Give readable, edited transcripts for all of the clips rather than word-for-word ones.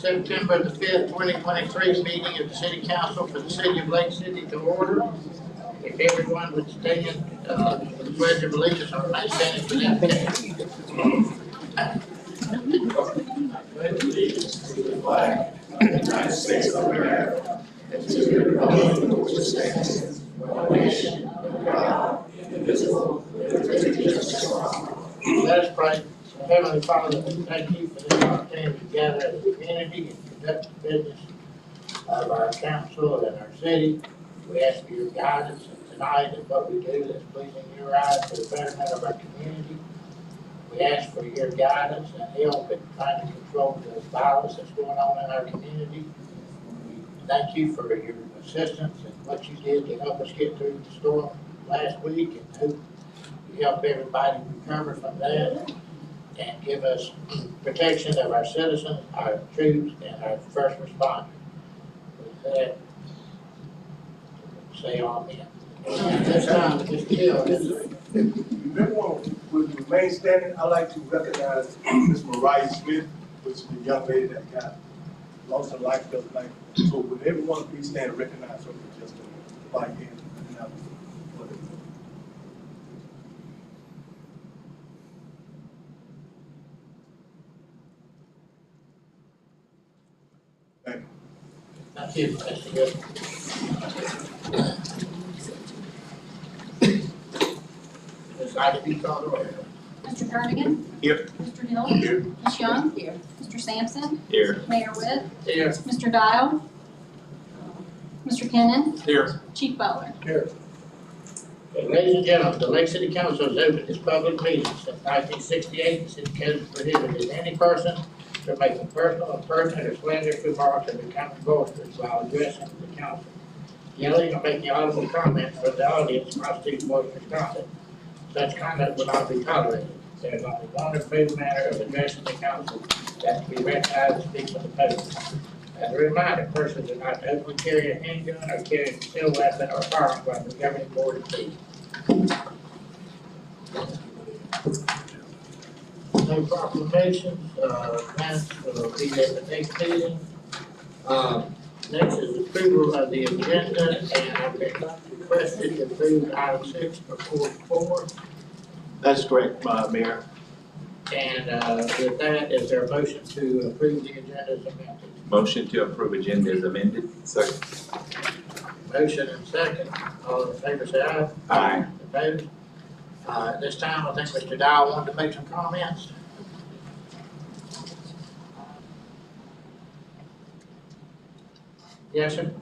September the 5th, 2023 meeting of the City Council for the City of Lake City to order. If everyone would stand for the Pledge of Allegiance, or remain standing for the invocation. Pledge allegiance to the flag of the United States of America and to the republic for which it stands, one nation, under God, indivisible, with liberty and justice for all. Let us pray. Heavenly Father, we thank you for this opportunity to gather as a community and conduct the business of our council and our city. We ask for your guidance tonight in what we do that's pleasing in your eyes for the betterment of our community. We ask for your guidance and help in trying to control the violence that's going on in our community. We thank you for your assistance and what you did to help us get through the storm last week, and hope you help everybody recover from that and give us protection of our citizens, our troops, and our first responders. With that, say amen. This time, Mr. Hill, If everyone would remain standing, I'd like to recognize Ms. Mariah Smith, which is the young lady that got lost her life the other night. So would everyone please stand and recognize her for just a light in and out? Thank you. thank you, Mr. Hill. Ms. Ida, be called to order. Mr. Jernigan? Here. Mr. Hill? Here. Ms. Young? Here. Mr. Sampson? Here. Mayor Witt? Here. Mr. Dial? Mr. Kennan? Here. Chief Butler? Here. Okay, ladies and gentlemen, the Lake City Council has opened this public meeting since 1968. The city code prohibited any person from making personal, impertinent, or slanderous remarks or becoming boisterous while addressing the council. Yelling or making audible comments from the audience constitutes boisterous conduct. Such conduct will not be tolerated. There is only one approved manner of addressing the council that can be recognized and speak from the podium. As a reminder, persons are not to openly carry a handgun or carry a concealed weapon or firearm while the governing board is meeting. No proclamations, minutes will be at the next meeting. Next is approval of the agenda, and I've been requested to approve item 6 before 4. That's correct, Mayor. And with that, is there a motion to approve the agenda as amended? Motion to approve agenda is amended. Second. Motion and second. All in favor say aye. Aye. Opposed? At this time, I think Mr. Dial wanted to make some comments. Yes, sir.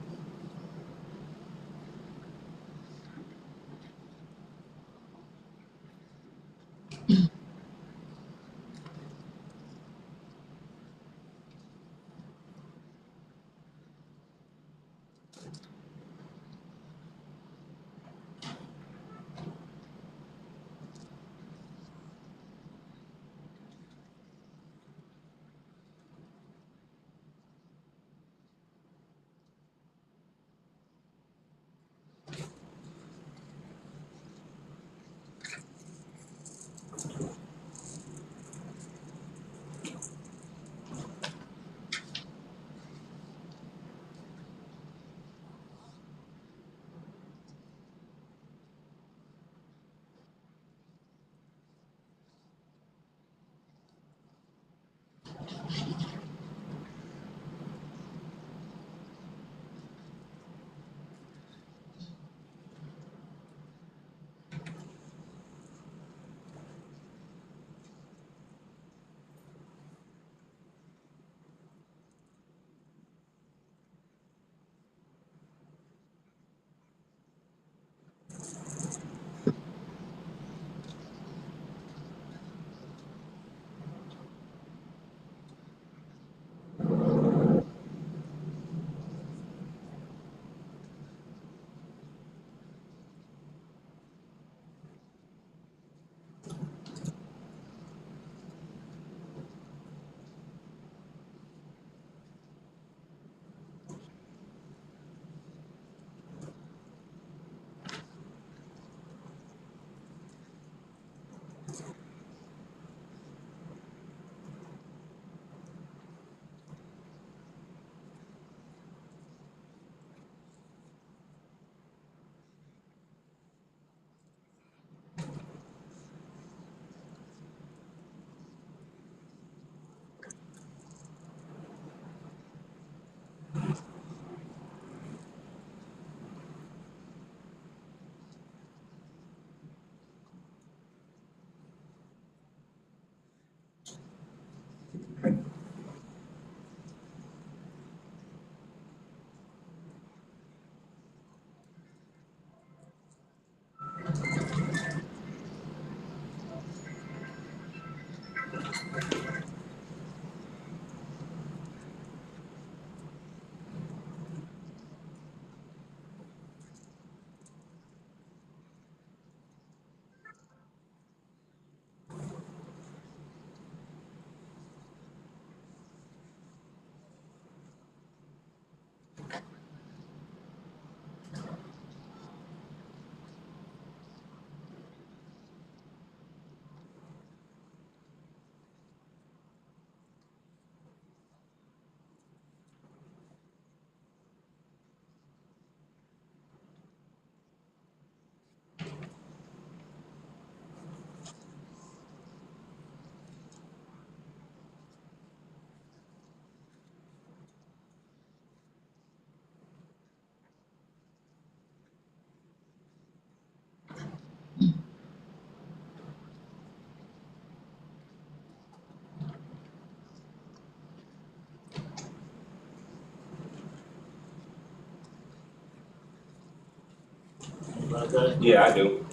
Okay? Yeah, I do.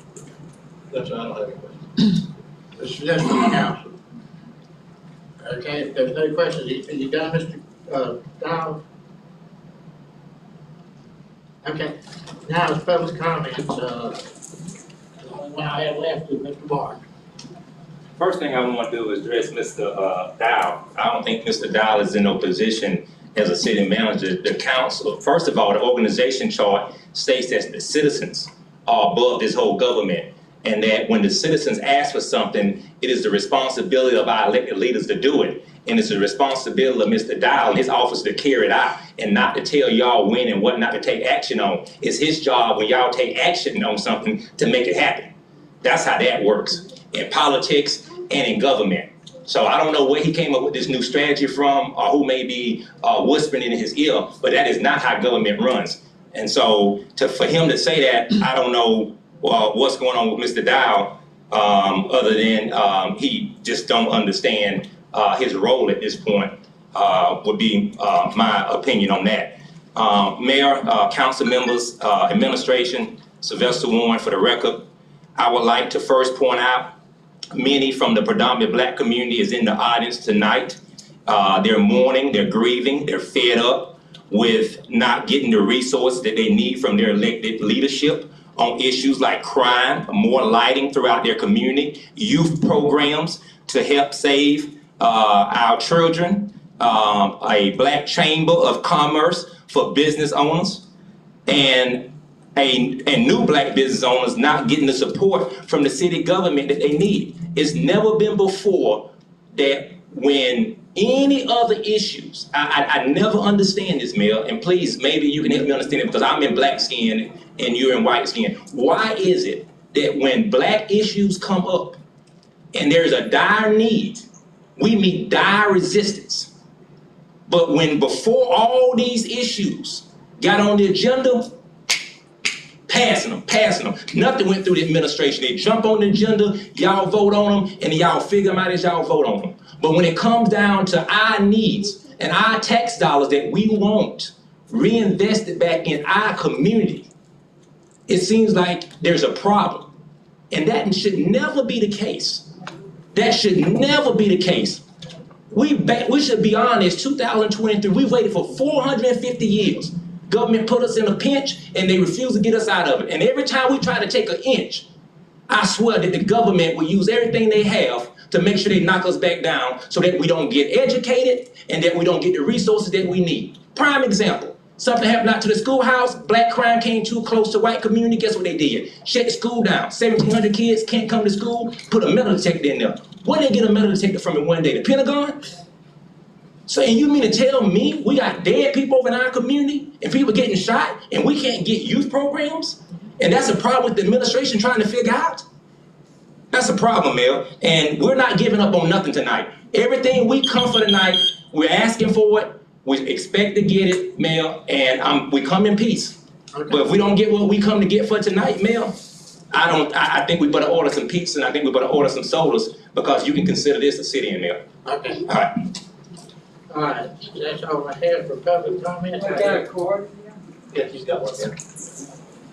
That's why I don't have any questions. It's just from the council. Okay, if there's no questions, you done, Mr. Donald? Okay, now it's public comments, the only one I have left is Mr. Barnes. First thing I want to do is address Mr. Dow. I don't think Mr. Dow is in no position as a city manager. The council, first of all, the organization chart states that the citizens are above this whole government, and that when the citizens ask for something, it is the responsibility of our elected leaders to do it. And it's the responsibility of Mr. Dow and his office to carry it out and not to tell y'all when and what not to take action on. It's his job when y'all take action on something to make it happen. That's how that works in politics and in government. So I don't know where he came up with this new strategy from or who may be whispering in his ear, but that is not how government runs. And so for him to say that, I don't know what's going on with Mr. Dow other than he just don't understand his role at this point, would be my opinion on that. Mayor, council members, administration, Sylvester Warren, for the record, I would like to first point out many from the predominant Black community is in the audience tonight. They're mourning, they're grieving, they're fed up with not getting the resources that they need from their elected leadership on issues like crime, more lighting throughout their community, youth programs to help save our children, a Black Chamber of Commerce for business owners, and new Black business owners not getting the support from the city government that they need. It's never been before that when any other issues, I never understand this, Mayor, and please, maybe you can help me understand it because I'm in black skin and you're in white skin. Why is it that when Black issues come up and there's a dire need, we meet dire resistance? But when before all these issues got on the agenda, passing them. Nothing went through the administration. They jump on the agenda, y'all vote on them, and y'all figure them out as y'all vote on them. But when it comes down to our needs and our tax dollars that we want reinvested back in our community, it seems like there's a problem. And that should never be the case. That should never be the case. We should be honest, 2023, we waited for 450 years. Government put us in a pinch and they refuse to get us out of it. And every time we try to take an inch, I swear that the government will use everything they have to make sure they knock us back down so that we don't get educated and that we don't get the resources that we need. Prime example, something happened out to the schoolhouse, Black crime came too close to white community, guess what they did? Shut the school down, 1,700 kids can't come to school, put a metal detector in there. Where did they get a metal detector from in one day? The Pentagon? So, and you mean to tell me we got dead people over in our community and people getting shot and we can't get youth programs? And that's a problem with the administration trying to figure out? That's a problem, Mayor. And we're not giving up on nothing tonight. Everything we come for tonight, we're asking for it. We expect to get it, Mayor, and we come in peace. Okay. But if we don't get what we come to get for tonight, Mayor, I think we better order some pizza and I think we better order some sodas because you can consider this a sit-in, Mayor. Okay. All right. All right, that's all I have for public comments. I got a card. Yeah, he's got one, yeah.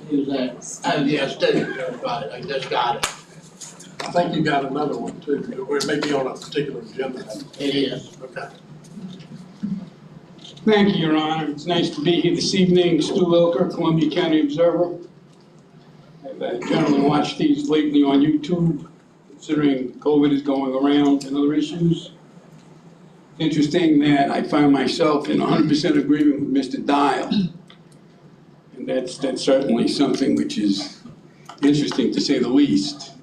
Who's that? Oh, yeah, Steve, right, I just got it. I think you got another one too, or it may be on a particular agenda. It is, okay. Thank you, Your Honor. It's nice to be here this evening. Stu Wilker, Columbia County Observer. I've generally watched these lately on YouTube, considering COVID is going around and other issues. It's interesting that I find myself in 100% agreement with Mr. Dial. And that's certainly something which is interesting to say the least.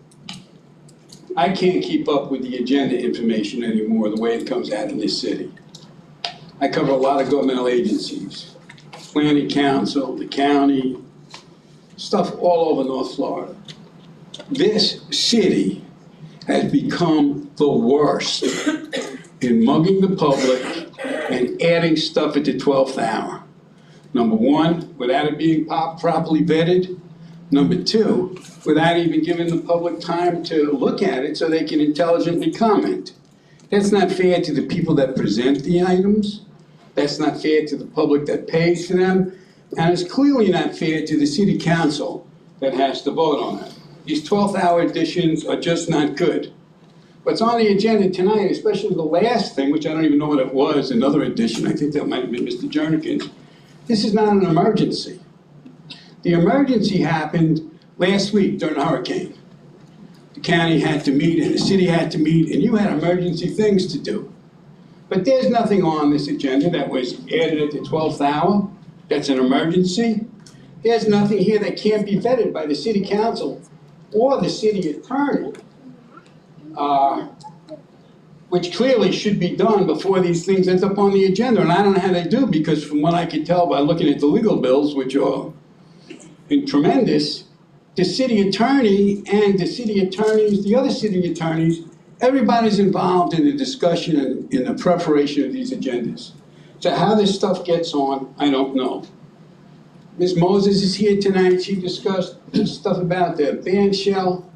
I can't keep up with the agenda information anymore the way it comes out in this city. I cover a lot of governmental agencies, planning council, the county, stuff all over North Florida. This city has become the worst in mugging the public and adding stuff at the 12th hour. Number one, without it being properly vetted. Number two, without even giving the public time to look at it so they can intelligently comment. That's not fair to the people that present the items. That's not fair to the public that pays for them. And it's clearly not fair to the city council that has to vote on it. These 12th hour editions are just not good. What's on the agenda tonight, especially the last thing, which I don't even know what it was, another edition, I think that might have been Mr. Jernigan's, this is not an emergency. The emergency happened last week during the hurricane. The county had to meet and the city had to meet and you had emergency things to do. But there's nothing on this agenda that was added at the 12th hour that's an emergency. There's nothing here that can't be vetted by the city council or the city attorney, which clearly should be done before these things end up on the agenda. And I don't know how they do, because from what I could tell by looking at the legal bills, which are tremendous, the city attorney and the city attorneys, the other city attorneys, everybody's involved in the discussion and in the preparation of these agendas. So how this stuff gets on, I don't know. Ms. Moses is here tonight. She discussed stuff about the band shell.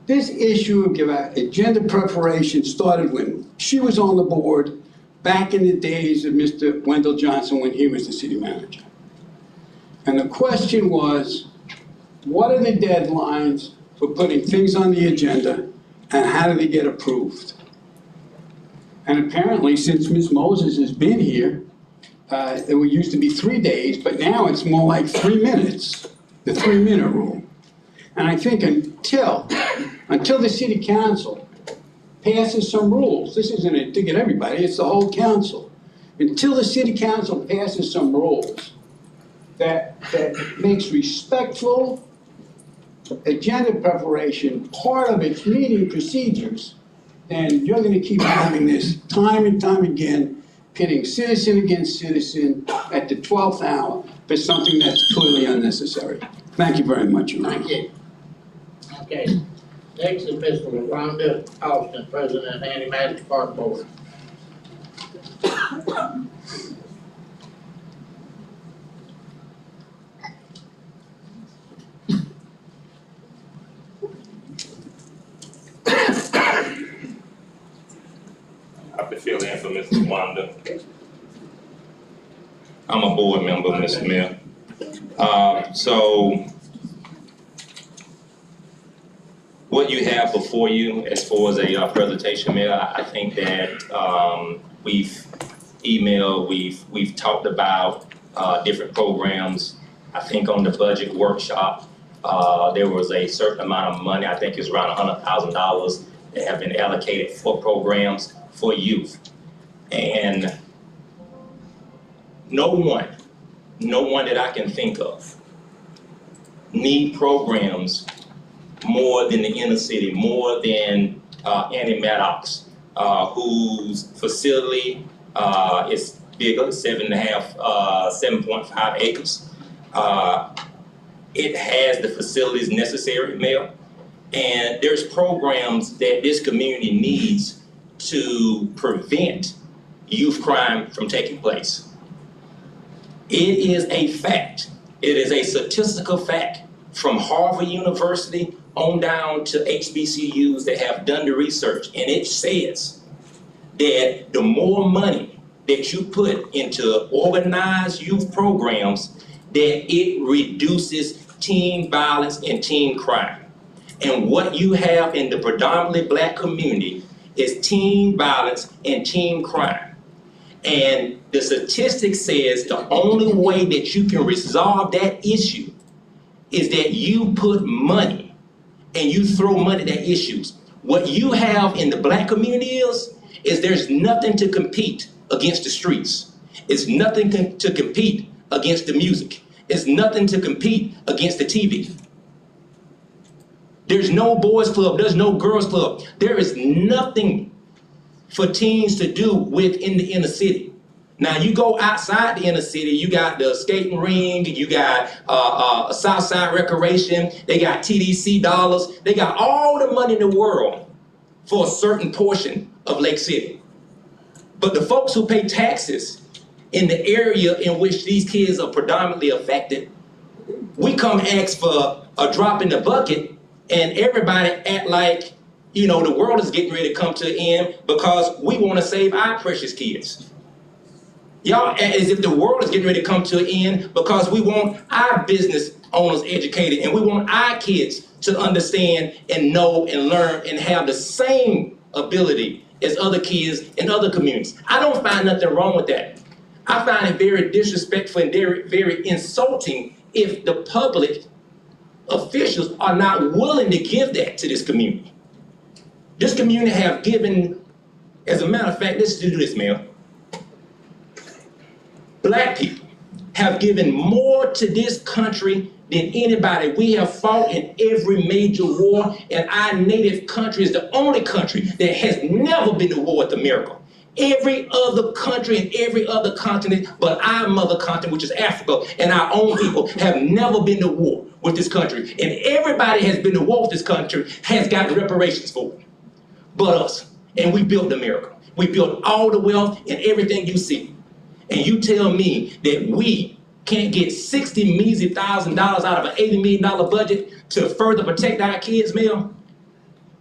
This issue of agenda preparation started when she was on the board back in the days of Mr. Wendell Johnson when he was the city manager. And the question was, what are the deadlines for putting things on the agenda and how do they get approved? And apparently, since Ms. Moses has been here, it used to be 3 days, but now it's more like 3 minutes, the 3-minute rule. And I think until the city council passes some rules, this isn't a dig at everybody, it's the whole council. Until the city council passes some rules that makes respectful agenda preparation part of its meeting procedures, then you're gonna keep having this time and time again, pitting citizen against citizen at the 12th hour for something that's clearly unnecessary. Thank you very much, Your Honor. Thank you. Okay, next is Mr. Rhonda Austin, President of Animatic Park Board. I've been filling in for Mr. Wanda. I'm a board member, Mr. Mayor. So what you have before you as far as a presentation, Mayor, I think that we've emailed, we've talked about different programs. I think on the budget workshop, there was a certain amount of money, I think it's around $100,000 that have been allocated for programs for youth. And no one that I can think of need programs more than the inner city, more than Annie Maddox, whose facility is bigger, 7.5 acres. It has the facilities necessary, Mayor, and there's programs that this community needs to prevent youth crime from taking place. It is a fact. It is a statistical fact from Harvard University on down to HBCUs that have done the research, and it says that the more money that you put into organized youth programs, that it reduces teen violence and teen crime. And what you have in the predominantly Black community is teen violence and teen crime. And the statistic says the only way that you can resolve that issue is that you put money and you throw money at issues. What you have in the Black community is there's nothing to compete against the streets. It's nothing to compete against the music. It's nothing to compete against the TV. There's no boys club, there's no girls club. There is nothing for teens to do within the inner city. Now you go outside the inner city, you got the skating ring, you got a Southside Recreation, they got TDC dollars, they got all the money in the world for a certain portion of Lake City. But the folks who pay taxes in the area in which these kids are predominantly affected, we come ask for a drop in the bucket and everybody act like, you know, the world is getting ready to come to an end because we want to save our precious kids. Y'all act as if the world is getting ready to come to an end because we want our business owners educated, and we want our kids to understand and know and learn and have the same ability as other kids in other communities. I don't find nothing wrong with that. I find it very disrespectful and very, very insulting if the public officials are not willing to give that to this community. This community have given, as a matter of fact, let's do this, Mayor. Black people have given more to this country than anybody. We have fought in every major war, and our native country is the only country that has never been to war with America. Every other country and every other continent but our mother continent, which is Africa, and our own people have never been to war with this country. And everybody has been to war with this country has got reparations for it, but us. And we built America. We built all the wealth and everything you see. And you tell me that we can't get $60 measly thousand out of an $80 million budget to further protect our kids, Mayor?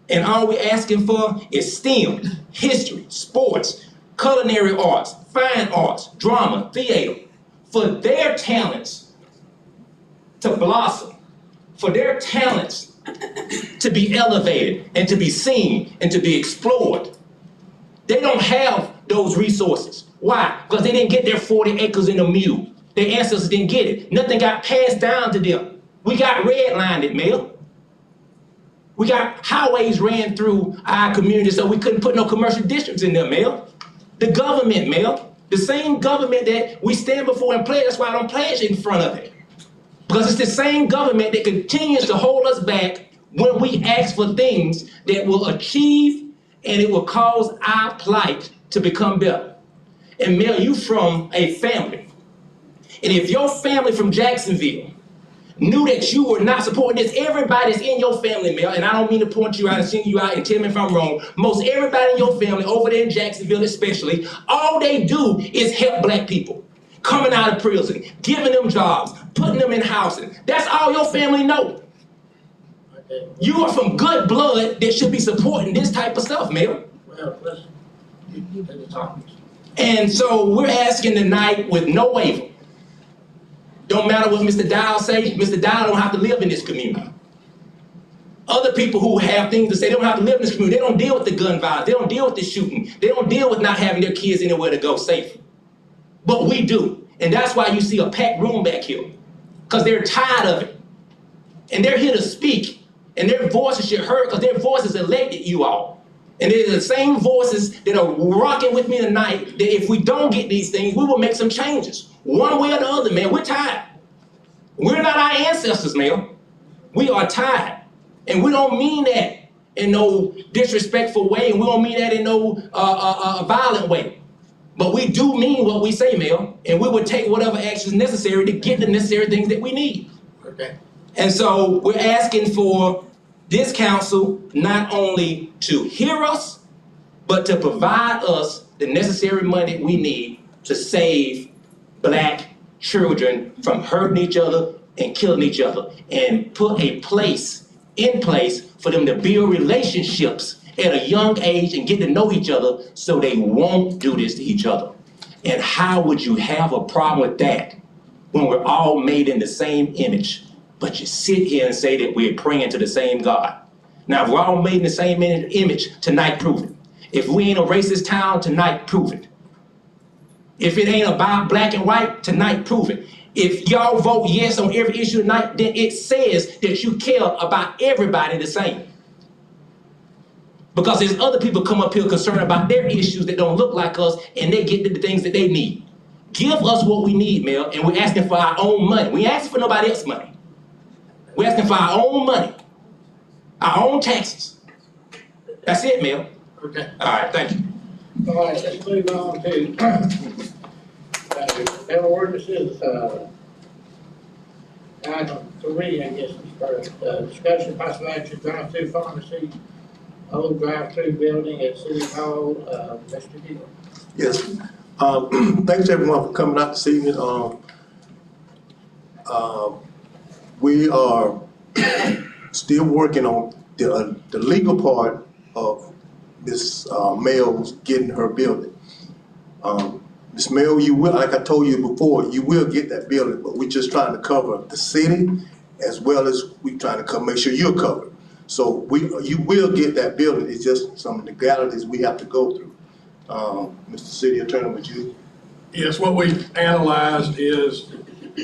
And all we're asking for is STEM, history, sports, culinary arts, fine arts, drama, theater, for their talents to blossom, for their talents to be elevated and to be seen and to be explored. They don't have those resources. Why? Because they didn't get their 40 acres in a mule. Their ancestors didn't get it. Nothing got passed down to them. We got redlined it, Mayor. We got highways ran through our community so we couldn't put no commercial districts in there, Mayor. The government, Mayor, the same government that we stand before and pledge, that's why I don't pledge in front of it. Because it's the same government that continues to hold us back when we ask for things that will achieve and it will cause our plight to become better. And Mayor, you from a family. And if your family from Jacksonville knew that you were not supporting this, everybody's in your family, Mayor, and I don't mean to point you out and single you out and tell me if I'm wrong. Most everybody in your family, over there in Jacksonville especially, all they do is help black people. Coming out of prison, giving them jobs, putting them in housing. That's all your family know. You are from good blood that should be supporting this type of stuff, Mayor. Well, listen, you to the topics. And so we're asking tonight with no waiver. Don't matter what Mr. Dial say, Mr. Dial don't have to live in this community. Other people who have things to say, they don't have to live in this community. They don't deal with the gun violence. They don't deal with the shooting. They don't deal with not having their kids anywhere to go safe. But we do. And that's why you see a packed room back here. Because they're tired of it. And they're here to speak. And their voices should hurt because their voices elected you all. And they're the same voices that are rocking with me tonight that if we don't get these things, we will make some changes. One way or the other, man. We're tired. We're not our ancestors, man. We are tired. And we don't mean that in no disrespectful way, and we don't mean that in no violent way. But we do mean what we say, Mayor, and we will take whatever actions necessary to get the necessary things that we need. Okay. And so we're asking for this council not only to hear us, but to provide us the necessary money we need to save black children from hurting each other and killing each other, and put a place in place for them to build relationships at a young age and get to know each other so they won't do this to each other. And how would you have a problem with that when we're all made in the same image, but you sit here and say that we're praying to the same God? Now, if we're all made in the same image, tonight prove it. If we ain't a racist town, tonight prove it. If it ain't about black and white, tonight prove it. If y'all vote yes on every issue tonight, then it says that you care about everybody the same. Because there's other people come up here concerned about their issues that don't look like us, and they get the things that they need. Give us what we need, Mayor, and we're asking for our own money. We ain't asking for nobody else's money. We're asking for our own money, our own taxes. That's it, Mayor. Okay. All right, thank you. All right, let's move on to bill ordinances, item 3, I guess, first. Discussion possible action, drive-through pharmacy, old drive-through building at City Hall, Mr. Gill. Yes. Thanks everyone for coming out this evening. We are still working on the legal part of Ms. Mel's getting her building. Ms. Mel, you will, like I told you before, you will get that building, but we're just trying to cover the city as well as we trying to make sure you're covered. So you will get that building, it's just some legalities we have to go through. Mr. City Attorney, would you? Yes, what we've analyzed is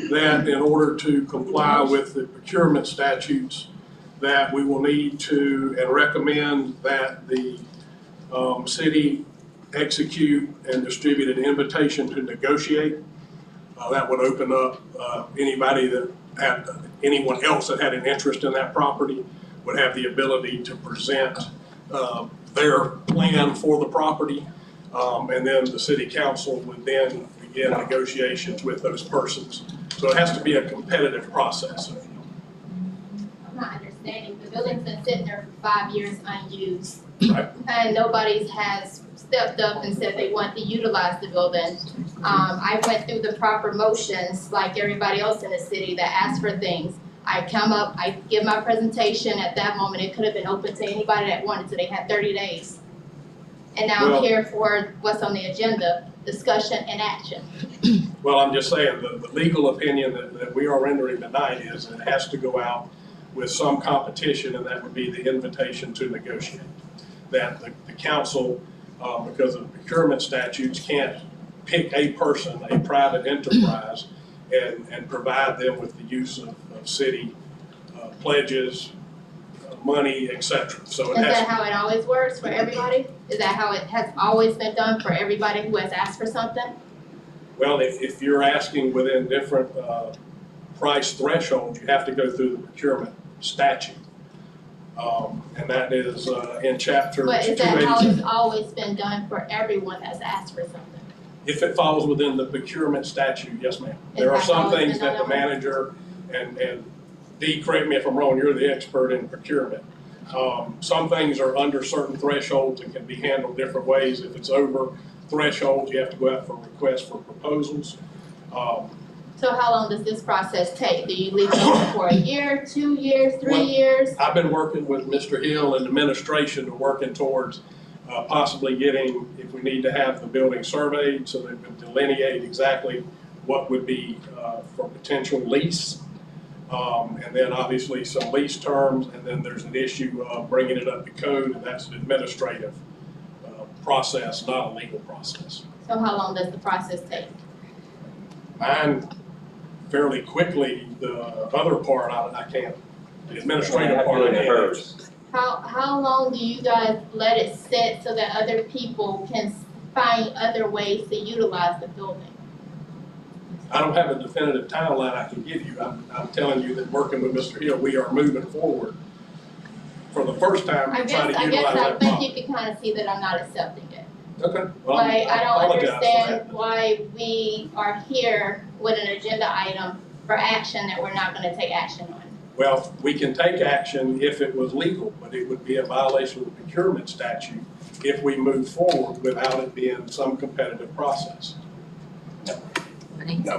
that in order to comply with the procurement statutes, that we will need to and recommend that the city execute and distribute an invitation to negotiate. That would open up anybody that had, anyone else that had an interest in that property would have the ability to present their plan for the property. And then the city council would then begin negotiations with those persons. So it has to be a competitive process. I'm not understanding, the building's been sitting there for 5 years unused. Right. And nobody has stepped up and said they want to utilize the building. I went through the proper motions like everybody else in the city that asked for things. I come up, I give my presentation, at that moment, it could have been open to anybody that wanted to, they had 30 days. And now Well, I'm here for what's on the agenda, discussion and action. Well, I'm just saying, the legal opinion that we are rendering tonight is it has to go out with some competition, and that would be the invitation to negotiate. That the council, because of procurement statutes, can't pick a person, a private enterprise, and provide them with the use of city pledges, money, et cetera. So it Is has. that how it always works for everybody? Is that how it has always been done for everybody who has asked for something? Well, if you're asking within different price thresholds, you have to go through the procurement statute. And that is in chapter 280. But is that how it's always been done for everyone that's asked for something? If it falls within the procurement statute, yes, ma'am. There are that some always things been that the done that way? manager, and Dee, correct me if I'm wrong, you're the expert in procurement. Some things are under certain thresholds and can be handled different ways. If it's over thresholds, you have to go out for requests for proposals. So how long does this process take? Do you leave it open for a year, 2 years, 3 Well, years? I've been working with Mr. Hill and administration to working towards possibly getting, if we need to have the building surveyed, so they would delineate exactly what would be for potential lease. And then obviously some lease terms, and then there's an issue of bringing it up to code, and that's an administrative process, not a legal process. So how long does the process take? Mine fairly quickly, the other part, I can't, the administrative part. I can't. How long do you guys let it sit so that other people can find other ways to utilize the building? I don't have a definitive timeline I can give you. I'm telling you that working with Mr. Hill, we are moving forward for the first time I to try to guess utilize I that think property. you can kind of see that I'm not accepting it. Okay, well, Like, I don't apologize for understand that. why we are here with an agenda item for action that we're not gonna take action on. Well, we can take action if it was legal, but it would be a violation of the procurement statute if we move forward without it being some competitive process. I No,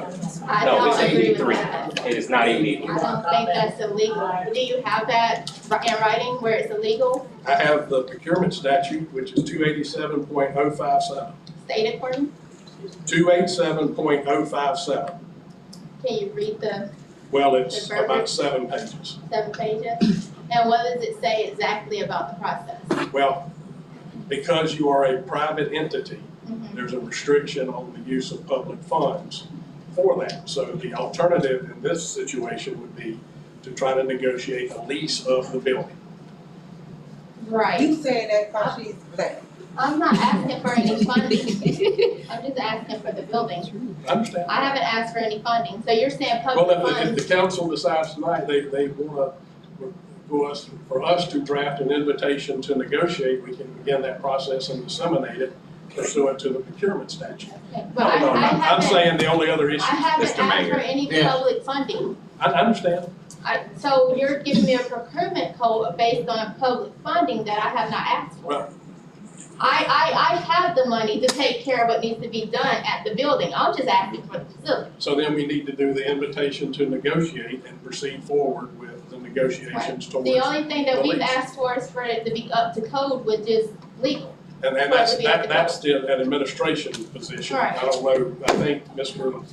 don't it's agree with 83. that. It is not illegal. I don't think that's illegal. Do you have that in writing where it's illegal? I have the procurement statute, which is 287.057. State it for me. 287.057. Can you read the Well, it's The verbiage? about 7 pages. 7 pages? And what does it say exactly about the process? Well, because you are a private entity, Mhm. there's a restriction on the use of public funds for that. So the alternative in this situation would be to try to negotiate a lease of the building. Right. You saying that because she's black. I'm not asking for any funding. I'm just asking for the building. I understand. I haven't asked for any funding. So you're saying Well, public if funds? the council decides tonight, they want for us to draft an invitation to negotiate, we can begin that process and disseminate it pursuant to the procurement statute. But I I'm haven't, saying the only other issue. I haven't Mr. asked Mayor. for any Yes. public funding. I understand. So you're giving me a procurement code based on public funding that I have not asked for. Well, I have the money to take care of what needs to be done at the building. I'm just asking for the facility. so then we need to do the invitation to negotiate and proceed forward with the negotiations towards. The only thing that the we've lease. asked for is for it to be up to code, which is legal. And that's, Well, it'd be at the that's still an administration position. Right. I don't know, I think Mr.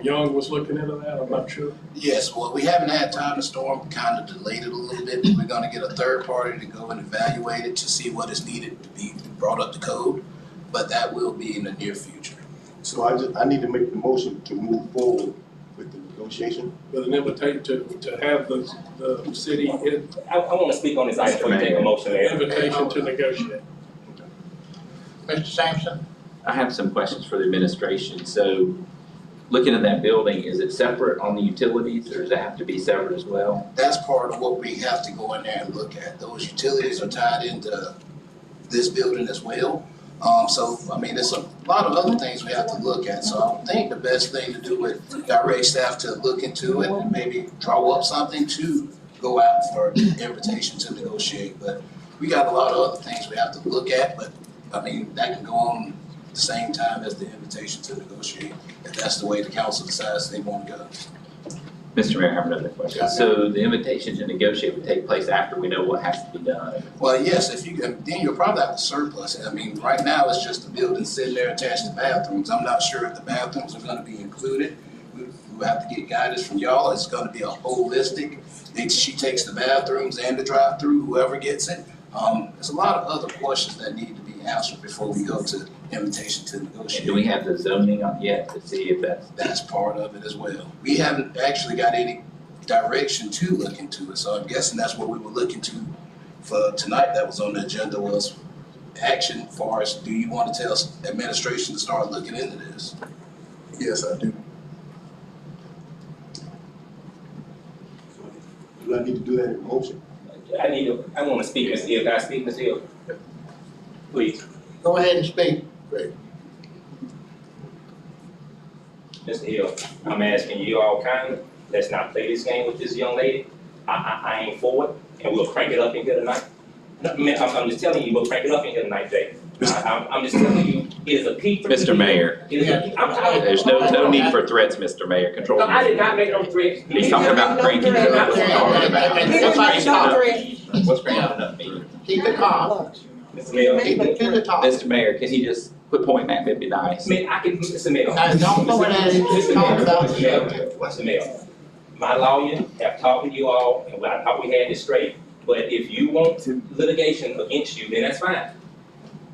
Young was looking into that, I'm not sure. Yes, well, we haven't had time to storm, kind of delayed it a little bit, but we're gonna get a third party to go and evaluate it to see what is needed to be brought up to code, but that will be in the near future. So I need to make the motion to move forward with the negotiation. With an invitation to have the city, I want to speak on this item before you take a motion, Mayor. invitation to negotiate. Mr. Sampson? I have some questions for the administration. So looking at that building, is it separate on the utilities or does it have to be separate as well? That's part of what we have to go in there and look at. Those utilities are tied into this building as well. So, I mean, there's a lot of other things we have to look at. So I think the best thing to do is direct staff to look into it and maybe draw up something to go out for invitation to negotiate. But we got a lot of other things we have to look at, but I mean, that can go on at the same time as the invitation to negotiate, if that's the way the council decides they want to go. Mr. Mayor, I have another question. Yeah. So the invitation to negotiate would take place after we know what has to be done. Well, yes, if you, then you'll probably have to surplus it. I mean, right now, it's just a building sitting there attached to bathrooms. I'm not sure if the bathrooms are gonna be included. We'll have to get guidance from y'all. It's gonna be a holistic. She takes the bathrooms and the drive-through, whoever gets it. There's a lot of other questions that need to be answered before we go to invitation to negotiate. Do we have the zoning up yet to see if That's part of it as well. We haven't actually got any direction to look into it, so I'm guessing that's what we were looking to for tonight. That was on the agenda, was action for us. Do you want to tell administration to start looking into this? Yes, I do. Do I need to do that in motion? I want to speak, Ms. Hill. Can I speak, Ms. Hill? Please. Go ahead and speak, Greg. Mr. Hill, I'm asking you all kindly, let's not play this game with this young lady. I ain't for it, and we'll crank it up in here tonight. No, man, I'm just telling you, we'll crank it up in here tonight, Jay. I'm just telling you, it is a peak for Mr. Mayor, there's no need for threats, Mr. Mayor. Control. No, I did not make no threats. He's talking about cranking it up. What's cranking up mean? Keep it calm. Mr. Mayor, Keep it to the top. Mr. Mayor, can he just quit pointing at me? It'd be nice. I can, Mr. Mayor. Now, don't point at him, just talk about the subject. Mr. Mayor, my lawyer have talked to you all, and I thought we had this straight. But if you want litigation against you, then that's fine.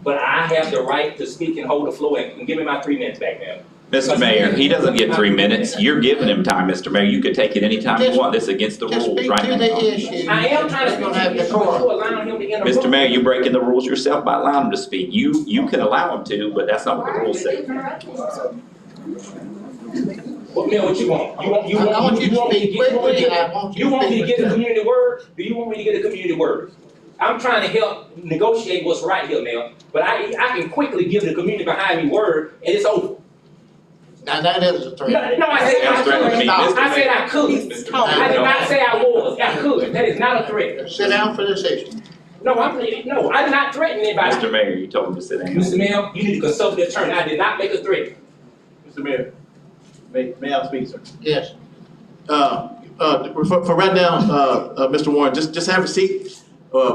But I have the right to speak and hold the floor, and give me my 3 minutes back now. Mr. Mayor, he doesn't get 3 minutes. You're giving him time, Mr. Mayor. You could take it anytime you want. This is against the Just rules speak right to the now. issue. I am trying to We're speak gonna have to you, decorum. you're allowing him to interrupt. Mr. Mayor, you're breaking the rules yourself by allowing him to speak. You can allow him to, but that's not what the rules say. What, Mayor, what you want? I want you to speak quickly, and I want you You to want me to speak get a with community word? Do you want me to get a community word? I'm trying to help negotiate what's right here, Mayor, but I can quickly give the community behind me word, and it's over. Now, that is a threat. No, I said That's threatening me, I Mr. said Mayor. I could. Mr. I did Mayor, not say I was. I could. That is not a threat. Sit down for this issue. No, I'm not threatening anybody. Mr. Mayor, you told him to sit down. Mr. Mayor, you need to consult the attorney. I did not make a threat. Mr. Mayor, may I speak, sir? Yes. For right now, Mr. Warren, just have a seat.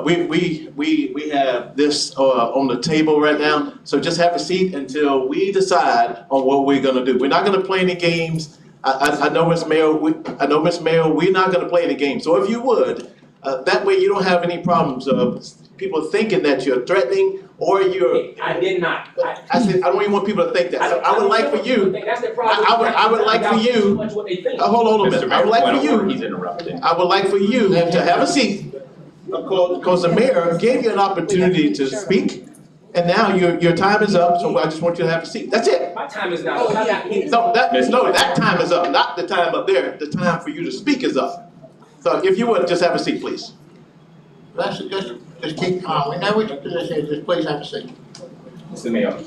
We have this on the table right now, so just have a seat until we decide on what we're gonna do. We're not gonna play any games. I know, Ms. Mayor, we're not gonna play any games. So if you would, that way you don't have any problems of people thinking that you're threatening or you're. I did not. I said, I don't even want people to think that. I would like for you, That's the problem. I would like for you, Too much what they think. hold on a Mr. minute, I Mayor, would like point for of order, you. he's interrupting. I would like for you to have a seat, because the mayor gave you an opportunity to speak, and now your time is up, so I just want you to have a seat. That's it. My time is not. No, that time is up, not the time up there. The time for you to speak is up. So if you would, just have a seat, please. Let's just keep calm. We know what your position is, just please have a seat. Mr. Mayor,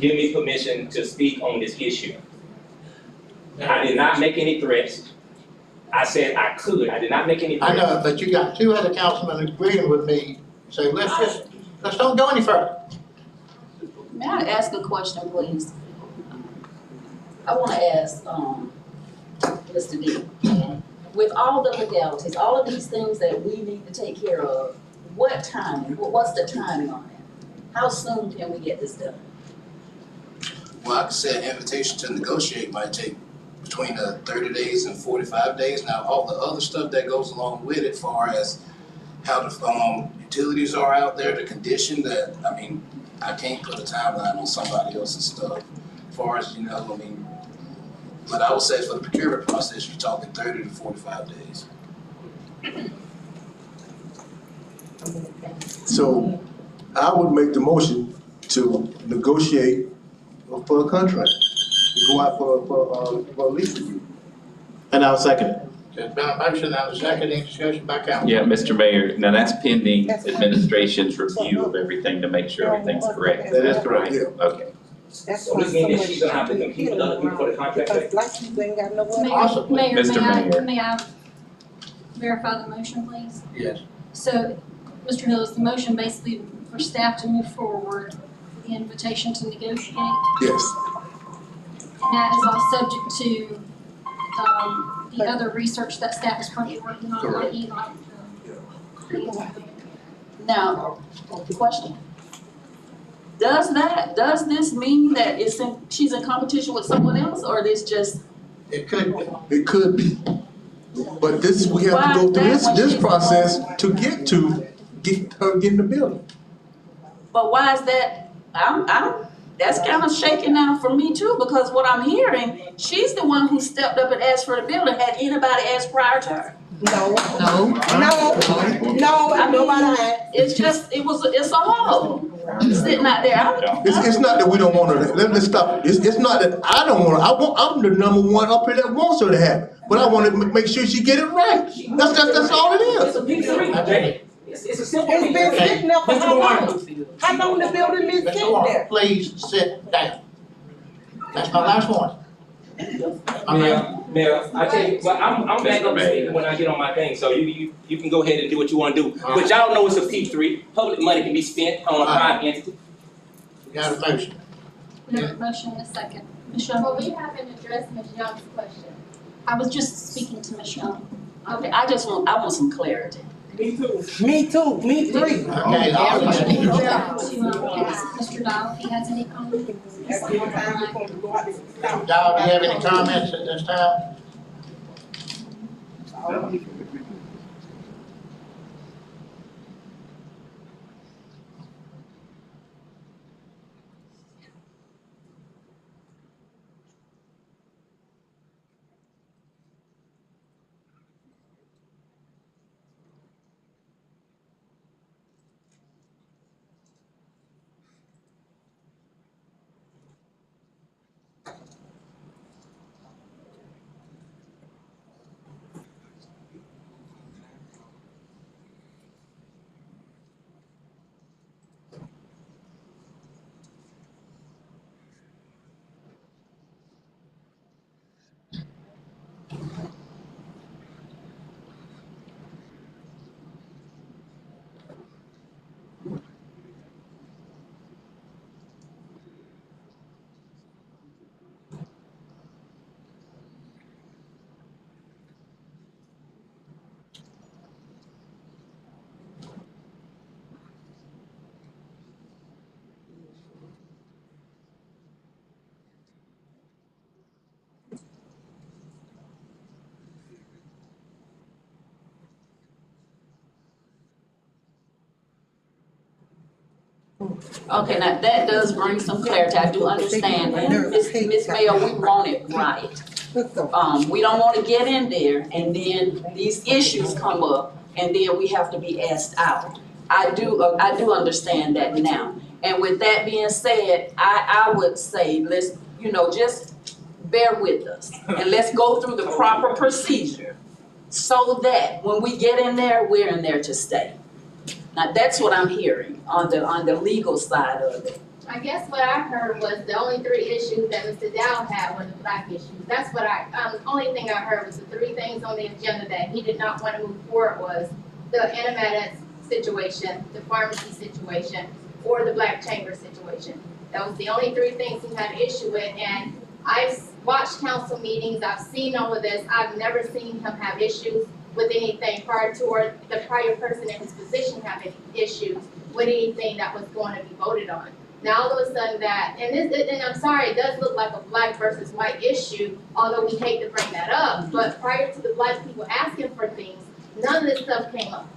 give me permission to speak on this issue. I did not make any threats. I said I could. I did not make any threats. I know, but you got two other councilmen agreeing with me, so let's don't go any further. May I ask a question, please? I wanna ask, Mr. D. With all the legalities, all of these things that we need to take care of, what's the timing on that? How soon can we get this done? Well, like I said, invitation to negotiate might take between 30 days and 45 days. Now, all the other stuff that goes along with it, far as how the utilities are out there, the condition that, I mean, I can't put a timeline on somebody else's stuff. As far as, but I would say for the procurement process, you're talking 30 to 45 days. So I would make the motion to negotiate for a contract, to go out for a lease review. And I'll second it. There's been a motion and a second, any discussion by council? Yeah, Mr. Mayor, now that's pending administration's review of everything to make sure everything's correct. That is correct. Yeah. Okay. That's So why this means that so she's gonna have to much compete with other people for the contract? Because like people ain't got nowhere. Possibly. Mayor, Mr. Mayor. may I verify the motion, please? Yes. So, Mr. Hill, is the motion basically for staff to move forward with the invitation to negotiate? Yes. And that is all subject to, the other research that staff is currently working on, Correct. i.e. Now, question. Does this mean that she's in competition with someone else, or this just? It could be. It could be. But we have to go through this process to get her in the building. But why is that? That's kind of shaking now for me too, because what I'm hearing, she's the one who stepped up and asked for the building. Had anybody asked prior to her? No, No. nobody had. It's a hole sitting out there. It's not that we don't want her to, let's stop. It's not that I don't want her, I'm the number one up here that wants her to have it. But I want to make sure she get it right. That's all it is. It's a P3, Jay. It's a simple. It's been sitting there for Mr. how Warren. long? How long the building been Mr. sitting Warren, there? please sit down. That's my last one. Mayor, I tell you, well, I'm back up to speed when I get on my thing, so you can go ahead and do what you wanna do. But y'all know it's a P3, public money can be spent on a private entity. We got a motion. We have a motion and a second. Ms. Young, Well, we haven't addressed Ms. Young's question. I was just speaking to Ms. Young. Okay, I want some clarity. Me too, me three. Okay, all To, right. ask Mr. Dial if he has any comments. That's the time before we go out this town. Y'all, do you have any comments at this time? Okay, now that does bring some clarity. I do understand. Ms. Mayor, we want it right. We don't want to get in there and then these issues come up and then we have to be asked out. I do understand that now. And with that being said, I would say, let's, just bear with us. And let's go through the proper procedure so that when we get in there, we're in there to stay. Now, that's what I'm hearing on the legal side of it. I guess what I heard was the only 3 issues that Mr. Dow had were the black issues. That's what only thing I heard was the 3 things on the agenda that he did not want to move forward was the animatics situation, the pharmacy situation, or the black chamber situation. That was the only 3 things he had an issue with, and I've watched council meetings, I've seen all of this, I've never seen him have issues with anything prior to, or the prior person in his position have any issues with anything that was going to be voted on. Now all of a sudden that, and I'm sorry, it does look like a black versus white issue, although we hate to bring that up, but prior to the black people asking for things, none of this stuff came up.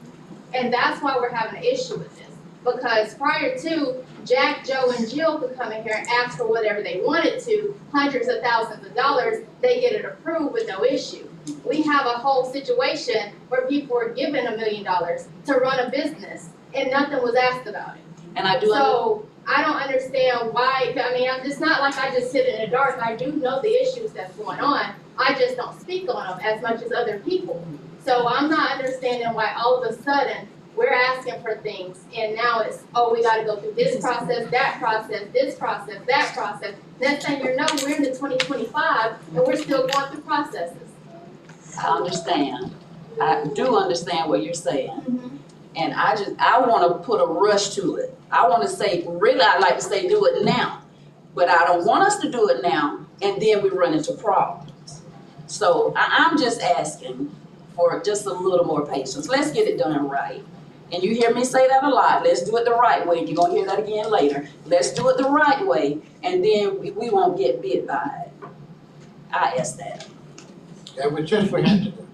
And that's why we're having an issue with this. Because prior to, Jack, Joe, and Jill could come in here and ask for whatever they wanted to, hundreds of thousands of dollars, they get it approved with no issue. We have a whole situation where people were given $1 million to run a business, and nothing was asked about it. And I do. So, I don't understand why, I mean, it's not like I just sit in the dark, I do know the issues that's going on, I just don't speak on them as much as other people. So I'm not understanding why all of a sudden, we're asking for things, and now it's, oh, we gotta go through this process, that process, this process, that process. Next thing you know, we're into 2025, and we're still going through processes. I understand. I do understand what you're saying. And I wanna put a rush to it. I wanna say, really, I'd like to say do it now. But I don't want us to do it now, and then we run into problems. So I'm just asking for just a little more patience. Let's get it done right. And you hear me say that a lot. Let's do it the right way. You're gonna hear that again later. Let's do it the right way, and then we won't get bit by it. I ask that. That was just for him to do,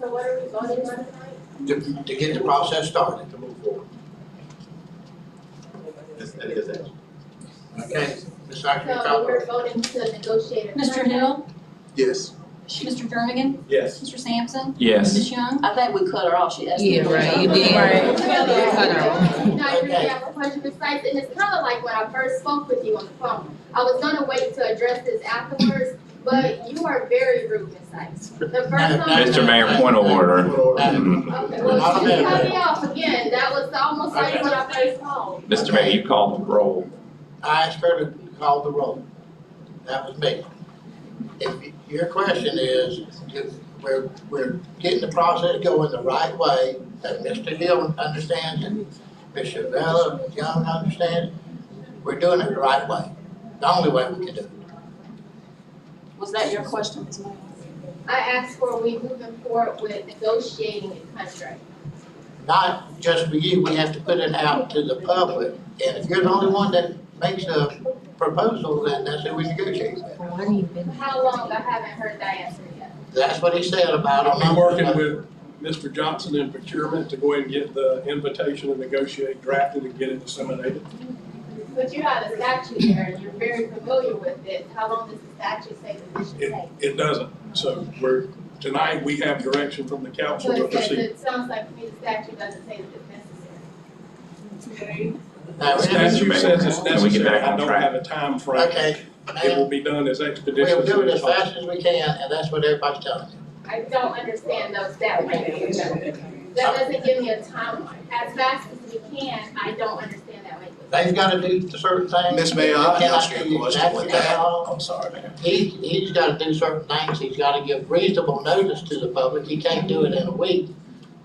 So what are we voting on tonight? to get the process started. To move forward. That is it. Okay, Ms. Sykes, you So call we're the voting to negotiate a Mr. contract. Hill, Yes. Mr. Jernigan, Yes. Mr. Sampson, Yes. Ms. Young. I think we cut her off. She asked. Yeah, me. right, you did. Right. No, I really have a question besides, and it's kind of like when I first spoke with you on the phone. I was gonna wait to address this afterwards, but you are very rude, Ms. Sykes. The first time. Mr. Mayor, point of order. Okay, well, you cut me off again. That was almost like when I first called. Mr. Mayor, you called the roll. I asked her to call the roll. That was me. If your question is, we're getting the process going the right way, that Mr. Hill understands it, Ms. Chavella, Young understands, we're doing it the right way. The only way we can do it. Was that your question, Ms. Mayor? I asked for we moving forward with negotiating a contract. Not just for you, we have to put it out to the public. And if you're the only one that makes a proposal, then that's who we negotiate with. How long? I haven't heard that answer yet. That's what he said about I'll it. be working with Mr. Johnson in procurement to go ahead and get the invitation and negotiate drafted and get it disseminated. But you have a statute there and you're very familiar with it. How long does the statute say that this should take? It doesn't. So tonight we have direction from the council So to it says, proceed. it sounds like to me the statute doesn't say that it's necessary. Now, The statute says it's Can we get necessary. back I on don't track? have a time frame. Okay, It will now, be done as we'll expeditiously do it as as possible. fast as we can, and that's what everybody's telling you. I don't understand those that language. That doesn't give me a timeline. As fast as we can, I don't understand that language. They've gotta do certain things. Miss Mayor, I'll They cannot answer do your question exactly with that. how- I'm sorry, Mayor. He's gotta do certain things, he's gotta give reasonable notice to the public, he can't do it in a week.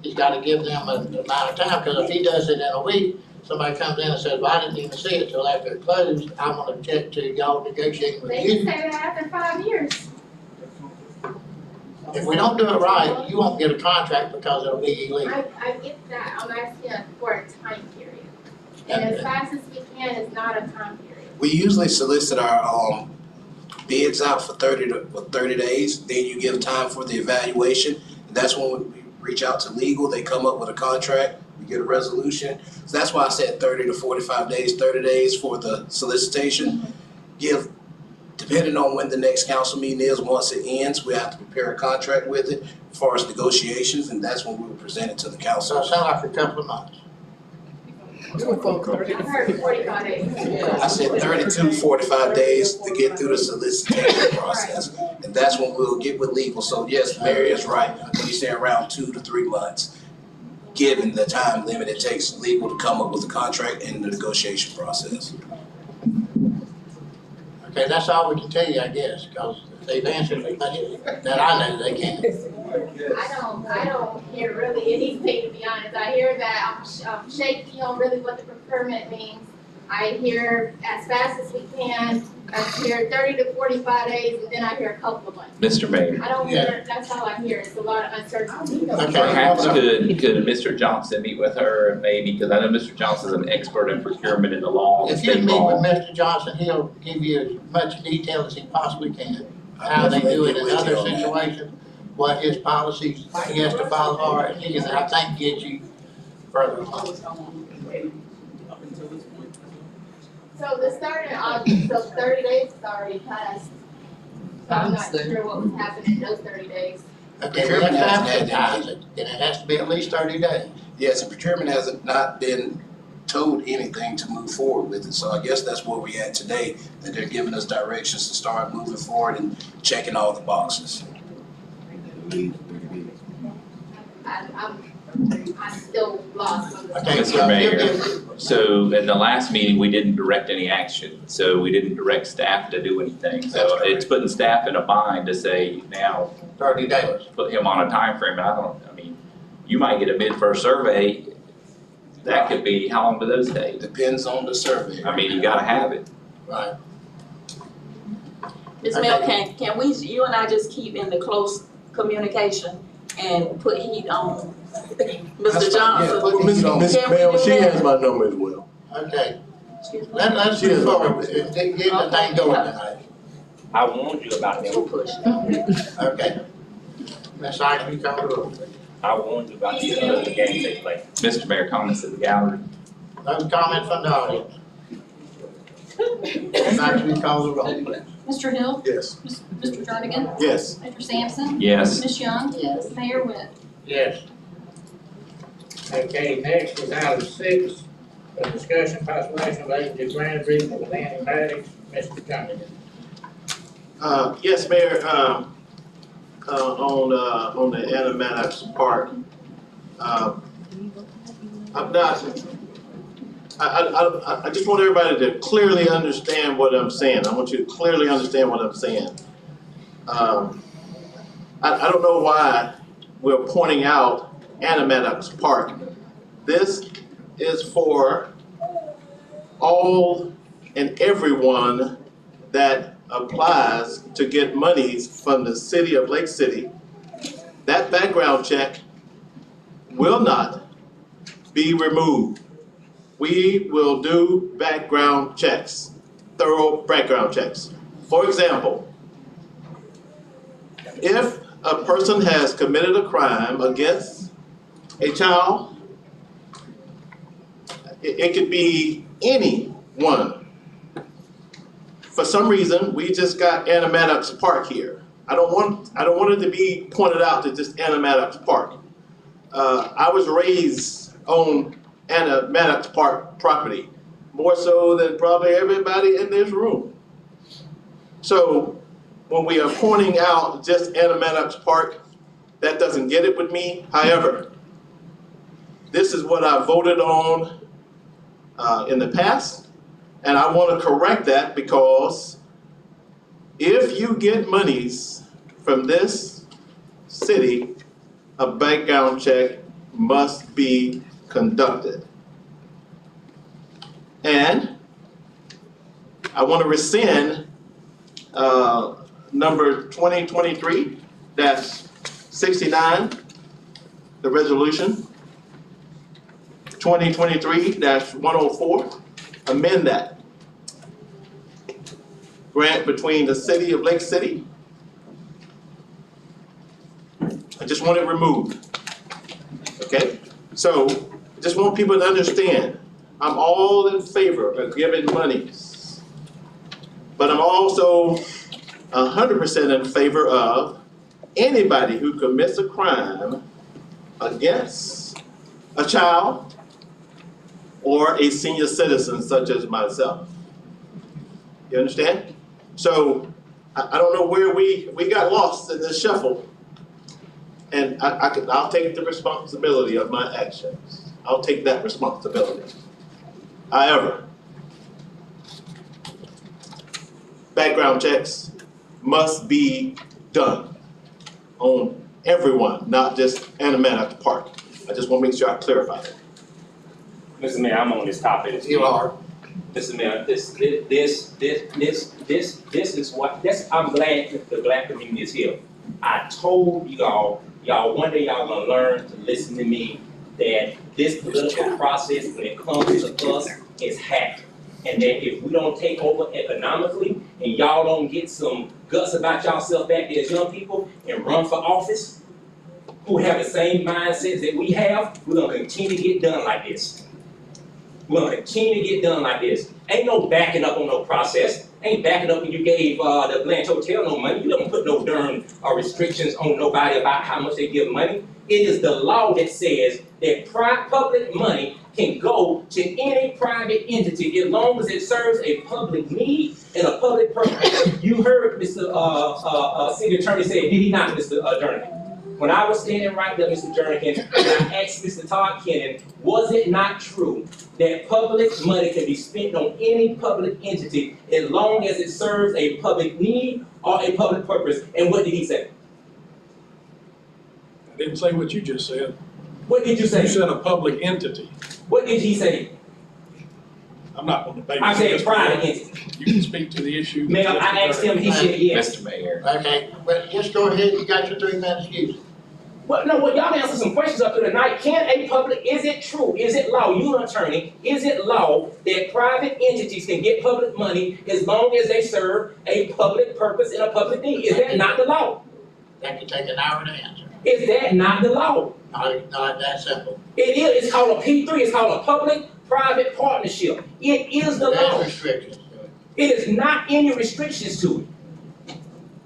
He's gotta give them an amount of time, because if he does it in a week, somebody comes in and says, well, I didn't even see it till after it closed, I wanna object to y'all negotiating with They can you. say that after 5 years. If we don't do it right, you won't get a contract because it'll be illegal. I get that. I'm asking for a time period. And as fast as we can is not a time period. We usually solicit our bids out for 30 days, then you give time for the evaluation. That's when we reach out to legal, they come up with a contract, we get a resolution. So that's why I said 30 to 45 days, 30 days for the solicitation. Give, depending on when the next council meeting is, once it ends, we have to prepare a contract with it as far as negotiations, and that's when we will present it to the So council. it sounds like a couple of months. I heard 45 days. I said 30 to 45 days to get through the solicitation process. And that's when we'll get with legal. So yes, Mary is right. When you say around 2 to 3 months, given the time limit it takes legal to come up with a contract and the negotiation process. Okay, that's all we can tell you, I guess, because they've answered as much that I know they can. I don't hear really anything, to be honest. I hear that I'm shaky on really what the procurement means. I hear as fast as we can, I hear 30 to 45 days, and then I hear a couple of months. Mr. Mayor, I don't hear, that's all I hear, it's a lot of uncertainty. perhaps could Mr. Johnson meet with her maybe, because I know Mr. Johnson's an expert in procurement in the law, If you state meet with law. Mr. Johnson, he'll give you as much detail as he possibly can. How they do it in other situations, what his policies he has to follow are, and he can, I think, get you further. So the start in August, so 30 days is already passed. So I'm not sure what was happening in those 30 days. Okay, we have to advertise it, and it has to be at least 30 days. Yes, and procurement hasn't not been told anything to move forward with it, so I guess that's where we at today, that they're giving us directions to start moving forward and checking all the boxes. I'm still lost on this. Okay, Mr. so Mayor. he'll give- So in the last meeting, we didn't direct any action, so we didn't direct staff to do anything. That's So correct. it's putting staff in a bind to say now, 30 days. put him on a time frame. And I mean, you might get a bid for a survey, that could be, how long do those take? Depends on the survey. I mean, you gotta have it. Right. Ms. Mel, can we, you and I just keep in the close communication and put heat on Mr. Johnson? Well, Ms. Can we Bell, do she that? has my number as well. Okay, Excuse me? let's She move is- forward, get the thing going tonight. I warned you about Too them. pushy. Okay. Ms. Sykes, you call the roll. I warned you about the game they play. Mr. Mayor, comments in the gallery. No comment from the audience. Ms. Sykes, you call the roll, please. Mr. Hill, Yes. Mr. Jernigan, Yes. Mr. Sampson, Yes. Ms. Young, Yes. Mayor Webb. Yes. Okay, next is item 6, a discussion possible action relating to grant agreement with Annie Maddox, Mr. Johnson. Yes, Mayor, on the Anna Maddox part, I'm not, I just want everybody to clearly understand what I'm saying. I want you to clearly understand what I'm saying. I don't know why we're pointing out Anna Maddox Park. This is for all and everyone that applies to get monies from the city of Lake City. That background check will not be removed. We will do background checks, thorough background checks. For example, if a person has committed a crime against a child, it could be anyone. For some reason, we just got Anna Maddox Park here. I don't want it to be pointed out to just Anna Maddox Park. I was raised on Anna Maddox Park property, more so than probably everybody in this room. So when we are pointing out just Anna Maddox Park, that doesn't get it with me. However, this is what I voted on in the past, and I want to correct that, because if you get monies from this city, a background check must be conducted. And I want to rescind number 2023-69, the resolution. 2023-104, amend that. Grant between the city of Lake City. I just want it removed. Okay? So, I just want people to understand, I'm all in favor of giving monies. But I'm also 100% in favor of anybody who commits a crime against a child or a senior citizen such as myself. You understand? So I don't know where we got lost in this shuffle, and I'll take the responsibility of my actions. I'll take that responsibility. However, background checks must be done on everyone, not just Anna Maddox Park. I just want to make sure I clarify that. Mr. Mayor, I'm on this topic. You are. Mr. Mayor, this is what, I'm glad that the black community is here. I told y'all, one day y'all gonna learn to listen to me, that this political process, when it comes to us, is hacked. And that if we don't take over economically, and y'all don't get some guts about yourself back there as young people, and run for office, who have the same mindsets that we have, we're gonna continue to get done like this. We're gonna continue to get done like this. Ain't no backing up on no process. Ain't backing up when you gave the Blanche Hotel no money. You don't put no darn restrictions on nobody about how much they give money. It is the law that says that public money can go to any private entity as long as it serves a public need and a public purpose. You heard Mr. City Attorney say, did he not, Mr. Jernigan? When I was standing right there, Mr. Jernigan, and I asked Mr. Todd Kennon, was it not true that public money can be spent on any public entity as long as it serves a public need or a public purpose? And what did he say? I didn't say what you just said. What did you say? You said a public entity. What did he say? I'm not going to debate. I said private entity. You can speak to the issue. Mayor, I asked him, he said yes. Mr. Mayor. Okay, but just go ahead, you got your 3 minutes, use it. Well, no, well, y'all answer some questions up here tonight. Is it true, is it law, you an attorney, is it law that private entities can get public money as long as they serve a public purpose and a public need? Is that not the law? That could take an hour to answer. Is that not the law? Not that simple. It is, it's called a P3, it's called a public-private partnership. It is the law. There's restrictions to it. It is not any restrictions to it.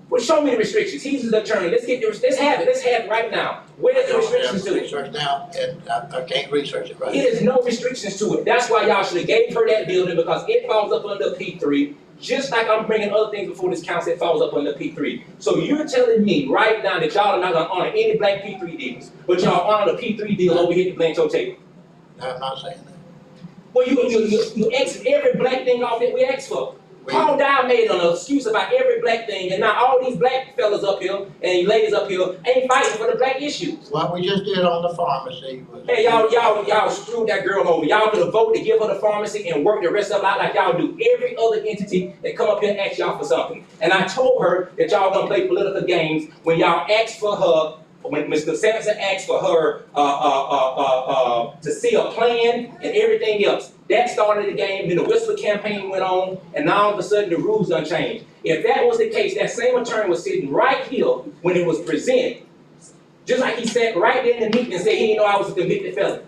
Well, show me the restrictions. He's the attorney. Let's have it right now. Where's the restrictions to it? Research now, and I can't research it right now. It is no restrictions to it. That's why y'all should have gave her that building, because it falls up under P3. Just like I'm bringing other things before this council, it falls up under P3. So you're telling me right now that y'all are not gonna honor any black P3 deals, but y'all honor the P3 deal over here at the Blanche Hotel. No, I'm not saying that. Well, you exit every black thing off that we asked for. Paul Dow made an excuse about every black thing, and now all these black fellas up here and ladies up here ain't fighting for the black issues. What we just did on the pharmacy was. Hey, y'all screwed that girl over. Y'all could have voted to give her the pharmacy and work the rest of her out like y'all do every other entity that come up here and ask y'all for something. And I told her that y'all gonna play political games when y'all asked for her, when Mr. Sampson asked for her to see a plan and everything else. That started the game, then the Whistler campaign went on, and now all of a sudden the rules done changed. If that was the case, that same attorney was sitting right here when it was presented. Just like he sat right there in the meeting and said he didn't know I was a convicted felon.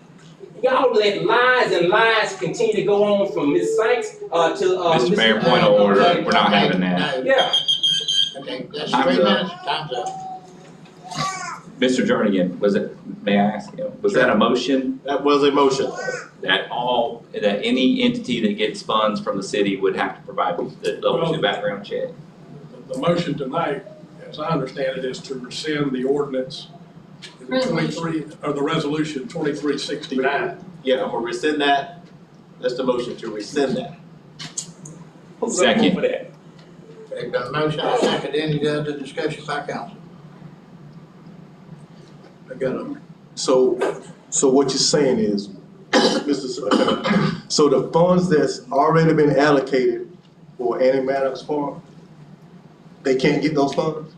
Y'all let lies and lies continue to go on from Ms. Sykes to Mr. Mayor, point of order, we're not having that. Yeah. Okay, that's Time's 3 up. minutes, time's up. Mr. Jernigan, may I ask you, was that a motion That was a motion. that any entity that gets funds from the city would have to provide the level 2 background check? The motion tonight, as I understand it, is to rescind the ordinance, the resolution 2369. Yeah, I'm gonna rescind that. That's the motion, to rescind that. Who's gonna vote for that? Okay, got a motion, a second, any other discussion by council? I got a. So what you're saying is, so the funds that's already been allocated for Annie Maddox Farm, they can't get those funds?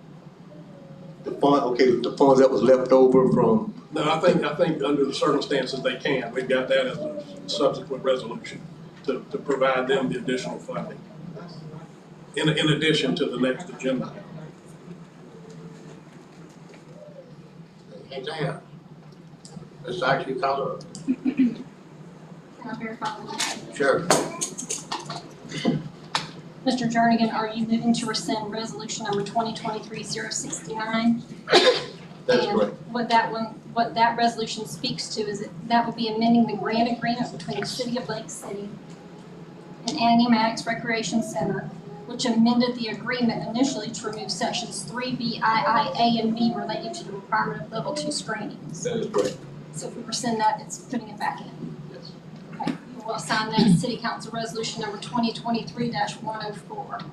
The funds that was left over from. No, I think under the circumstances they can. We've got that as a subsequent resolution to provide them the additional funding. In addition to the next agenda. Anything else? Ms. Sykes, you call her. Can I verify the motion? Sure. Mr. Jernigan, are you moving to rescind resolution number 2023-069? That's And correct. what that resolution speaks to is that would be amending the grant agreement between the City of Lake City and Annie Maddox Recreation Center, which amended the agreement initially to remove sections 3B, II, A, and B relating to the requirement of level 2 screenings. That is correct. So if we rescind that, it's putting it back in. Yes. Okay, you will assign that as City Council Resolution number 2023-104.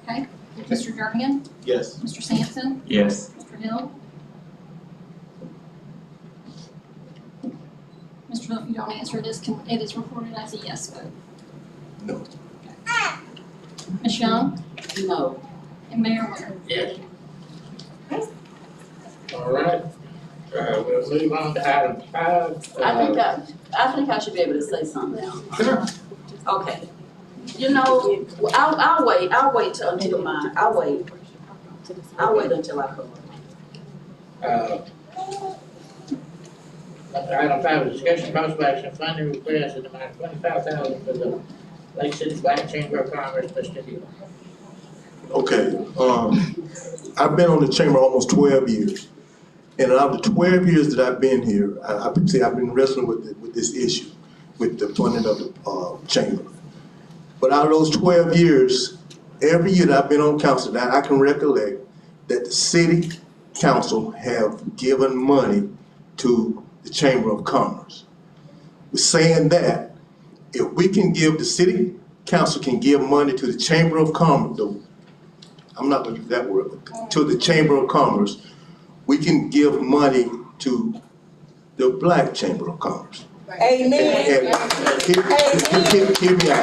Okay, Mr. Jernigan, Yes. Mr. Sampson, Yes. Mr. Hill. Mr. Hill, if you don't answer, it is recorded as a yes vote. No. Ms. Young, No. and Mayor Ware. Yes. All right, we'll move on to item 5. I think I should be able to say something now. Okay. You know, I'll wait till until mine, I'll wait until I come. Item 5 is discussion possible action funding request in the amount of $25,000 for the Lake City Black Chamber of Commerce, Mr. Hill. Okay, I've been on the chamber almost 12 years. And out of the 12 years that I've been here, I've been wrestling with this issue, with the funding of the chamber. But out of those 12 years, every year that I've been on council, that I can recollect that the city council have given money to the Chamber of Commerce. We're saying that if we can give, the city council can give money to the Chamber of Commerce, I'm not gonna use that word, but to the Chamber of Commerce, we can give money to the Black Chamber of Commerce. Amen. And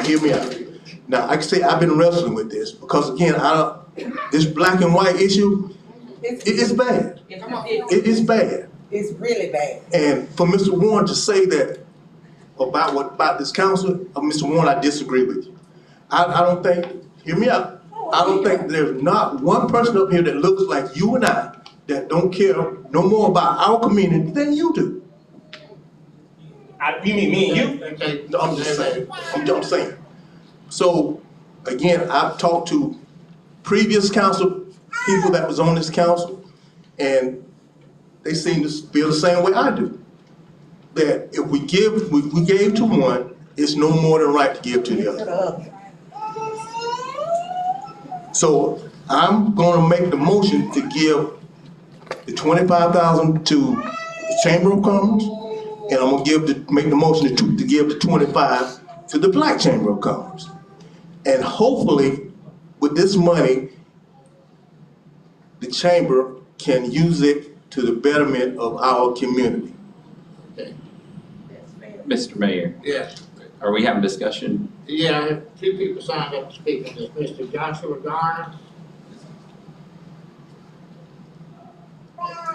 hear me out. Now, I can say I've been wrestling with this because again, this black and white issue, it's bad. It is bad. It's really bad. And for Mr. Warren to say that about this council, Mr. Warren, I disagree with you. I don't think, hear me out. I don't think there's not one person up here that looks like you and I that don't care no more about our community than you do. You mean me and you? Okay, No, I'm just saying. I'm saying. So, again, I've talked to previous council people that was on this council, and they seem to feel the same way I do. That if we gave to one, it's no more than right to give to the other. So I'm gonna make the motion to give the $25,000 to the Chamber of Commerce, and I'm gonna make the motion to give the 25 to the Black Chamber of Commerce. And hopefully, with this money, the chamber can use it to the betterment of our community. Mr. Mayor, yes. are we having discussion? Yeah, I have 2 people signed up to speak on this. Mr. Joshua Garner.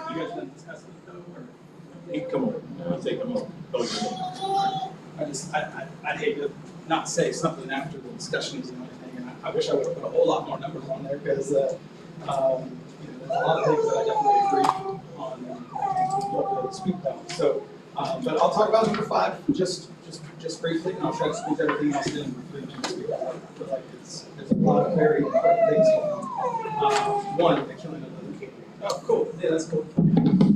You guys done discussing it though, or? Come on, I say come on. I'd hate to not say something after the discussions and everything, and I wish I would have put a whole lot more numbers on there, because, there's a lot of things that I definitely agree on and love to speak about. So, but I'll talk about number 5, just briefly, and I'll try to squeeze everything else in between you speak about it. I feel like there's a lot of very important things going on. One, the killing of the. Oh, cool. Yeah, that's cool.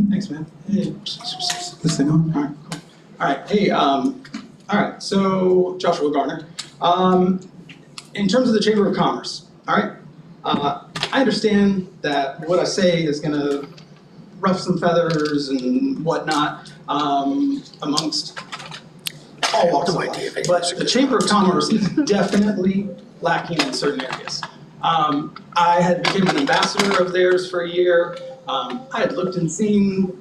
Thanks, man. Hey, this thing on? All right, cool. All right, hey, all right, so Joshua Garner. In terms of the Chamber of Commerce, all right, I understand that what I say is gonna ruffle some feathers and whatnot, amongst all walks of life. But the Chamber of Commerce is definitely lacking in certain areas. I had become an ambassador of theirs for a year. I had looked and seen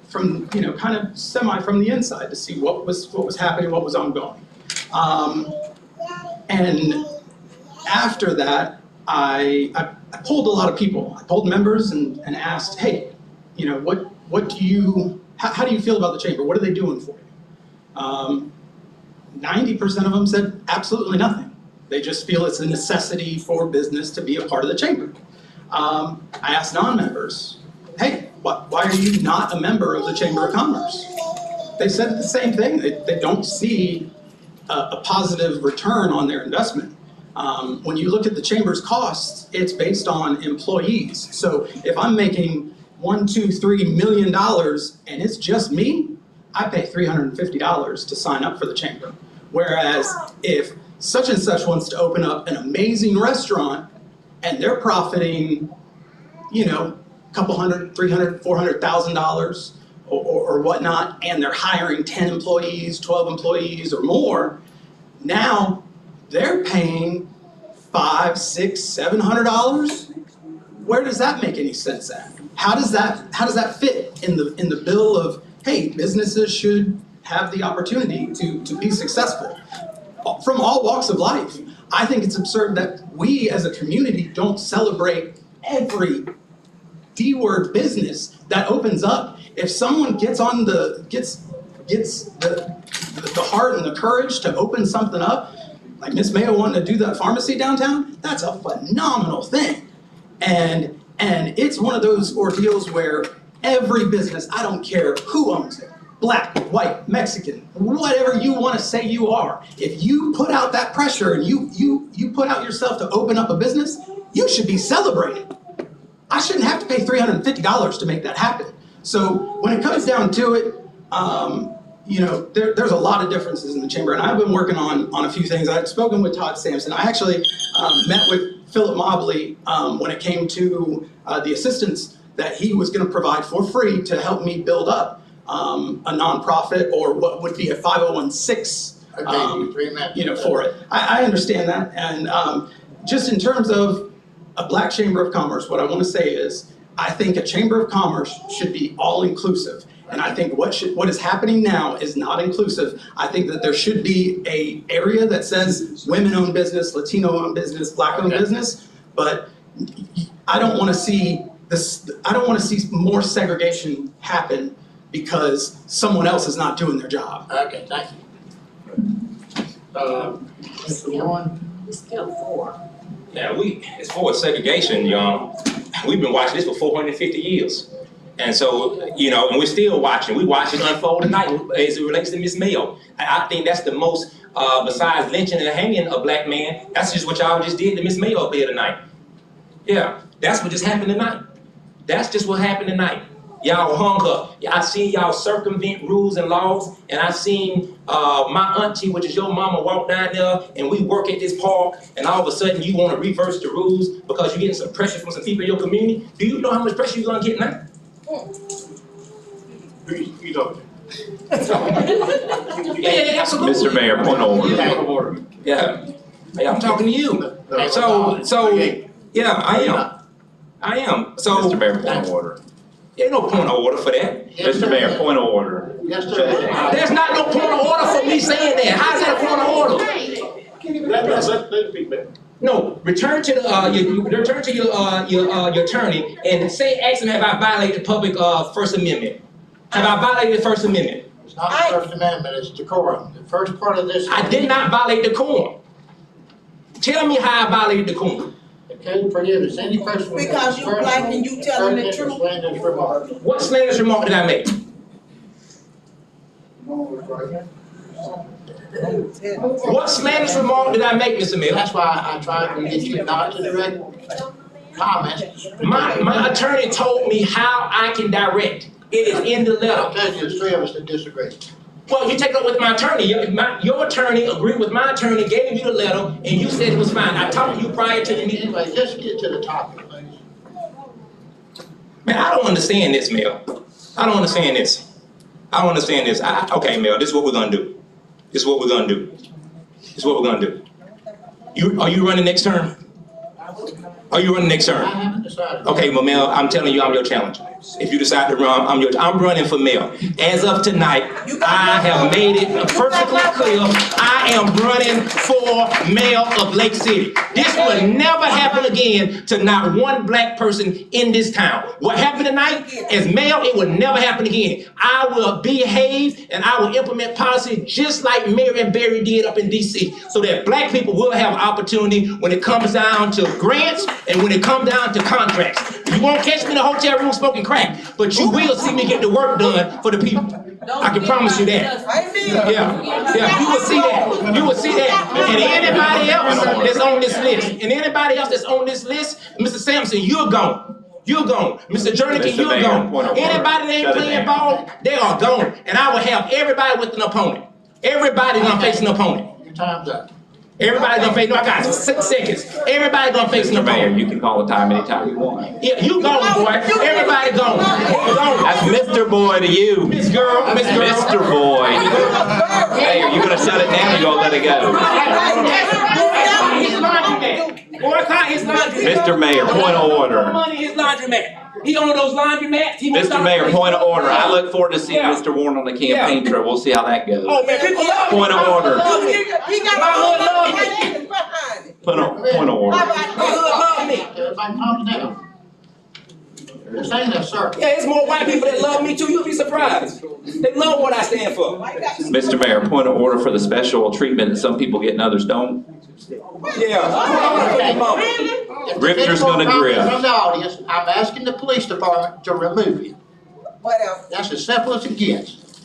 from, kind of semi from the inside to see what was happening, what was ongoing. And after that, I polled a lot of people. I polled members and asked, hey, what do you, how do you feel about the chamber? What are they doing for you? 90% of them said absolutely nothing. They just feel it's a necessity for business to be a part of the chamber. I asked non-members, hey, why are you not a member of the Chamber of Commerce? They said the same thing. They don't see a positive return on their investment. When you look at the chamber's costs, it's based on employees. So if I'm making $1, $2, $3 million and it's just me, I pay $350 to sign up for the chamber. Whereas if such and such wants to open up an amazing restaurant and they're profiting, a couple hundred, $300,000, $400,000 or whatnot, and they're hiring 10 employees, 12 employees or more, now they're paying $500, $600, $700. Where does that make any sense at? How does that fit in the bill of, hey, businesses should have the opportunity to be successful? from all walks of life. I think it's absurd that we as a community don't celebrate every D-word business that opens up. If someone gets the heart and the courage to open something up, like Miss Mayo wanting to do that pharmacy downtown, that's a phenomenal thing. And it's one of those ordeals where every business, I don't care who owns it, black, white, Mexican, whatever you want to say you are, if you put out that pressure and you put out yourself to open up a business, you should be celebrated. I shouldn't have to pay $350 to make that happen. So when it comes down to it, there's a lot of differences in the chamber, and I've been working on a few things. I've spoken with Todd Sampson. I actually met with Philip Mobley when it came to the assistance that he was going to provide for free to help me build up a nonprofit, or what would be a 501c, for it. I understand that, and just in terms of a black chamber of commerce, what I want to say is, I think a chamber of commerce should be all-inclusive. And I think what is happening now is not inclusive. I think that there should be an area that says women-owned business, Latino-owned business, black-owned business, but I don't want to see this. I don't want to see more segregation happen because someone else is not doing their job. Okay, thank you. Mr. Warren? It's still 4. Yeah, as far as segregation, we've been watching this for 450 years. And so, and we're still watching. We watch it unfold tonight as it relates to Miss Mayo. I think that's the most, besides lynching and hanging a black man, that's just what y'all just did to Miss Mayo up here tonight. Yeah, that's what just happened tonight. That's just what happened tonight. Y'all hung her. I seen y'all circumvent rules and laws, and I seen my auntie, which is your mama, walk down there, and we work at this park, and all of a sudden you want to reverse the rules because you're getting some pressure from some people in your community. Do you know how much pressure you're gonna get now? Who you talking Yeah, absolutely. Mr. Mayor, point of order. to? Order. Yeah, hey, I'm talking to you. So, yeah, I am. So, Mr. Mayor, point of order. There's no point of order for that. Mr. Mayor, point of order. Yes, sir. There's not no point of order for me saying that. How's that a point of order? Let it be, man. No, return to your attorney and ask him, have I violated the public First Amendment? Have I violated the First Amendment? It's not the First Amendment, it's decorum. The first part of this. I did not violate decorum. Tell me how I violated decorum. The code prohibits any person. Because you black and you telling the truth. Slanderous remarks. What slanderous remark did I make? What slanderous remark did I make, Mr. Miller? That's why I tried to get you not to direct comments. My attorney told me how I can direct. It is in the I'll letter. tell you, there's 3 of us that disagree. Well, you take it up with my attorney. Your attorney agreed with my attorney, gave you the letter, and you said it was fine. I talked to you prior to the meeting. Anyway, just get to the topic, please. Man, I don't understand this, Mel. I don't understand this. Okay, Mel, this is what we're gonna do. This is what we're gonna do. Are you running next term? Are you running next term? I haven't decided. Okay, well, Mel, I'm telling you, I'm your challenger. If you decide to run, I'm running for mayor. As of tonight, I have made it perfectly clear. I am running for mayor of Lake City. This will never happen again to not one black person in this town. What happened tonight, as mayor, it will never happen again. I will behave and I will implement policy just like Marion Barry did up in DC, so that black people will have opportunity when it comes down to grants and when it comes down to contracts. You won't catch me in a hotel room smoking crack, but you will see me get the work done for the people. I can promise you that. Yeah, you will see that. You will see that. And anybody else that's on this list, Mr. Sampson, you're gone. You're gone. Mr. Jernigan, you're gone. Anybody that ain't playing ball, they are gone. And I will have everybody with an opponent. Everybody gonna face an opponent. Your time's up. Everybody gonna face, no, I got 6 seconds. Everybody gonna face an Mr. Mayor, opponent. you can call a time anytime you want. Yeah, you gone, boy. Everybody gone. That's Mr. Boy to you. Miss Girl. Mr. Boy. Hey, are you gonna shut it down or you gonna let it go? His laundromat. Boycott his laundromat. Mr. Mayor, point of order. Money his laundromat. He on those laundromats. He wants Mr. Mayor, point of order. I look forward to seeing Mr. Warren on the campaign trail. We'll see how that goes. Oh man, people love Point of order. He got My hood love me. behind it. Point of order. My hood love me. Everybody calm down. This ain't a circus. Yeah, it's more white people that love me too. You'll be surprised. They love what I stand for. Mr. Mayor, point of order for the special treatment that some people get and others don't. Yeah. Richter's gonna grip. From the audience, I'm asking the police department to remove you. What else? That's as simple as it gets.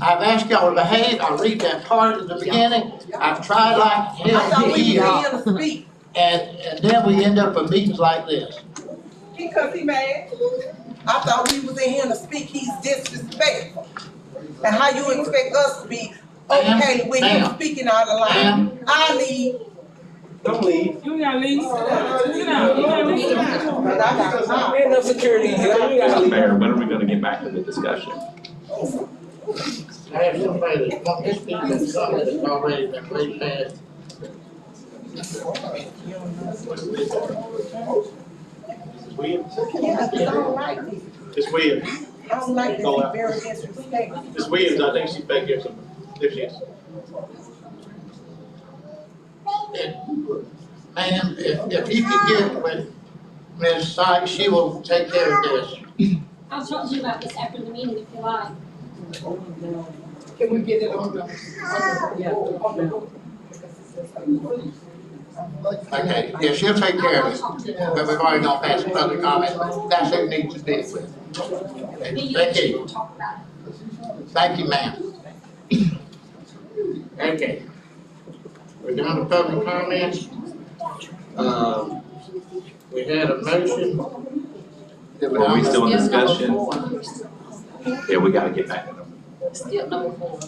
I've asked y'all to behave, I'll read that part at the beginning, I've tried like I hell thought to we hear, were here to speak. and then we end up with meetings like this. Because he mad. I thought we was in here to speak. He's disrespectful. And how you expect us to be okay with him speaking out of line? I leave. Don't leave. You gotta leave. But I got time. Ain't enough security in here. You gotta Mr. leave. Mayor, when are we gonna get back to the discussion? I have somebody that wants to speak on something that's already been way past. Williams? Yeah, 'cause I don't like this. Ms. Williams? I don't like this. He's very disrespectful. Ms. Williams, I think she's back here somewhere. There she is. Ma'am, if you could get with Ms. Sykes, she will take care of this. I'll talk to you about this after the meeting if you like. Can we get it on the? Okay, yeah, she'll take care of it, but we've already gone past the public comment, that's who needs to be with. Okay, Me thank and you you, will talk about it. thank you, ma'am. Okay. We're down to public comments. We had a motion. Are we still in discussion? Yeah, we gotta get back to them. Step number 4.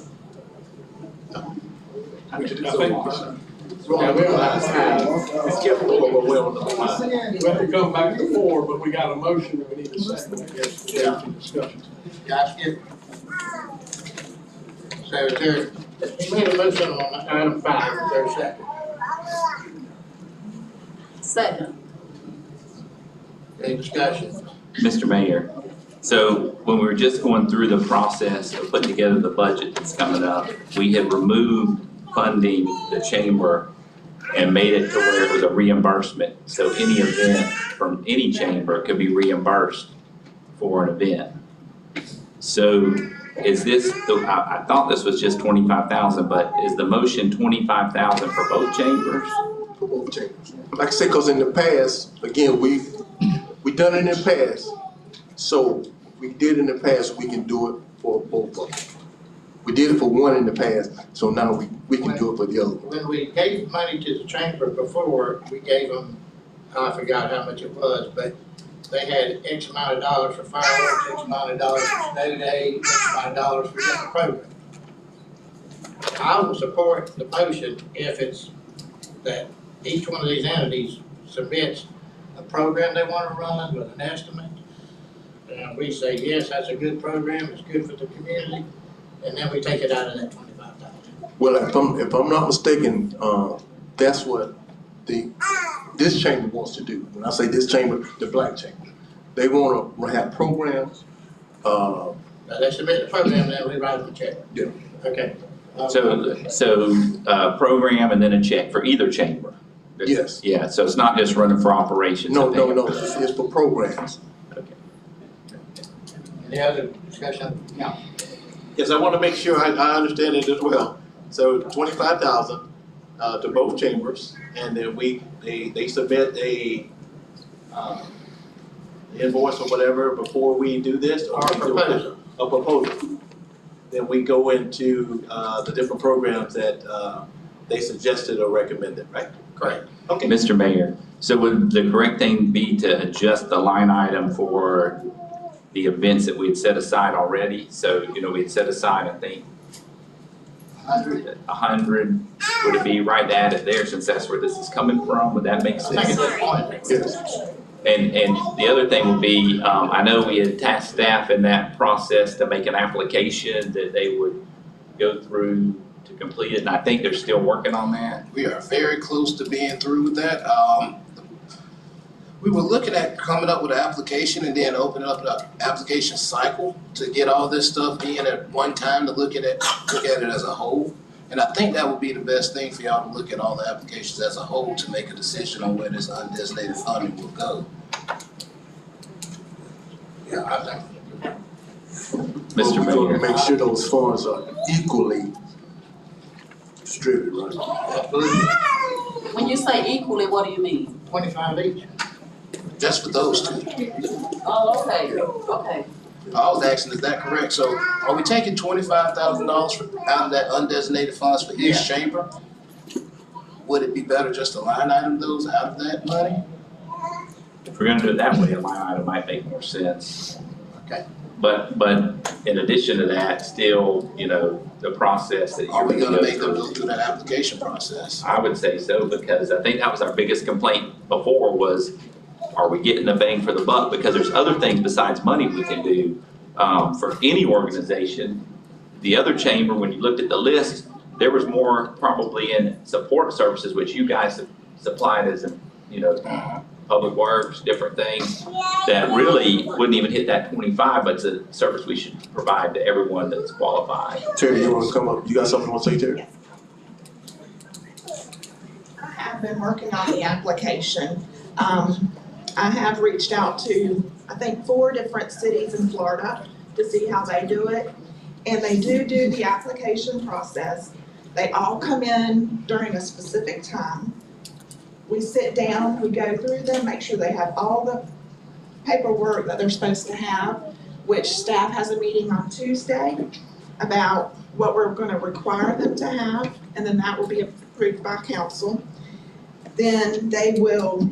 I think Yeah, we're on that side. it's kept a little overwhelmed. We have to come back to 4, but we got a motion and we need a second, I guess, to go into discussion. Guys, get. So there, we made a motion on item 5, is there a second? Second. Any discussion? Mr. Mayor, so when we were just going through the process of putting together the budget that's coming up, we had removed funding the chamber and made it to where it was a reimbursement. So any event from any chamber could be reimbursed for an event. So is this, I thought this was just 25,000, but is the motion 25,000 for both chambers? For both chambers. Like I said, cause in the past, again, we done it in the past. So we did in the past, we can do it for both of them. We did it for one in the past, so now we can do it for the other one. When we gave money to the chamber before, we gave them, I forgot how much it was, but they had X amount of dollars for fireworks, X amount of dollars for snow day, X amount of dollars for different programs. I will support the motion if it's that each one of these entities submits a program they wanna run with an estimate. And we say, yes, that's a good program, it's good for the community, and then we take it out of that 25,000. Well, if I'm not mistaken, that's what this chamber wants to do. When I say this chamber, the black chamber, they wanna have programs, Now, they submit the program, then we write them a check. Yeah. Okay. So program and then a check for either chamber? Yes. Yeah, so it's not just running for operations? No, it's for programs. Any other discussion? No. Yes, I want to make sure I understand it as well. So 25,000 to both chambers, and then they submit a invoice or whatever before we do this? Or we do a proposal. Then we go into the different programs that they suggested or recommended, right? Correct. Okay. Mr. Mayor, so would the correct thing be to adjust the line item for the events that we had set aside already? So, we had set aside, I think, 100, would it be right to add it there since that's where this is coming from? Would that make sense? I think it's a point. Yes. And the other thing would be, I know we had tasked staff in that process to make an application that they would go through to complete it, and I think they're still working on that. We are very close to being through with that. We were looking at coming up with an application and then opening up an application cycle to get all this stuff in at one time, to look at it as a whole. And I think that would be the best thing for y'all to look at all the applications as a whole to make a decision on where this undesignated funding will go. Yeah, I think. Mr. Mayor. Make sure those funds are equally distributed, right? When you say equally, what do you mean? 25 each. Just for those two. Oh, okay, okay. I was asking, is that correct? So are we taking $25,000 out of that undesignated funds for each chamber? Would it be better just to line item those out of that money? If we're gonna do it that way, a line item might make more sense. Okay. But in addition to that, still, you know, the process that Are we you're gonna gonna make go them go through. through that application process? I would say so, because I think that was our biggest complaint before was, are we getting the bang for the buck? Because there's other things besides money we can do, for any organization. The other chamber, when you looked at the list, there was more probably in support services, which you guys have supplied as, you know, public works, different things, that really wouldn't even hit that 25, but it's a service we should provide to everyone that's qualified. Terry, you wanna come up? You got something you wanna say, Terry? I have been working on the application. I have reached out to, I think, 4 different cities in Florida to see how they do it. And they do the application process. They all come in during a specific time. We sit down, we go through them, make sure they have all the paperwork that they're supposed to have, which staff has a meeting on Tuesday about what we're gonna require them to have, and then that will be approved by council. Then they will,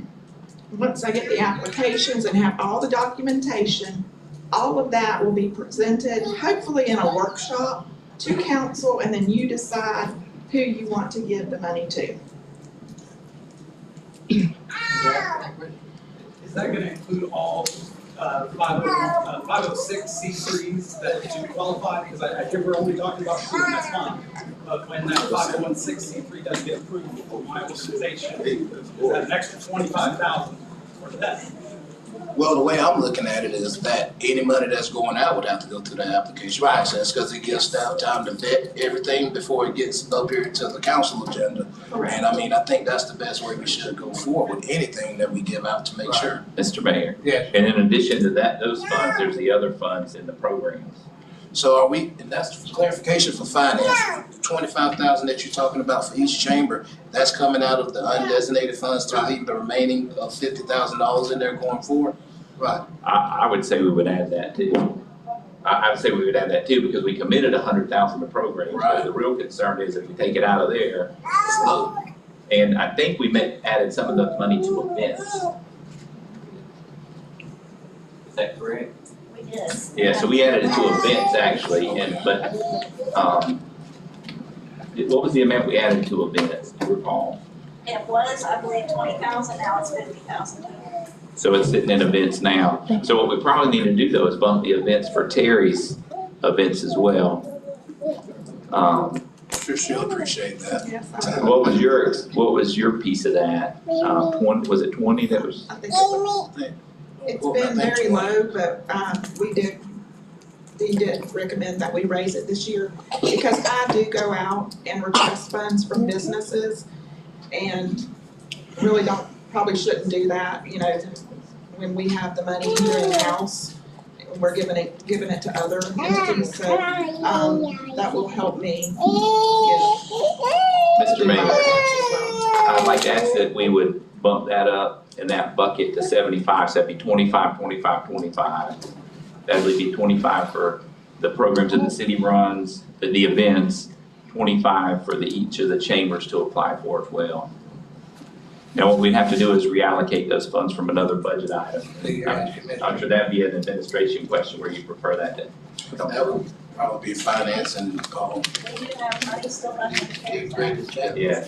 once I get the applications and have all the documentation, all of that will be presented, hopefully in a workshop, to council, and then you decide who you want to give the money to. Is that gonna include all 506c3s that do qualify? Because I hear we're only talking about 2, and that's fine. But when that 501c3 does get approved for my organization, is that an extra 25,000 for that? Well, the way I'm looking at it is that any money that's going out would have to go through the application process, because it gives staff time to vet everything before it gets up here to the council agenda. And I mean, I think that's the best way we should go forward with anything that we give out to make sure. Mr. Mayor. Yes. And in addition to that, those funds, there's the other funds in the programs. So are we, and that's clarification for finance, 25,000 that you're talking about for each chamber, that's coming out of the undesignated funds to leave the remaining of $50,000 in there going forward? Right. I would say we would add that too. I would say we would add that too, because we committed 100,000 to programs. Right. But the real concern is if we take it out of there, It's low. and I think we added some of the money to events. Is that correct? We did. Yeah, so we added it to events actually, but what was the amount we added to events, do you recall? It was, I believe, 20,000, now it's 50,000. So it's sitting in events now. So what we probably need to do though is bump the events for Terry's events as well. Sure, she'll appreciate that. Yes, What was your piece of that? 20, was it 20 that was? I think it's been very low, but we did recommend that we raise it this year, because I do go out and request funds from businesses, and really probably shouldn't do that, you know, when we have the money here in the house, we're giving it to other entities, so that will help me Mr. Mayor, I'd like to ask that we would bump that up in that bucket to 75, so that'd be 25, 25, 25. That would be 25 for the programs that the city runs, the events, 25 for each of the chambers to apply for as well. Now, what we'd have to do is reallocate those funds from another budget item. I'm sure that'd be an administration question where you prefer that to come. That would probably be finance and, We do have money still left in the CARES Yeah.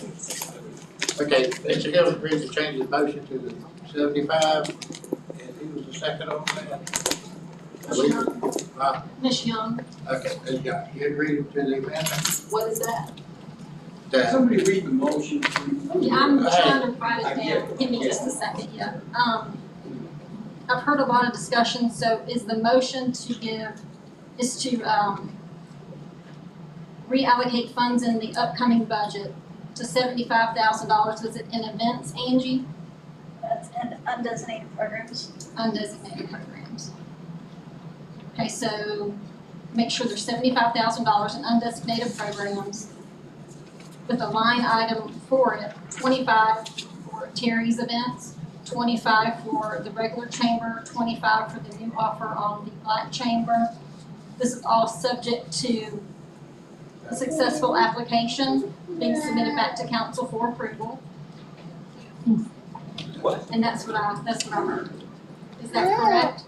Okay, Mr. Hill agreed to change his motion to the 75, and he was the second on that. Ms. Young, Okay, Ms. Young, you agreed to the amendment? What is that? Somebody read the motion. yeah, I'm trying to write it down, give me just a second, yeah. I've heard a lot of discussion, so is the motion to reallocate funds in the upcoming budget to $75,000, is it in events, Angie? That's in undesignated programs. Undesignated programs. Okay, so make sure there's $75,000 in undesignated programs with a line item for it, 25 for Terry's events, 25 for the regular chamber, 25 for the new offer on the black chamber. This is all subject to a successful application being submitted back to council for approval. What? And that's what I heard. Is that correct?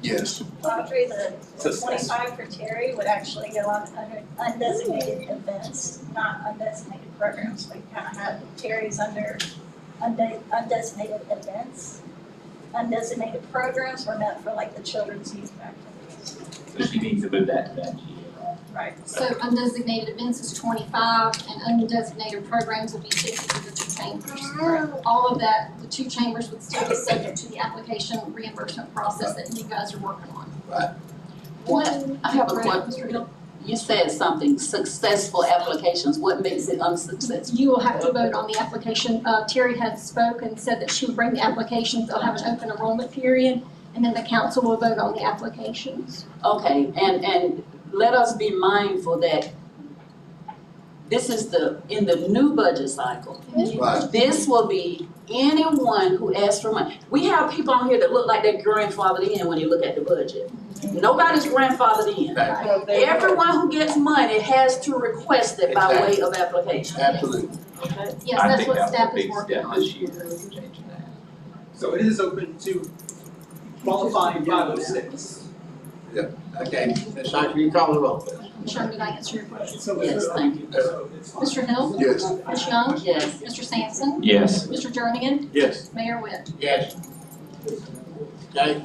Yes. Audrey, the 25 for Terry would actually go on undesignated events, not undesignated programs. We kind of have Terry's under undesignated events. Undesignated programs were meant for like the children's youth activities. So she needs to move that to that year. Right. So undesignated events is 25 and undesignated programs would be 50 for the two chambers. All of that, the two chambers would still be subject to the application reimbursement process that you guys are working on. What, I have a question. You said something, successful applications, what makes it unsuccessful? You will have to vote on the application. Terry had spoke and said that she would bring the applications, they'll have an open enrollment period, and then the council will vote on the applications. Okay, and let us be mindful that this is in the new budget cycle. Right. This will be anyone who asks for money. We have people on here that look like they're grandfathered in when you look at the budget. Nobody's grandfathered in. Everyone who gets money has to request it by way of application. Absolutely. Okay? Yes, I that's think what that was staff a is big working step on. this year, changing that. So it is open to qualifying 506. Okay, Ms. Sykes, will you call the roll, please? Sherman, did I answer your question? Yes, thank you. Mr. Hill? Yes. Ms. Young? Yes. Mr. Sampson? Yes. Mr. Jernigan? Yes. Mayor Witt? Yes. Okay.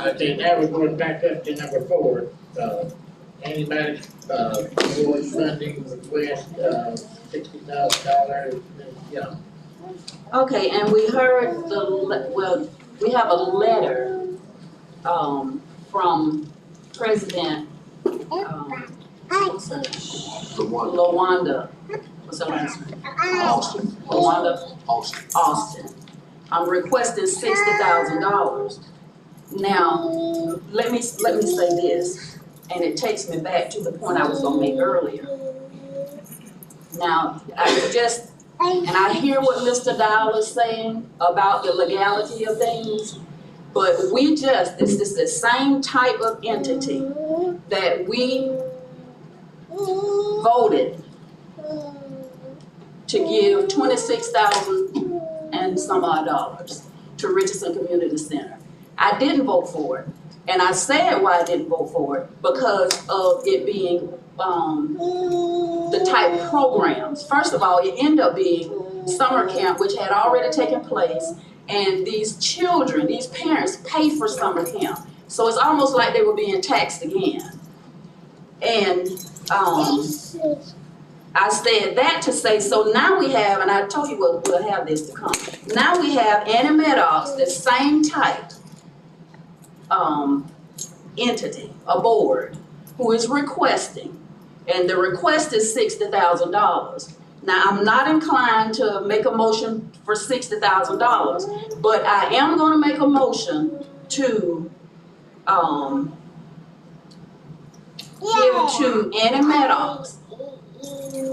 Okay, now we're going back up to number 4, antibiotic, board funding request, $60,000, yeah. Okay, and we heard we have a letter from President LaWanda, what's her last name? Austin. LaWanda Austin. I'm requesting $60,000. Now, let me say this, and it takes me back to the point I was gonna make earlier. Now, and I hear what Mr. Dial is saying about the legality of things, but this is the same type of entity that we voted to give $26,000 and some odd dollars to Richardson Community Center. I didn't vote for it, and I said why I didn't vote for it, because of it being the type of programs. First of all, it ended up being summer camp, which had already taken place, and these children, these parents pay for summer camp. So it's almost like they were being taxed again. And I said that to say, so now we have, and I told you we'll have this to come. Now we have Annie Maddox, the same type entity, a board, who is requesting, and the request is $60,000. Now, I'm not inclined to make a motion for $60,000, but I am gonna make a motion to give to Annie Maddox,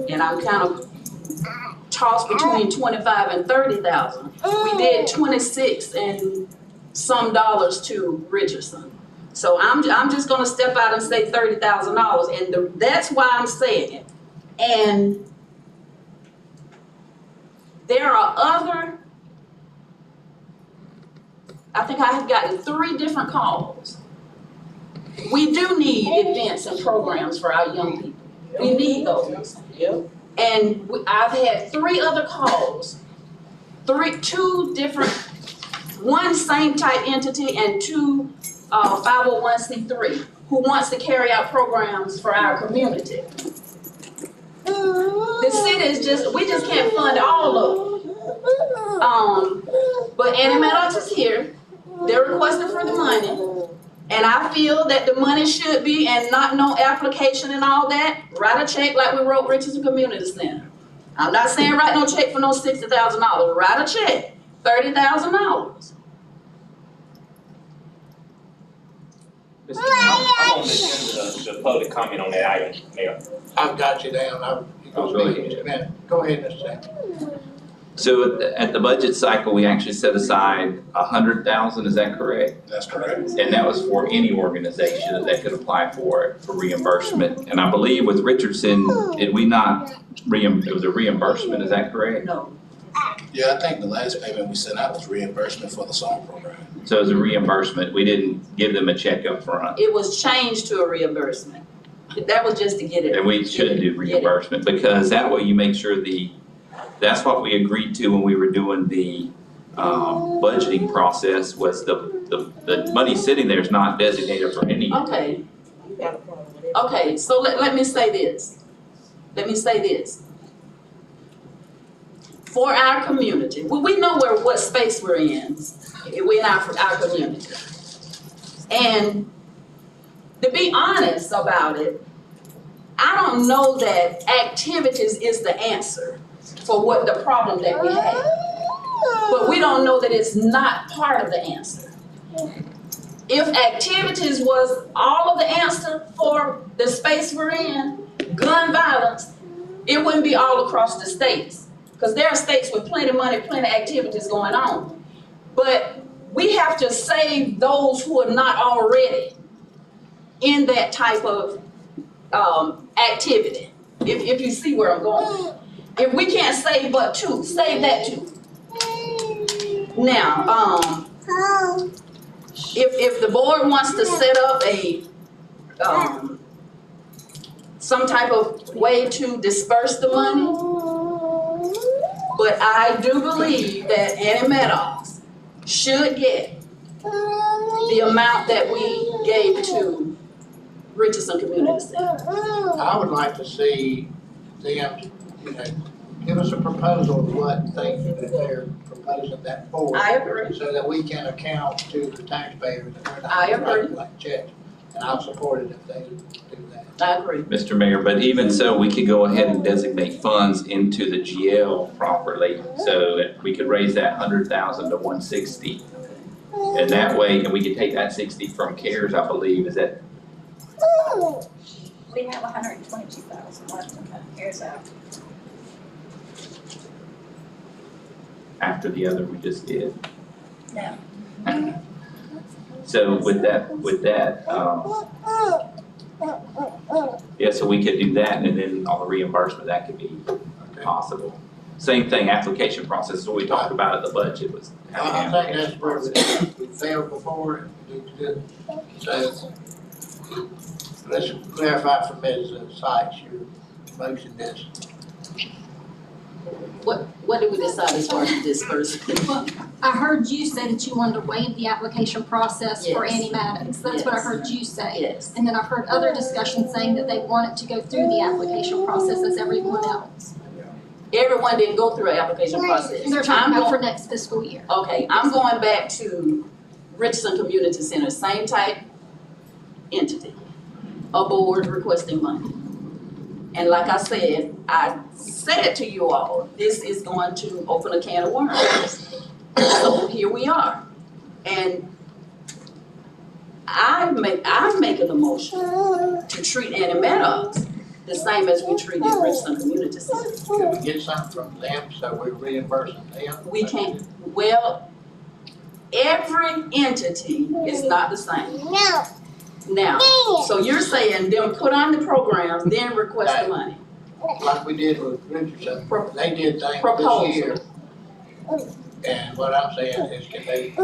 and I'm kind of tossed between 25 and 30,000. We did 26 and some dollars to Richardson. So I'm just gonna step out and say $30,000, and that's why I'm saying it. And there are other, I think I have gotten 3 different calls. We do need events and programs for our young people. We need those. And I've had 3 other calls, 2 different, one same type entity and 2 501c3 who wants to carry out programs for our community. The city is we just can't fund all of them. But Annie Maddox is here, they're requesting for the money, and I feel that the money should be, and not no application and all that, write a check like we wrote Richardson Community Center. I'm not saying write no check for no $60,000, write a check, $30,000. I'm gonna listen to the public comment on that item, Mayor. I've got you down, you Oh, can go speak in ahead. just a minute. Go ahead, Mr. Sam. So at the budget cycle, we actually set aside 100,000, is that correct? That's correct. And that was for any organization that could apply for it, for reimbursement. And I believe with Richardson, did we not, it was a reimbursement, is that correct? No. Yeah, I think the last payment we sent out was reimbursement for the song program. So it was a reimbursement, we didn't give them a check up front. It was changed to a reimbursement. That was just to get it. And we should do reimbursement, because that way you make sure that's what we agreed to when we were doing the budgeting process, was the money sitting there is not designated for any. Okay. Okay, so let me say this. For our community, we know what space we're in our community. And to be honest about it, I don't know that activities is the answer for what the problem that we have. But we don't know that it's not part of the answer. If activities was all of the answer for the space we're in, gun violence, it wouldn't be all across the states. Because there are states with plenty of money, plenty of activities going on. But we have to save those who are not already in that type of activity, if you see where I'm going. If we can't save but two, save that too. Now, if the board wants to set up some type of way to disperse the money, but I do believe that Annie Maddox should get the amount that we gave to Richardson Community Center. I would like to see them, give us a proposal of what things that they're proposing that for. I agree. So that we can account to the taxpayers that we're I not agree. writing like checks. And I'll support it if they do that. I agree. Mr. Mayor, but even so, we could go ahead and designate funds into the GL properly, so that we could raise that 100,000 to 160. And that way, and we could take that 60 from CARES, I believe, is that? We have 122,000 left in the CARES Act. After the other we just did. No. So with that, yeah, so we could do that, and then on the reimbursement, that could be possible. Same thing, application process, what we talked about at the budget was. I think that's where we failed before and we need to do. So let's clarify for Ms. Sykes, your motion is. What did we decide as far as the disbursement? Well, I heard you say that you wanted to waive the application process for Yes. Annie Maddox. That's what I Yes. heard you say. Yes. And then I've heard other discussions saying that they wanted to go through the application process as everyone else. Everyone didn't go through an application process. They're talking I'm about for going- next fiscal year. Okay, I'm going back to Richardson Community Center, same type entity, a board requesting money. And like I said to you all, this is going to open a can of worms. So here we are. And I'm making a motion to treat Annie Maddox the same as we treated Richardson Community Center. Can we get something from them so we're reimbursing them? We can't, well, every entity is not the same. Now, so you're saying them put on the programs, then request the money. Like we did with Richardson, they did things Proposal. this year. And what I'm saying is, can they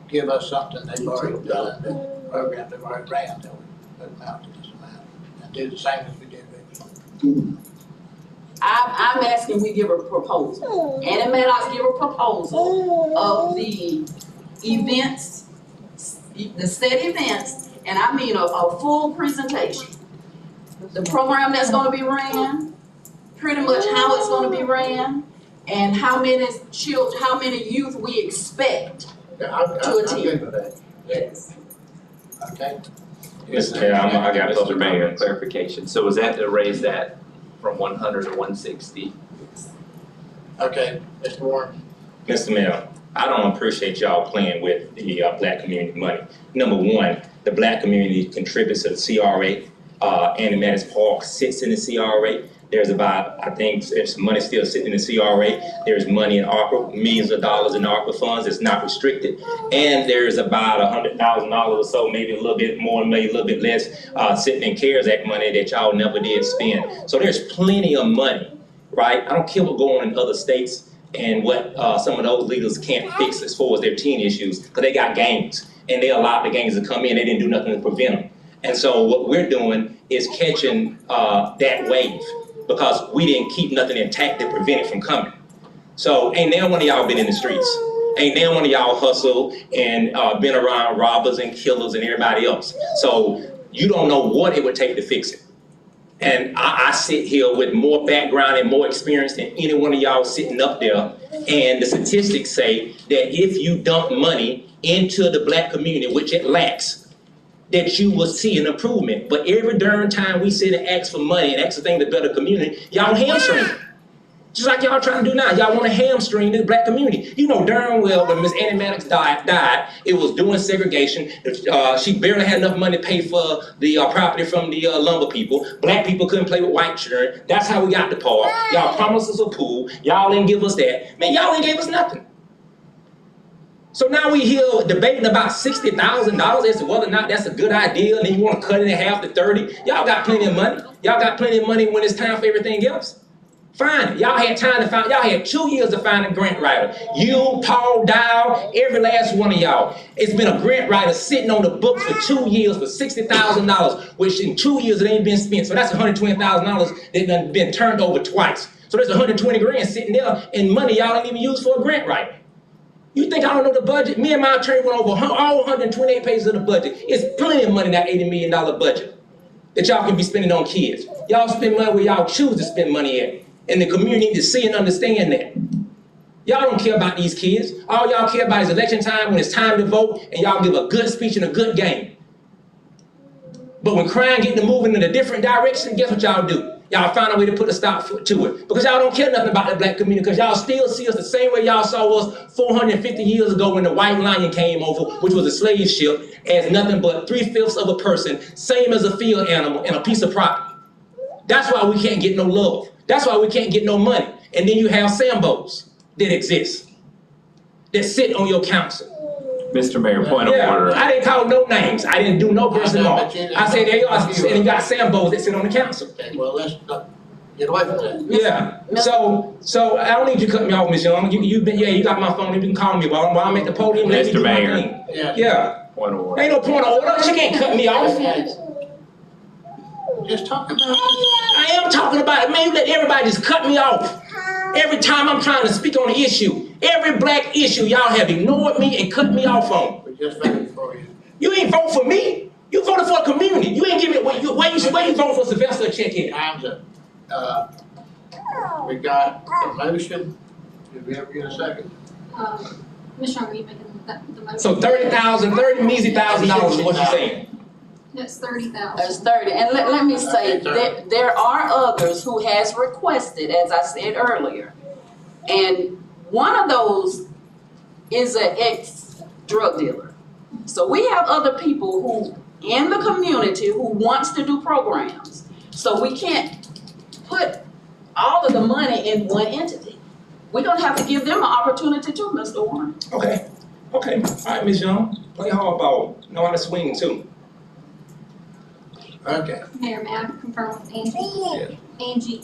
give us something they've already done, the program they've already ran, that would put them out to this amount? And do the same as we did Richardson. I'm asking we give a proposal. Annie Maddox give a proposal of the events, the set events, and I mean a full presentation. The program that's gonna be ran, pretty much how it's gonna be ran, and how many how many youth we expect I'm attend. good with that. Yes. Okay. Mr. Mayor, I got Mr. public Mayor, comments. clarification. So was that to raise that from 100 to 160? Okay, Mr. Warren. Mr. Mayor, I don't appreciate y'all playing with the black community money. Number one, the black community contributes to the CRA. Animatics Park sits in the CRA. There's about, I think there's some money still sitting in the CRA. There's money in ARPA, millions of dollars in ARPA funds. It's not restricted. And there's about $100,000 or so, maybe a little bit more, maybe a little bit less, sitting in CARES Act money that y'all never did spend. So there's plenty of money, right? I don't care what's going on in other states and what some of those leaders can't fix as far as their teen issues, because they got gangs and they allowed the gangs to come in. They didn't do nothing to prevent them. And so what we're doing is catching that wave, because we didn't keep nothing intact to prevent it from coming. So ain't now one of y'all been in the streets. Ain't now one of y'all hustled and been around robbers and killers and everybody else. So you don't know what it would take to fix it. And I sit here with more background and more experience than any one of y'all sitting up there. And the statistics say that if you dump money into the black community, which it lacks, that you will see an improvement. But every darn time we sit and ask for money and ask for things to better community, y'all hamstring it. Just like y'all trying to do now. Y'all want to hamstring the black community. You know darn well when Miss Animatics died, it was doing segregation. She barely had enough money to pay for the property from the lumber people. Black people couldn't play with white children. That's how we got the park. Y'all promised us a pool. Y'all didn't give us that. Man, y'all ain't gave us nothing. So now we here debating about $60,000 as to whether or not that's a good idea, and then you want to cut it in half to 30. Y'all got plenty of money. Y'all got plenty of money when it's time for everything else. Fine. Y'all had time to find, y'all had 2 years to find a grant writer. You, Paul, Dow, every last one of y'all. It's been a grant writer sitting on the books for 2 years for $60,000, which in 2 years it ain't been spent. So that's $120,000 that done been turned over twice. So there's 120 grand sitting there in money y'all ain't even used for a grant writer. You think I don't know the budget? Me and my attorney went over all 128 pages of the budget. It's plenty of money in that $80 million budget that y'all can be spending on kids. Y'all spend money where y'all choose to spend money at. And the community need to see and understand that. Y'all don't care about these kids. All y'all care about is election time, when it's time to vote, and y'all give a good speech and a good game. But when crime get to moving in a different direction, guess what y'all do? Y'all find a way to put a stop to it. Because y'all don't care nothing about the black community, because y'all still see us the same way y'all saw us 450 years ago when the white lion came over, which was a slave ship, as nothing but 3/5 of a person, same as a field animal and a piece of property. That's why we can't get no love. That's why we can't get no money. And then you have Sambos that exist, that sit on your council. Mr. Mayor, point of order. I didn't call no names. I didn't do no person wrong. I said there you are, and you got Sambos that sit on the council. Okay, well, let's get away from that. Yeah. So I don't need you to cut me off, Ms. Young. You got my phone. You can call me while I'm at the podium. Let me do my thing. Yeah. Point of order. Ain't no point of order. She can't cut me off. Just talk about it. I am talking about it, man. You let everybody just cut me off. Every time I'm trying to speak on an issue, every black issue, y'all have ignored me and cut me off on. We just voted for you. You ain't vote for me. You voted for a community. You ain't giving it. Where you vote for Sylvester or check in? Time's up. We got a motion. Did we ever get a second? Ms. Young, are you making the motion? So $30,000 measly $1,000 is what you're saying. That's 30,000. That's 30. And let me say, there are others who has requested, as I said earlier. And one of those is an ex-drug dealer. So we have other people who, in the community, who wants to do programs. So we can't put all of the money in one entity. We're gonna have to give them an opportunity too, Mr. Warren. Okay. All right, Ms. Young. Play hardball. Know how to swing too. Okay. Mayor, may I confirm with Angie? Yeah. Angie,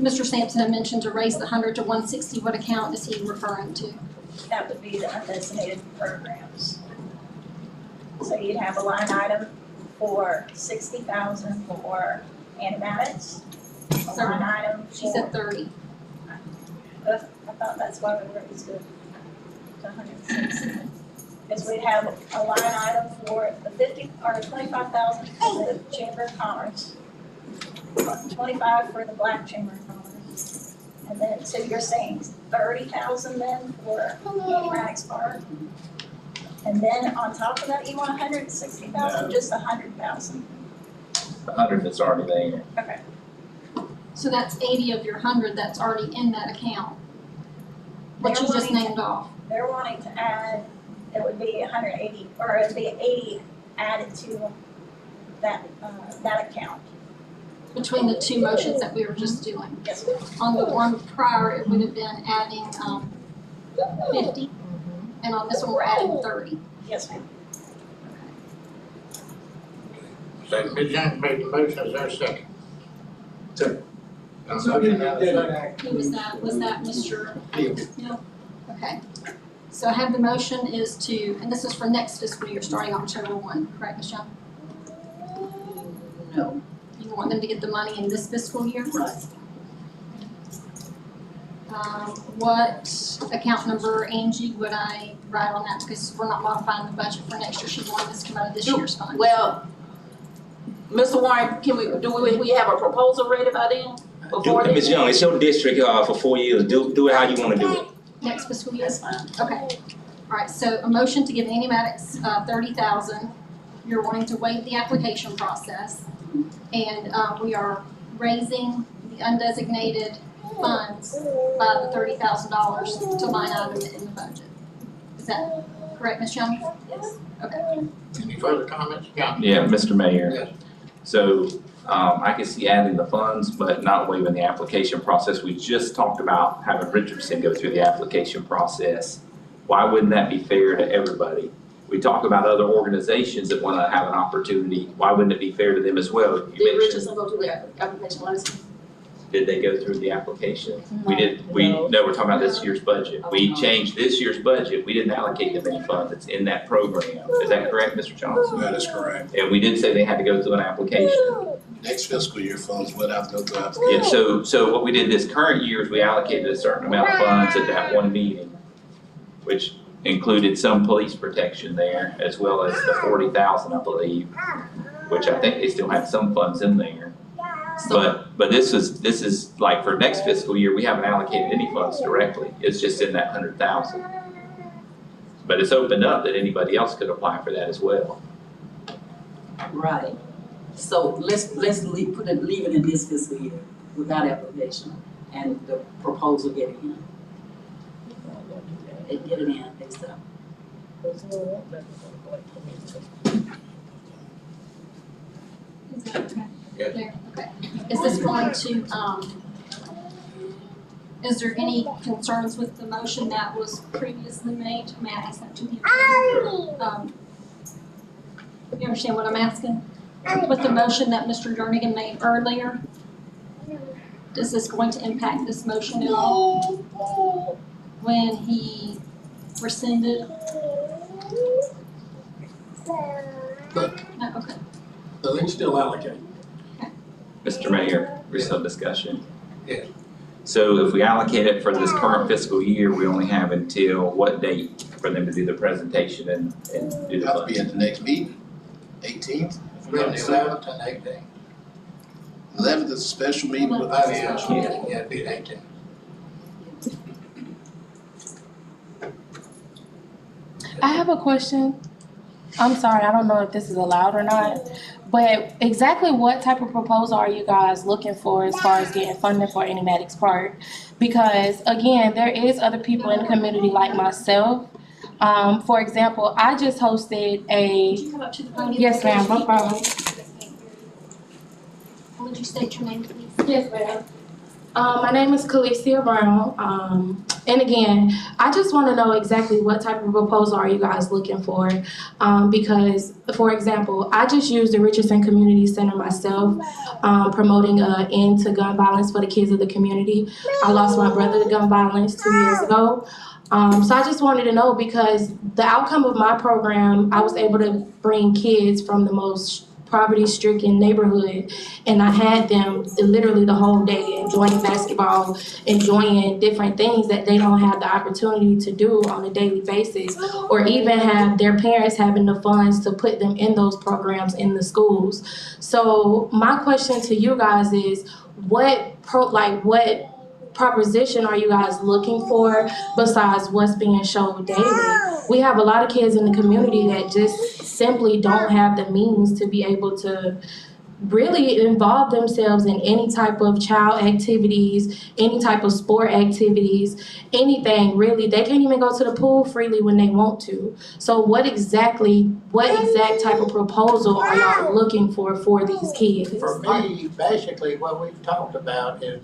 Mr. Sampson had mentioned to raise the 100 to 160. What account is he referring to? That would be the undesignated programs. So you'd have a line item for 60,000 for animatics. A line item She said 30. I thought that's why we raised it to 160. Because we'd have a line item for the 50 or 25,000 for the Chamber of Commerce, 25 for the Black Chamber of Commerce, And then, so you're saying 30,000 then for Maddox Park? And then on top of that, you want 160,000, just 100,000? The 100 that's already there. Okay. So that's 80 of your 100 that's already in that account, what you just named off. They're wanting to add, it would be 180, or it would be 80 added to that account. Between the two motions that we were just doing. Yes, ma'am. On the one prior, it would have been adding 50, and on this one, we're adding 30. Yes, ma'am. So Ms. Young made the motion, is there a second? Second. Motion and a second. Who was that? Was that Mr. Hill? Okay. So I have the motion is to, and this is for next fiscal year, starting October 1, correct, Ms. Young? No. You want them to get the money in this fiscal year? Right. What account number, Angie, would I write on that? Because we're not modifying the budget for next year. She wanted this to come out of this year's fund. Well, Mr. Warren, we have a proposal ready by then? Before then? Ms. Young, it's your district for 4 years. Do it how you want to do it. Next fiscal year? That's fine. Okay. All right, so a motion to give Annie Maddox 30,000. You're wanting to waive the application process. And we are raising the undesignated funds by the $30,000 to line item in the budget. Is that correct, Ms. Young? Yes. Okay. Any further comments? Yeah. Yeah, Mr. Mayor. Yes. So I can see adding the funds, but not waiving the application process. We just talked about having Richardson go through the application process. Why wouldn't that be fair to everybody? We talk about other organizations that want to have an opportunity. Why wouldn't it be fair to them as well? You Did mentioned, Richardson go through the application license? did they go through the application? No. No, we're talking about this year's budget. We changed this year's budget. We didn't allocate them any funds. It's in that program. Is that correct, Mr. Johnson? That is correct. And we did say they had to go through an application. Next fiscal year funds would have to go through application. Yeah, so what we did this current year is we allocated a certain amount of funds at that one meeting, which included some police protection there, as well as the 40,000, I believe, which I think they still had some funds in there. But this is like for next fiscal year, we haven't allocated any funds directly. It's just in that 100,000. But it's opened up that anybody else could apply for that as well. Right. So let's leave it in this fiscal year without application and the proposal getting in. Get it in, fix it up. Is that okay? Yes. There, okay. Is this going to, is there any concerns with the motion that was previously made? May I ask that to you? You understand what I'm asking? With the motion that Mr. Jernigan made earlier, is this going to impact this motion at all? When he rescinded? But No, okay. the link's still allocated. Mr. Mayor, we're still discussion. Yes. So if we allocate it for this current fiscal year, we only have until what date for them to do the presentation and do the Have to be budget? at the next meeting, 18th. Between the 11th and 18th. 11th is a special meeting with Oh, yeah, it'd be 18th. I have a question. I'm sorry, I don't know if this is allowed or not, but exactly what type of proposal are you guys looking for as far as getting funding for Annie Maddox Park? Because again, there is other people in the community like myself. For example, I just hosted a, Could you come up to the podium? yes ma'am, no problem. Would you state your name, please? Yes ma'am. My name is Khalesia Brown. And again, I just want to know exactly what type of proposal are you guys looking for? Because, for example, I just used the Richardson Community Center myself, promoting an end to gun violence for the kids of the community. I lost my brother to gun violence 2 years ago. So I just wanted to know, because the outcome of my program, I was able to bring kids from the most poverty-stricken neighborhood, and I had them literally the whole day enjoying basketball, enjoying different things that they don't have the opportunity to do on a daily basis, or even have their parents having the funds to put them in those programs in the schools. So my question to you guys is, what proposition are you guys looking for besides what's being shown daily? We have a lot of kids in the community that just simply don't have the means to be able to really involve themselves in any type of child activities, any type of sport activities, anything really. They can't even go to the pool freely when they want to. So what exact type of proposal are y'all looking for these kids? For me, basically what we've talked about is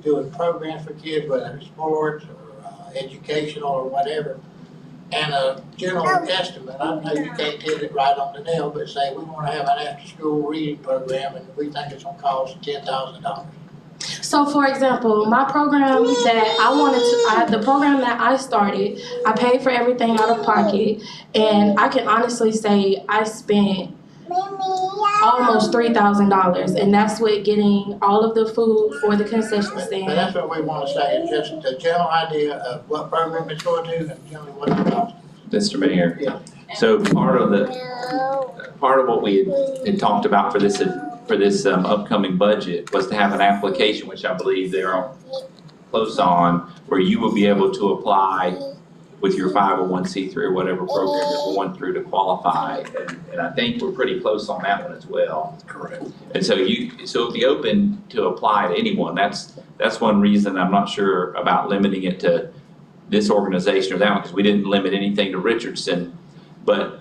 doing programs for kids, whether it's sports or educational or whatever. And a general estimate, I know you can't hit it right on the nail, but say we want to have an after-school reading program and we think it's gonna cost $10,000. So for example, my program that the program that I started, I paid for everything out of pocket, and I can honestly say I spent almost $3,000, and that's with getting all of the food for the concession stand. But that's what we want to say, is just the general idea of what program it's going to and generally what it costs. Mr. Mayor. Yeah. So part of what we had talked about for this upcoming budget was to have an application, which I believe they're close on, where you will be able to apply with your 501c3 or whatever program you're going through to qualify. And I think we're pretty close on that one as well. Correct. And so it'll be open to apply to anyone. That's one reason I'm not sure about limiting it to this organization or that one, because we didn't limit anything to Richardson. But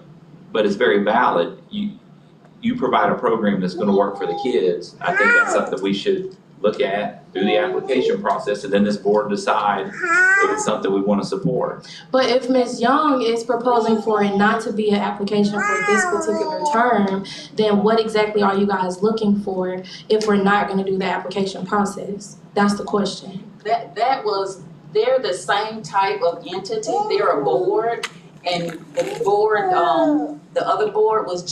it's very valid. You provide a program that's going to work for the kids. I think that's something we should look at through the application process, and then this board decide if it's something we want to support. But if Ms. Young is proposing for it not to be an application for this particular term, then what exactly are you guys looking for if we're not going to do the application process? That's the question. They're the same type of entity. They're a board, and the board, the other board was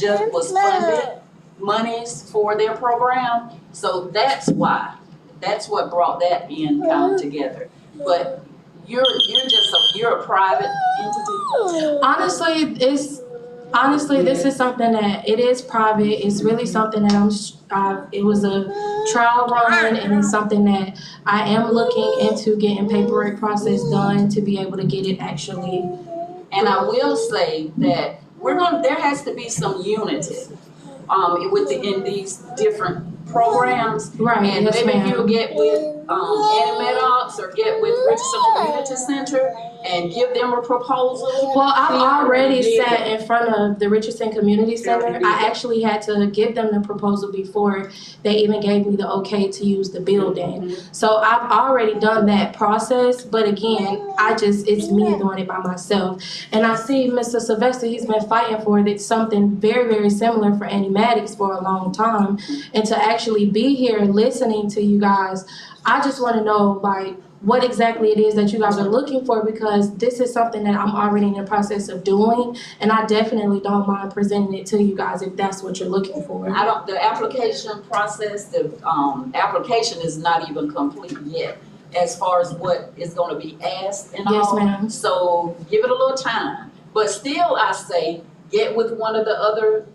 funded monies for their program. So that's why. That's what brought that in together. But you're a private entity. Honestly, this is something that it is private. It's really something that it was a trial run, and it's something that I am looking into getting paperwork process done to be able to get it actually. And I will say that there has to be some unity in these different programs. Right, and yes, maybe ma'am. you'll get with Annie Maddox or get with Richardson Community Center and give them a proposal. Well, I've already sat in front of the Richardson Community Center. I actually had to give them the proposal before they even gave me the okay to use the building. So I've already done that process, but again, it's me doing it by myself. And I see Mr. Sylvester, he's been fighting for it. It's something very, very similar for Annie Maddox for a long time. And to actually be here listening to you guys, I just want to know, like, what exactly it is that you guys are looking for, because this is something that I'm already in the process of doing, and I definitely don't mind presenting it to you guys if that's what you're looking for. The application process, the application is not even complete yet as far as what is going to be asked and Yes, all. ma'am. So give it a little time. But still, I say, get with one of the other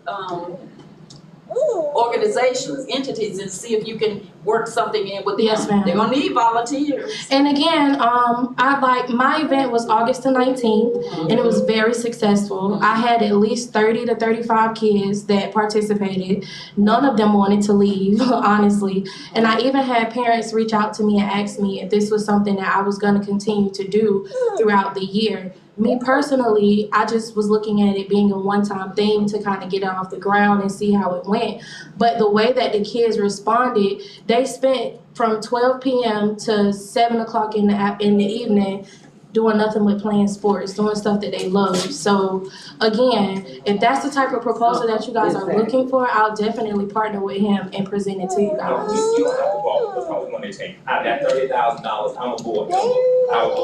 organizations, entities, and see if you can work something in with them. Yes, ma'am. They're gonna need volunteers. And again, my event was August the 19th, and it was very successful. I had at least 30 to 35 kids that participated. None of them wanted to leave, honestly. And I even had parents reach out to me and ask me if this was something that I was going to continue to do throughout the year. Me personally, I just was looking at it being a one-time thing to kind of get it off the ground and see how it went. But the way that the kids responded, they spent from 12 p.m. to 7 o'clock in the evening doing nothing but playing sports, doing stuff that they love. So again, if that's the type of proposal that you guys are looking for, I'll definitely partner with him and present it to you guys. You don't have to walk, that's all we want to say. I got $30,000, I'm a board member. I will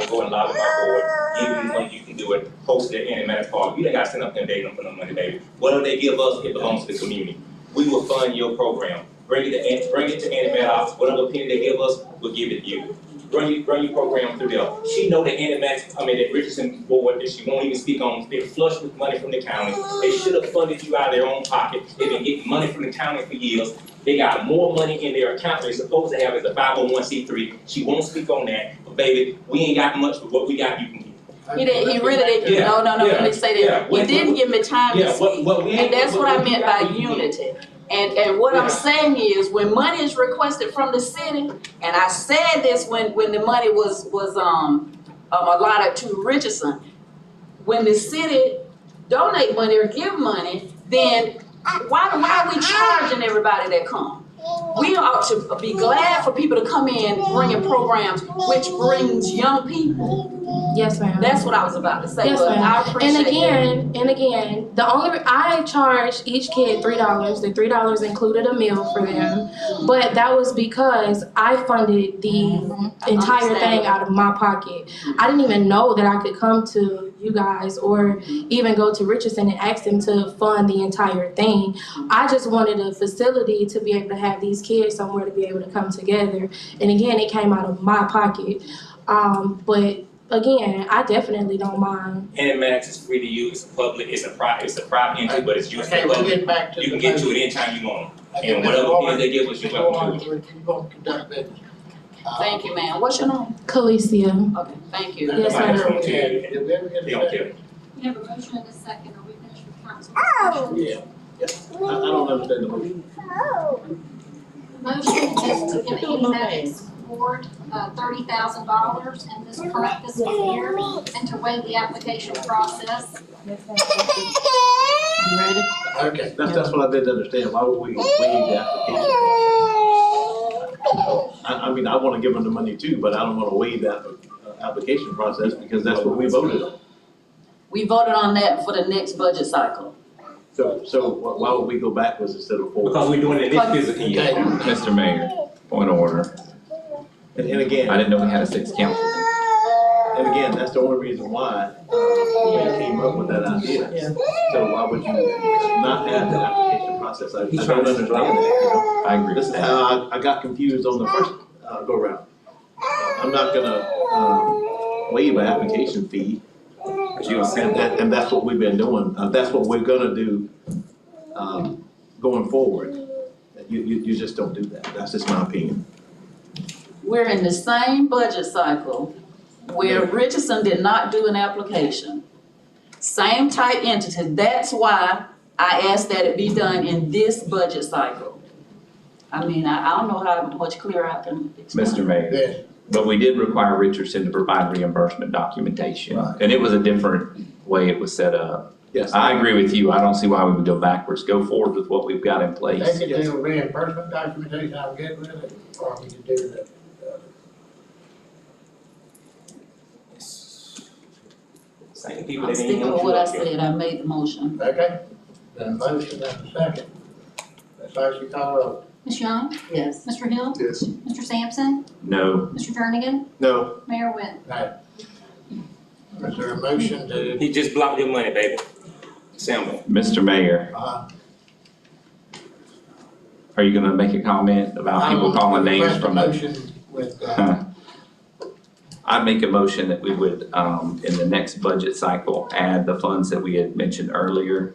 go and lobby my board, give you money, you can do it, post it in a minute call. You ain't got to send up them data for no money, baby. Whatever they give us, it belongs to the community. We will fund your program. Bring it to Annie Maddox. Whatever opinion they give us, we'll give it to you. Run your program through there. She know that Annie Maddox, that Richardson board that she won't even speak on, they're flush with money from the county. They should have funded you out of their own pocket. They've been getting money from the county for years. They got more money in their account than they're supposed to have as a 501c3. She won't speak on that, but baby, we ain't got much, but what we got, you can get. He really didn't, Yeah, no, let me say that. He didn't give me time to speak, and that's what I meant by unity. And what I'm saying is, when money is requested from the city, and I said this when the money was allotted to Richardson, when the city donate money or give money, then why are we charging everybody that come? We ought to be glad for people to come in bringing programs which brings young people. Yes, ma'am. That's what I was about to say, Yes, but ma'am. I appreciate And again, I charged each kid $3. The $3 included a meal for them, but that was because I funded the entire thing out of my pocket. I didn't even know that I could come to you guys or even go to Richardson and ask them to fund the entire thing. I just wanted a facility to be able to have these kids somewhere to be able to come together. And again, it came out of my pocket. But again, I definitely don't mind. Animax is free to use, it's public, it's a private entity, but it's used for Okay, we'll public. get back to You the can get to motion. it anytime you want. Okay, And Mr. whatever Warren, fees they give us, you're Mr. welcome to. Warren, you gonna conduct business. Thank you, ma'am. What's your name? Khalesia. Okay, thank you. Yes, Somebody else ma'am. gonna tell you that. Did we ever get They a don't second? care. We have a motion and a second. Are we finished with council discussion? Yeah. I don't understand the motion. Motion is to give Animatics Board $30,000 in this current fiscal year and to waive the application process. Okay. That's what I didn't understand. Why would we waive the application process? I mean, I wanna give them the money too, but I don't wanna waive that application process because that's what we voted on. We voted on that for the next budget cycle. So why would we go backwards instead of forward? Because we're doing it this fiscal year. Mr. Mayor, point of order. And again. I didn't know we had a sixth council. And again, that's the only reason why we came up with that idea. So why would you not have that application process? I don't understand that, you know? I agree This with is that. how I got confused on the first go round. I'm not gonna waive an application fee. And that's what we've been doing. That's what we're gonna do going forward. You just don't do that. That's just my opinion. We're in the same budget cycle where Richardson did not do an application. Same type entity. That's why I asked that it be done in this budget cycle. I mean, I don't know how much clearer I can explain. Mr. Mayor, Yes. but we did require Richardson to provide reimbursement documentation. Right. And it was a different way it was set up. Yes. I agree with you. I don't see why we would go backwards. Go forward with what we've got in place. They could do reimbursement documentation, I'm good with it, or we could do the. Same people I'm that ain't sticking want with you what I up here. said. I made the motion. Okay, then a motion and a second. Let's actually call roll. Ms. Young? Yes. Mr. Hill? Yes. Mr. Sampson? No. Mr. Jernigan? No. Mayor Winn? No. Is there a motion to, He just blocked your money, baby. Simple. Mr. Mayor, are you gonna make a comment about people calling names from the? motion with, I'd make a motion that we would, in the next budget cycle, add the funds that we had mentioned earlier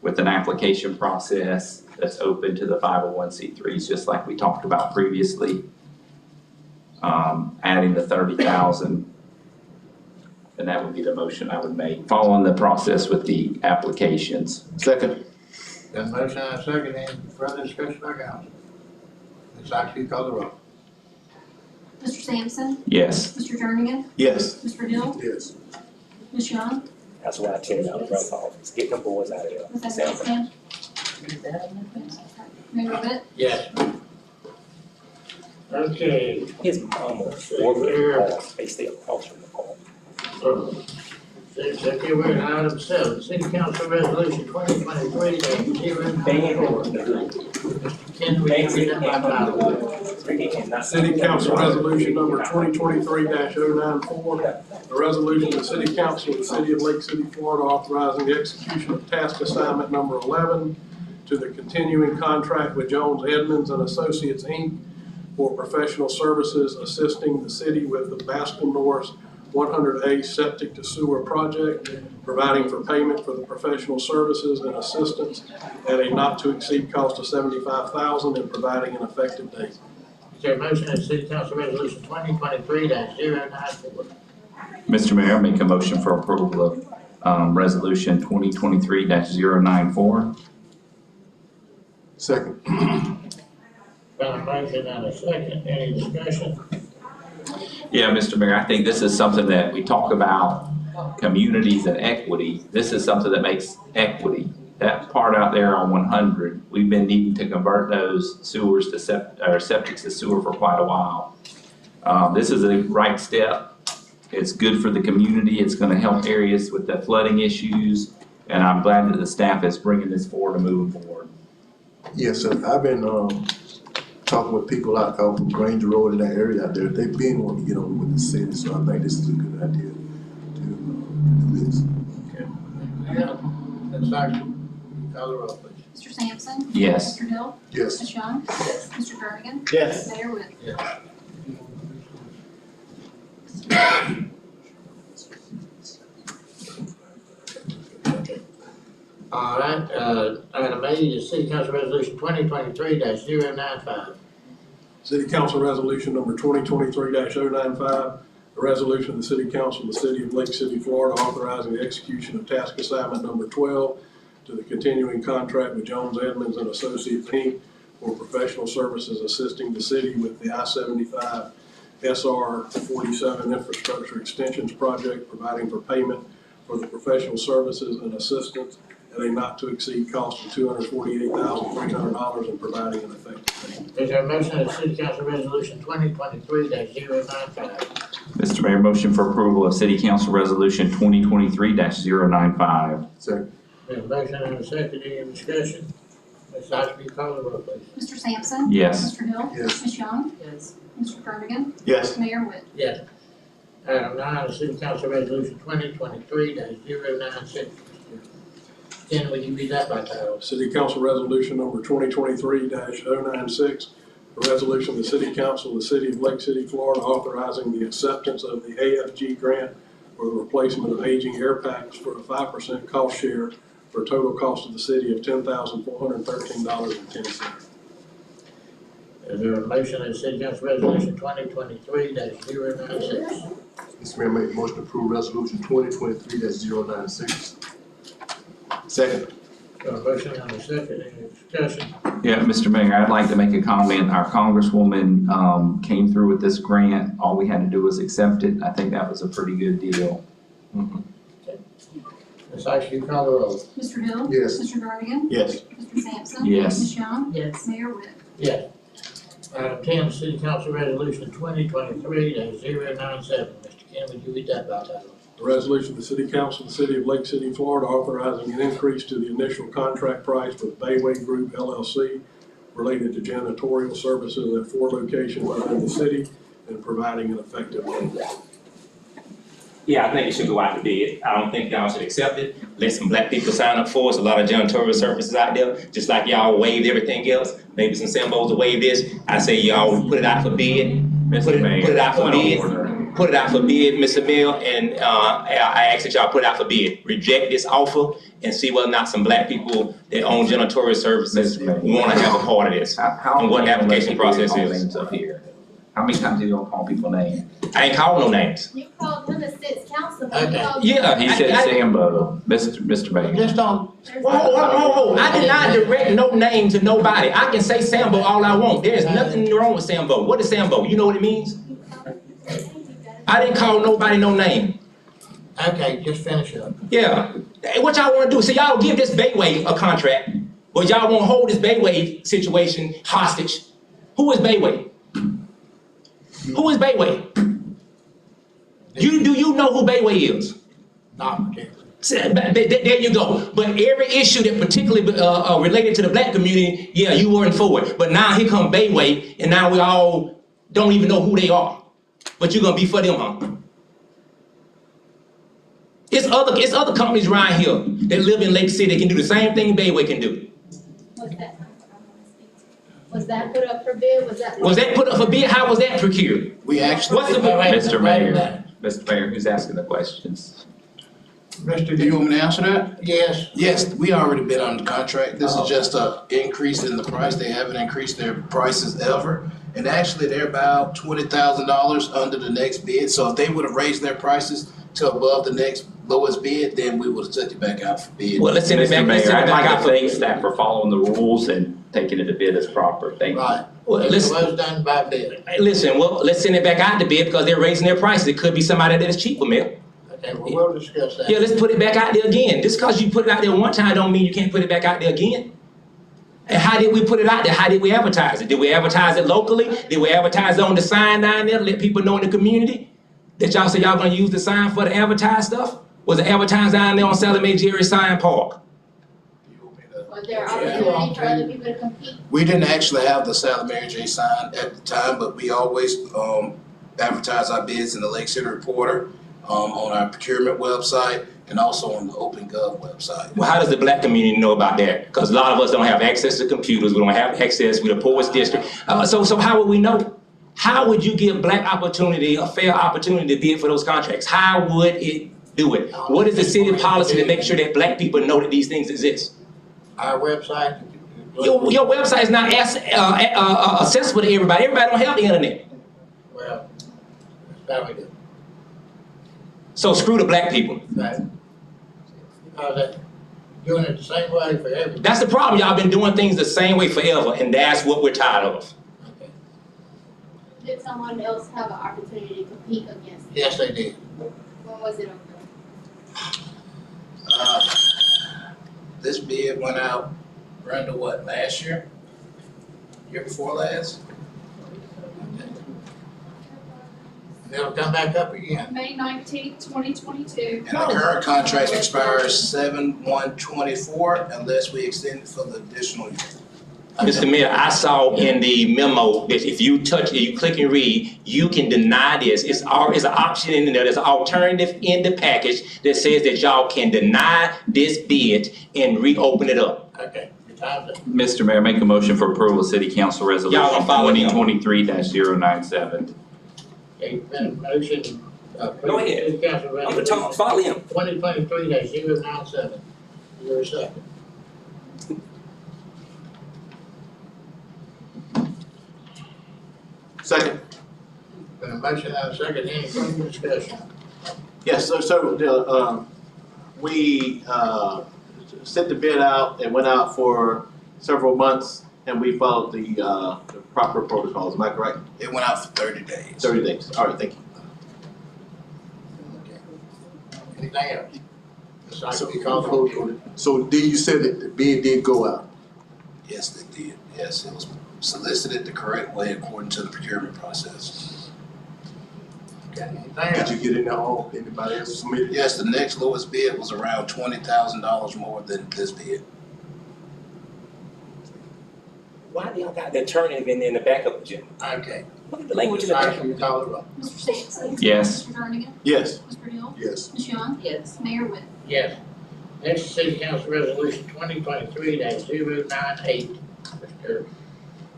with an application process that's open to the 501c3s, just like we talked about previously. Adding the 30,000, and that would be the motion I would make, following the process with the applications. Second. got a motion and a second, any further discussion by council? Let's actually call the roll. Mr. Sampson? Yes. Mr. Jernigan? Yes. Mr. Hill? Yes. Ms. Young? That's why I tell you, I'm drunk off. Let's get them boys out of here. Was that Simple. Sam? Mayor Winn? Yes. Okay. His mama worked, they stay across from the park. Okay, we're at item 7, City Council Resolution 2023-094. Ken, we can read that by title. City Council Resolution number 2023-094, a resolution of the City Council of the City of Lake City, Florida, authorizing the execution of task assignment number 11 to the continuing contract with Jones Edmonds and Associates, Inc. for professional services assisting the city with the Bascom Norris 100A septic to sewer project, providing for payment for the professional services and assistance at a not to exceed cost of $75,000 and providing an effective date. Is there a motion that City Council Resolution 2023-094? Mr. Mayor, I make a motion for approval of Resolution 2023-094. Second. Got a motion and a second, any discussion? Yeah, Mr. Mayor, I think this is something that we talk about, communities and equity. This is something that makes equity. That part out there on 100, we've been needing to convert those sewers to septics to sewer for quite a while. This is a right step. It's good for the community. It's going to help areas with the flooding issues. And I'm glad that the staff is bringing this forward and moving forward. Yes, sir. I've been talking with people out on Granger Road in that area out there. They've been wanting to get on with the city, so I think this is a good idea to do this. Yeah, that's right. Call the roll, please. Mr. Sampson? Yes. Mr. Hill? Yes. Ms. Young? Yes. Mr. Jernigan? Yes. Mayor Wood? Yes. All right, item A is City Council Resolution 2023-095. City Council Resolution number 2023-095, a resolution of the City Council of the City of Lake City, Florida, authorizing the execution of task assignment number 12 to the continuing contract with Jones Edmonds and Associates, Inc. for professional services assisting the city with the I-75 SR 47 infrastructure extensions project, providing for payment for the professional services and assistance at a not to exceed cost of $248,300 and providing an effective date. Is there a motion that City Council Resolution 2023-095? Mr. Mayor, motion for approval of City Council Resolution 2023-095. Second. There's a motion and a second, any discussion? Ms. Oshby, call the roll, please. Mr. Sampson? Yes. Mr. Hill? Yes. Ms. Young? Yes. Mr. Jernigan? Yes. Mayor Wood? Yes. Item 9 is City Council Resolution 2023-096. Ken, will you read that by title? City Council Resolution number 2023-096, a resolution of the City Council of the City of Lake City, Florida, authorizing the acceptance of the AFG grant for the replacement of aging air packs for a 5% cost share for a total cost of the city of $10,413.10. Is there a motion that City Council Resolution 2023-096? Mr. Mayor, make a motion to approve resolution 2023-096. Second. Got a motion and a second, any discussion? Yeah, Mr. Mayor, I'd like to make a comment. Our Congresswoman came through with this grant. All we had to do was accept it. I think that was a pretty good deal. Ms. Oshby, call the roll. Mr. Hill? Yes. Mr. Jernigan? Yes. Mr. Sampson? Yes. Ms. Young? Yes. Mayor Wood? Yes. Item 10, City Council Resolution 2023-097. Mr. Ken, would you read that by title? A resolution of the City Council of the City of Lake City, Florida, authorizing an increase to the initial contract price with Bayway Group LLC related to janitorial services at 4 locations within the city and providing an effective date. Yeah, I think it should go out to bid. I don't think y'all should accept it. Let some black people sign up for it. There's a lot of janitorial services out there, just like y'all waived everything else. Maybe some Sambos will waive this. I say y'all put it out for bid. Put it out for bid. Put it out for bid, Mr. Mill, and I ask that y'all put it out for bid. Reject this offer and see whether or not some black people that own janitorial services want to have a part of this. And what the application process is. Up here. How many times do you call people names? I ain't called no names. You called him a six councilman. Okay. Yeah, He said Sambo, Mr. Mayor. Just don't, Whoa. I did not direct no name to nobody. I can say Sambo all I want. There is nothing wrong with Sambo. What is Sambo? You know what it means? I didn't call nobody no name. okay, just finish up. Yeah. Hey, what y'all want to do? So y'all give this Bayway a contract, but y'all want to hold this Bayway situation hostage. Who is Bayway? Who is Bayway? Do you know who Bayway is? Not particularly. There you go. But every issue that particularly related to the black community, yeah, you weren't for it. But now here come Bayway, and now we all don't even know who they are. But you're gonna be for them, huh? It's other companies around here that live in Lake City that can do the same thing Bayway can do. Was that put up for bid? Was that put up for bid? How was that procured? We actually. What's the Wait, Mr. Mayor. Mr. Mayor, who's asking the questions? Mr. Do you want me to answer that? Yes. Yes, we already been under contract. This is just a increase in the price. They haven't increased their prices ever. And actually, they're about $20,000 under the next bid. So if they would have raised their prices to above the next lowest bid, then we would have took it back out for bid. Well, let's send it back, Mr. let's Mayor, send it I'd back like out to for. thank staff for following the rules and taking it to bid as proper. Thank you. Right. Well, It listen, was done by bid. hey, listen, well, let's send it back out to bid because they're raising their prices. It could be somebody that is cheaper, Mayor. Okay, well, we'll discuss that. Yeah, let's put it back out there again. Just because you put it out there one time don't mean you can't put it back out there again. And how did we put it out there? How did we advertise it? Did we advertise it locally? Did we advertise it on the sign down there to let people know in the community that y'all say y'all gonna use the sign for the advertised stuff? Was it advertised down there on Sally Mae Jerry Sign Park? Was there opportunity for other people to compete? We didn't actually have the Sally Mary J sign at the time, but we always advertise our bids in the Lake City Reporter, on our procurement website, and also on the OpenGov website. Well, how does the black community know about that? Because a lot of us don't have access to computers. We don't have access. We're the poorest district. So how would we know? How would you give black opportunity, a fair opportunity to bid for those contracts? How would it do it? What is the city policy to make sure that black people know that these things exist? Our website. Your website is not accessible to everybody. Everybody don't have the internet. Well, that's how we do. So screw the black people. Right. Because doing it the same way for everybody. That's the problem. Y'all been doing things the same way forever, and that's what we're tired of. Did someone else have an opportunity to compete against it? Yes, they did. When was it over? This bid went out, Brenda, what, last year? Year before last? They'll come back up again. May 19th, 2022. And the current contract expires 7/1/24 unless we extend it for the additional year. Mr. Mayor, I saw in the memo that if you click and read, you can deny this. It's an option in there. There's an alternative in the package that says that y'all can deny this bid and reopen it up. Okay, your time's up. Mr. Mayor, make a motion for approval of City Council Resolution Y'all gonna follow me on. 2023-097. Okay, been a motion. Go ahead. City Council I'm gonna Resolution talk, follow him. 2023-097. Is there a second? Second. Been a motion and a second. Any further discussion? Yes, we sent the bid out and went out for several months, and we followed the proper protocols. Am I correct? It went out for 30 days. 30 days. All right, thank you. Anything else? This item be called for vote. So then you said that the bid did go out? Yes, they did. Yes, it was solicited the correct way according to the procurement process. Okay, anything Did else? you get in there all, anybody else submitted? Yes, the next lowest bid was around $20,000 more than this bid. Why do y'all got the alternative in the backup agenda? Okay. Look at the language in the This back. item be called for vote. Mr. Sampson? Yes. Mr. Jernigan? Yes. Mr. Hill? Yes. Ms. Young? Yes. Mayor Witten? Yes. Next, City Council Resolution 2023-098. Mr.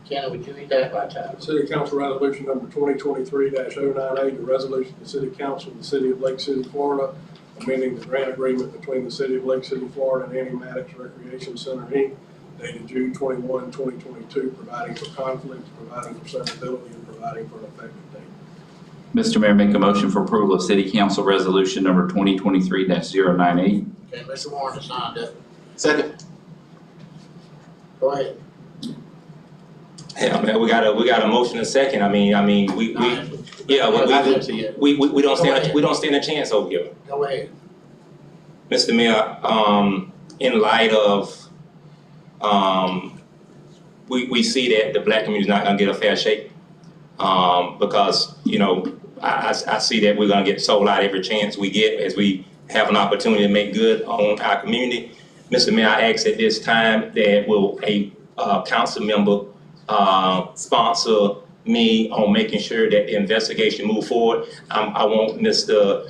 Kenny, would you read that by title? City Council Resolution number 2023-098, a resolution of the City Council of the City of Lake City, Florida, amending the grant agreement between the City of Lake City, Florida and Annie Maddox Recreation Center, Inc., dated June 21, 2022, providing for conflicts, providing for severability, and providing for an effective date. Mr. Mayor, make a motion for approval of City Council Resolution number 2023-098. Okay, Mr. Warren has signed up. Second. Go ahead. Yeah, man, we got a motion and a second. we don't stand a chance over here. Go ahead. Mr. Mayor, in light of, we see that the black community is not gonna get a fair shake. Because, I see that we're gonna get sold out every chance we get as we have an opportunity to make good on our community. Mr. Mayor, I ask at this time that will a council member sponsor me on making sure that the investigation move forward. I want Mr.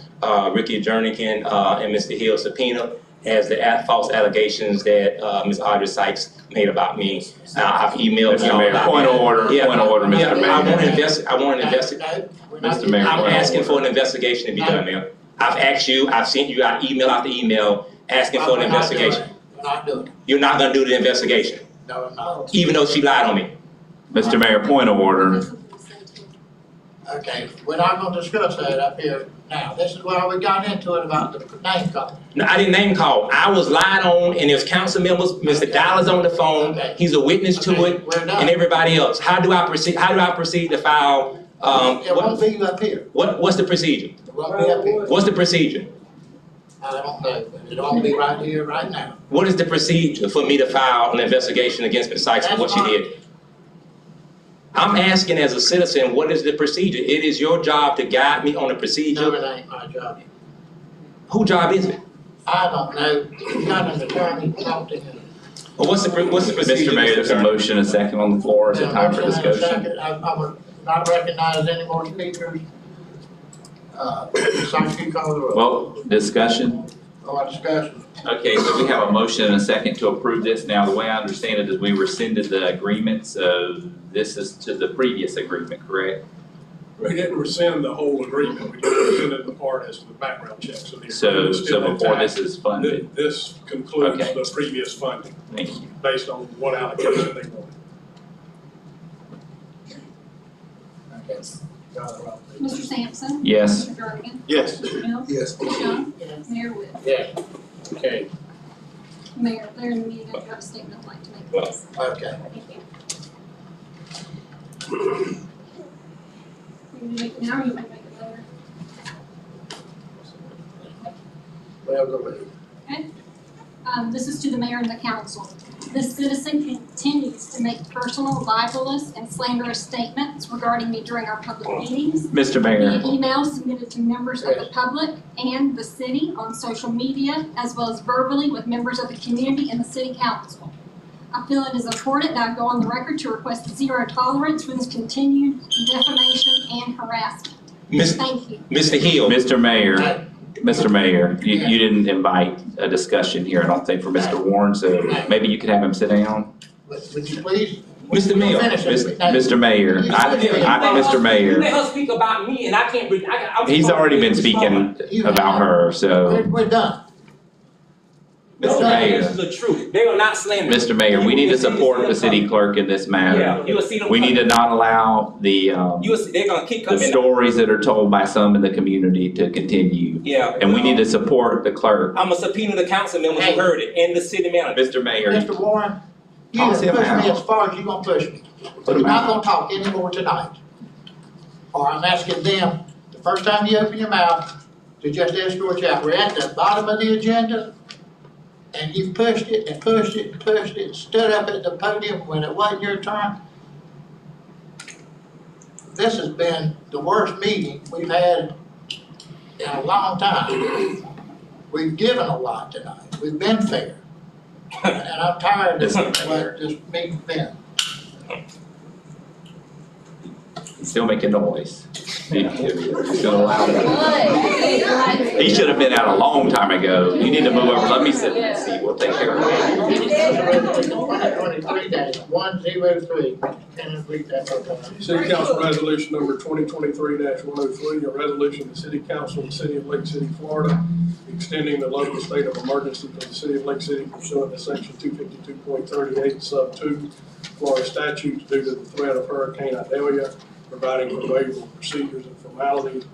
Ricky Jernigan and Mr. Hill subpoena as the false allegations that Ms. Audrey Sykes made about me. I've emailed Mr. y'all Mayor, about point that. of order, Yeah, point of order, Mr. Mayor. I want to investigate. Mr. Mayor. I'm asking for an investigation to be done, Mayor. I've asked you, I've sent you out email after email asking for an investigation. We're not doing it. You're not gonna do the investigation, No, I'm not. even though she lied on me. Mr. Mayor, point of order. Okay, we're not gonna discuss that up here now. This is why we got into it about the name calling. No, I didn't name call. I was lied on, and there's council members, Mr. Dollar's on the phone, he's a witness to it, We're done. and everybody else. How do I proceed to file, It won't be up here. what's the procedure? It won't be up here. What's the procedure? I don't know, but it won't be right here, right now. What is the procedure for me to file an investigation against Ms. Sykes for what she did? I'm asking as a citizen, what is the procedure? It is your job to guide me on the procedure. No, it ain't my job. Whose job is it? I don't know. You got an attorney, talk to him. Well, what's the procedure? Mr. Mayor, there's a motion, a second on the floor. Is it time for Motion and a discussion? second. I would not recognize any more speakers. Sykes, you call the roll. Well, discussion. Or discussion. Okay, so we have a motion and a second to approve this. Now, the way I understand it is we rescinded the agreement, so this is to the previous agreement, correct? We didn't rescind the whole agreement, we just rescinded the part as to the background check, so the So, agreement is still before intact. this is funded, This concludes Okay. the previous funding, thank you. based on what allocation they wanted. Okay. Call the roll. Mr. Sampson? Yes. Mr. Jernigan? Yes. Mr. Mills? Yes. Ms. Young? Yes. Mayor Wood? Yes. Okay, Mayor, they're in the meeting, I have a statement I'd like to make. Please. okay. Thank you. You want to make it now or you want to make it later? Well, go ahead. Okay. This is to the mayor and the council. This citizen continues to make personal, libelous, and slanderous statements regarding me during our public meetings, Mr. via Mayor, email submitted to members of the public and the city on social media, as well as verbally with members of the community and the city council. I feel it is important that I go on the record to request zero tolerance for this continued defamation and harassment. Thank you. Mr. Hill. Mr. Mayor, Mr. Mayor, you didn't invite a discussion here, I don't think, for Mr. Warren, so maybe you could have him sit down? Would you please? Mr. Mayor. Mr. Mayor, Mr. Mayor, Let her speak about me and I can't, I'm. he's already been speaking about her, so. We're done. Mr. Mayor, This is the truth. They are not slandering. Mr. Mayor, we need to support the city clerk in this matter. Yeah, you'll see them. We need to not allow the, You'll see, they're gonna keep the coming. stories that are told by some in the community to continue. Yeah. And we need to support the clerk. I'm gonna subpoena the council members who heard it and the city manager. Mr. Mayor, Mr. Warren, you Toss can him push me out. as far as you're gonna push me. Put You're him not out. gonna talk anymore tonight. Or I'm asking them, the first time you open your mouth, to just escort you out. We're at the bottom of the agenda, and you've pushed it and pushed it and pushed it, stood up at the podium when it wasn't your turn. This has been the worst meeting we've had in a long time. We've given a lot tonight. We've been fair. And I'm tired of what this meeting's been. he's still making noise. He's still loud. He should have been out a long time ago. You need to move over, let me sit and see, we'll take care of it. 2023-103, can you read that? City Council Resolution number 2023-103, a resolution of the City Council of the City of Lake City, Florida, extending the local state of emergency for the City of Lake City pursuant to section 252.38 sub 2 Florida statutes due to the threat of Hurricane Idalia, providing for favorable procedures and formalities,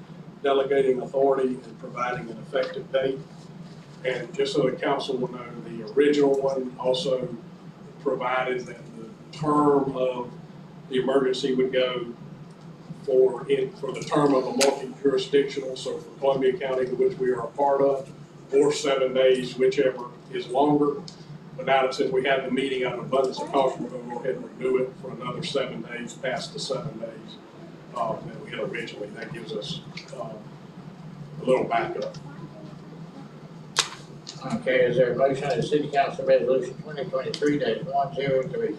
delegating authority, and providing an effective date. And just so the council will know, the original one also provided that the term of the emergency would go for the term of a multi-jurisdictional, so for Columbia County, which we are a part of, or 7 days, whichever is longer. But now that since we had the meeting out of abundance of caution, we're gonna go ahead and renew it for another 7 days, past the 7 days that we had originally. That gives us a little backup. Okay, is there a motion on the City Council Resolution 2023-103?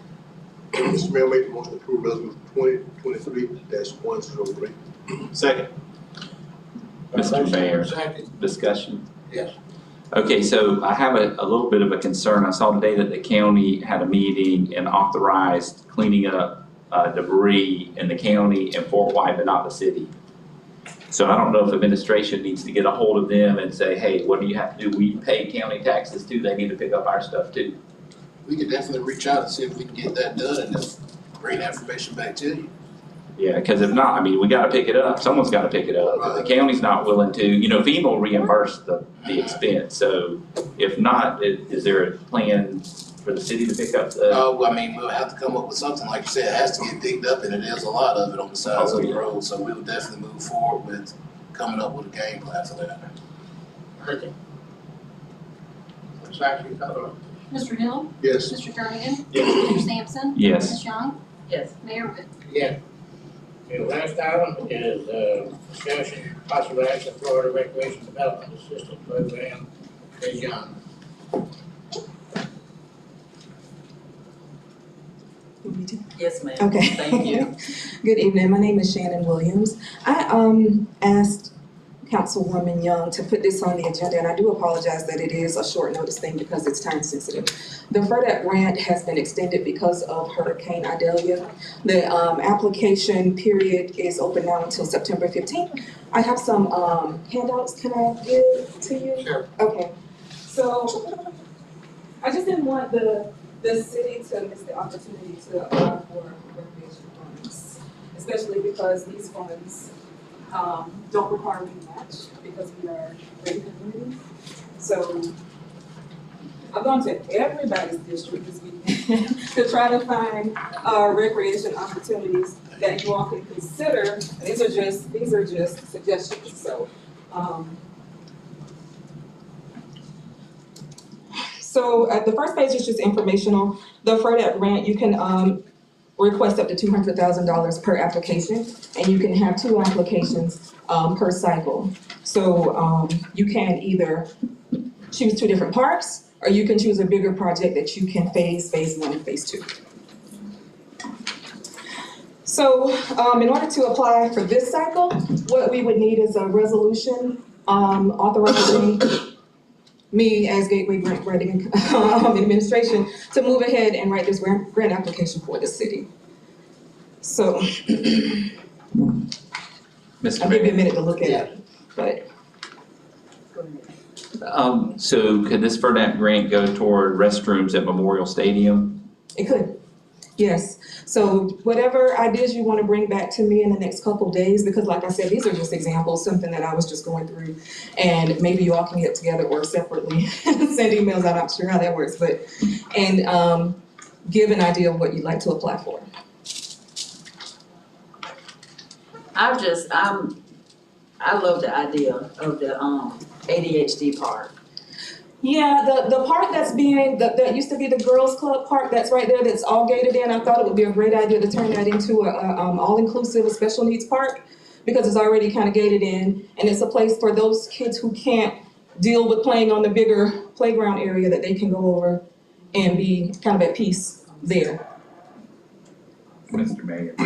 Mr. Mayor, make the motion to approve resolution 2023-103. Second. Mr. Mayor, Second, discussion. yes. Okay, so I have a little bit of a concern. I saw today that the county had a meeting and authorized cleaning up debris in the county and Fort White, but not the city. So I don't know if administration needs to get a hold of them and say, hey, what do you have to do? We pay county taxes too, they need to pick up our stuff too. We could definitely reach out and see if we can get that done and then bring that information back to you. Yeah, because if not, I mean, we gotta pick it up, someone's gotta pick it up. If the county's not willing to, FEMA will reimburse the expense, so if not, is there a plan for the city to pick up the? Well, I mean, we'll have to come up with something, like you said, it has to get digged up, and it is a lot of it on the sides of the road, so we'll definitely move forward with coming up with a game plan for that. Okay. Looks like you covered it. Mr. Hill? Yes. Mr. Jernigan? Yes. Mr. Sampson? Yes. Ms. Young? Yes. Mayor Wood? Yeah. Okay, last item is, discussion, possible action, Florida Recreation Development Assistance Program, Ms. Young. Yes, ma'am. Okay. Thank you. Good evening. My name is Shannon Williams. I asked Councilwoman Young to put this on the agenda, and I do apologize that it is a short notice thing because it's time sensitive. The FERDAP grant has been extended because of Hurricane Idalia. The application period is open now until September 15th. I have some handouts. Can I give to you? Sure. Okay. So I just didn't want the city to miss the opportunity to apply for recreation funds, especially because these funds don't require a match because we are a great community. So I've gone to everybody's district this weekend to try to find recreation opportunities that you all can consider. These are just suggestions. So the first page is just informational. The FERDAP grant, you can request up to $200,000 per application, and you can have 2 applications per cycle. So you can either choose 2 different parks, or you can choose a bigger project that you can phase 1 and phase 2. So in order to apply for this cycle, what we would need is a resolution authorizing me as Gateway Grant Writing Administration to move ahead and write this grant application for the city. So Mr. I'll give you a minute to look at it, but. So could this FERDAP grant go toward restrooms at Memorial Stadium? It could, yes. So whatever ideas you want to bring back to me in the next couple of days, because like I said, these are just examples, something that I was just going through, and maybe you all can get together or separately send emails. I'm not sure how that works, but, and give an idea of what you'd like to apply for. I love the idea of the ADHD park. Yeah, the park that used to be the girls' club park that's right there, that's all gated in. I thought it would be a great idea to turn that into a all-inclusive special needs park, because it's already kind of gated in, and it's a place for those kids who can't deal with playing on the bigger playground area, that they can go over and be kind of at peace there. Mr. Mayor.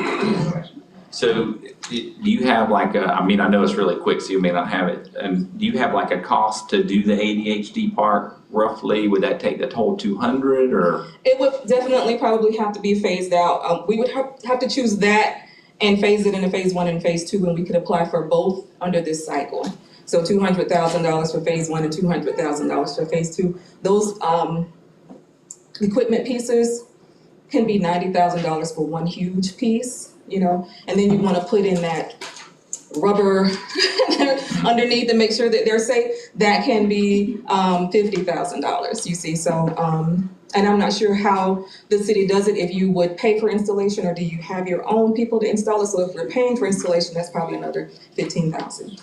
So do you have like I know it's really quick, so you may not have it. Do you have like a cost to do the ADHD park roughly? Would that take the whole 200 or? It would definitely probably have to be phased out. We would have to choose that and phase it into phase 1 and phase 2, and we could apply for both under this cycle. So $200,000 for phase 1 and $200,000 for phase 2. Those equipment pieces can be $90,000 for one huge piece, and then you want to put in that rubber underneath to make sure that they're safe. That can be $50,000, you see. So, and I'm not sure how the city does it, if you would pay for installation or do you have your own people to install it. So if we're paying for installation, that's probably another $15,000,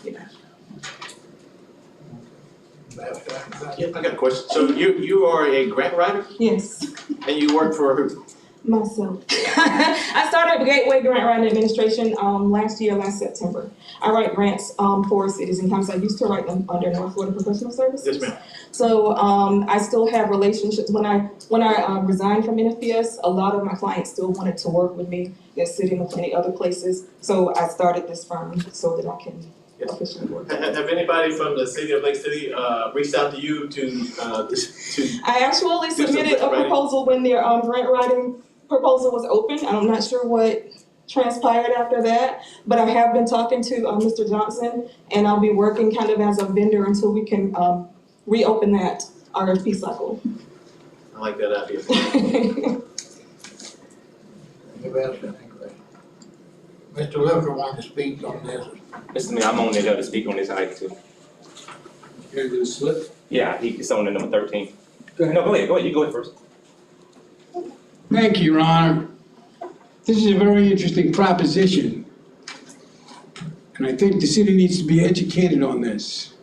Yeah, I got a question. So you are a grant writer? Yes. And you work for who? Myself. I started Gateway Grant Writing Administration last September. I write grants for cities and counties. I used to write them under North Florida Professional Services. Yes, ma'am. So I still have relationships. When I resigned from NFPS, a lot of my clients still wanted to work with me in City and many other places. So I started this firm so that I can officially work. Have anybody from the city of Lake City reached out to you to I actually submitted a proposal when their grant writing proposal was open. I'm not sure what transpired after that. But I have been talking to Mr. Johnson, and I'll be working kind of as a vendor until we can reopen that RFP cycle. I like that idea. Anybody else got any questions? Mr. Looker wanted to speak on this. Mr. Mayor, I'm on there to speak on this item too. Here's the slip. Yeah, it's on the number 13. Go ahead. No, go ahead, you go ahead first. Thank you, Your Honor. This is a very interesting proposition. And I think the city needs to be educated on this.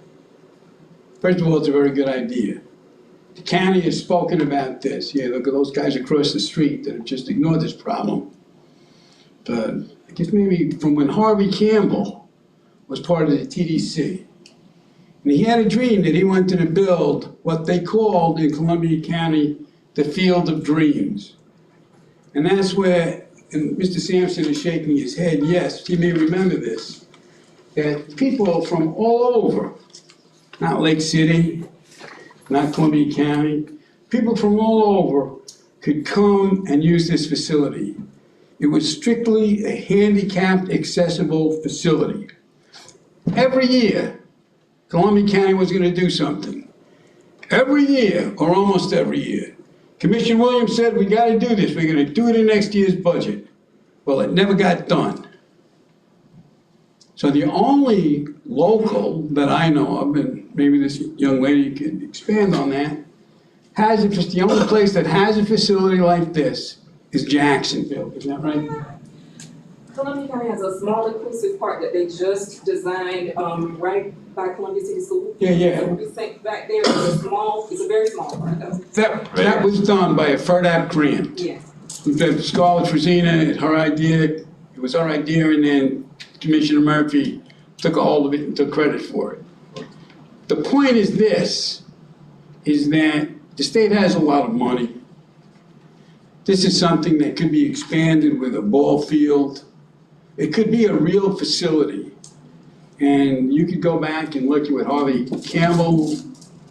First of all, it's a very good idea. The county has spoken about this. Yeah, look at those guys across the street that have just ignored this problem. But I guess maybe from when Harvey Campbell was part of the TDC. And he had a dream that he wanted to build what they called in Columbia County, the Field of Dreams. And that's where, and Mr. Sampson is shaking his head, yes, he may remember this, that people from all over, not Lake City, not Columbia County, people from all over could come and use this facility. It was strictly a handicapped accessible facility. Every year, Columbia County was going to do something. Every year, or almost every year. Commissioner Williams said, we got to do this. We're going to do it in next year's budget. Well, it never got done. So the only local that I know of, and maybe this young lady could expand on that, the only place that has a facility like this is Jacksonville. Is that right? Columbia County has a small inclusive park that they just designed right by Columbia City School. Yeah. So we think back there, it's a very small park though. That was done by a FERDAP grant. Yeah. Scarlett Frazina, her idea, it was her idea, and then Commissioner Murphy took a hold of it and took credit for it. The point is this, is that the state has a lot of money. This is something that could be expanded with a ball field. It could be a real facility. And you could go back and look at what Harvey Campbell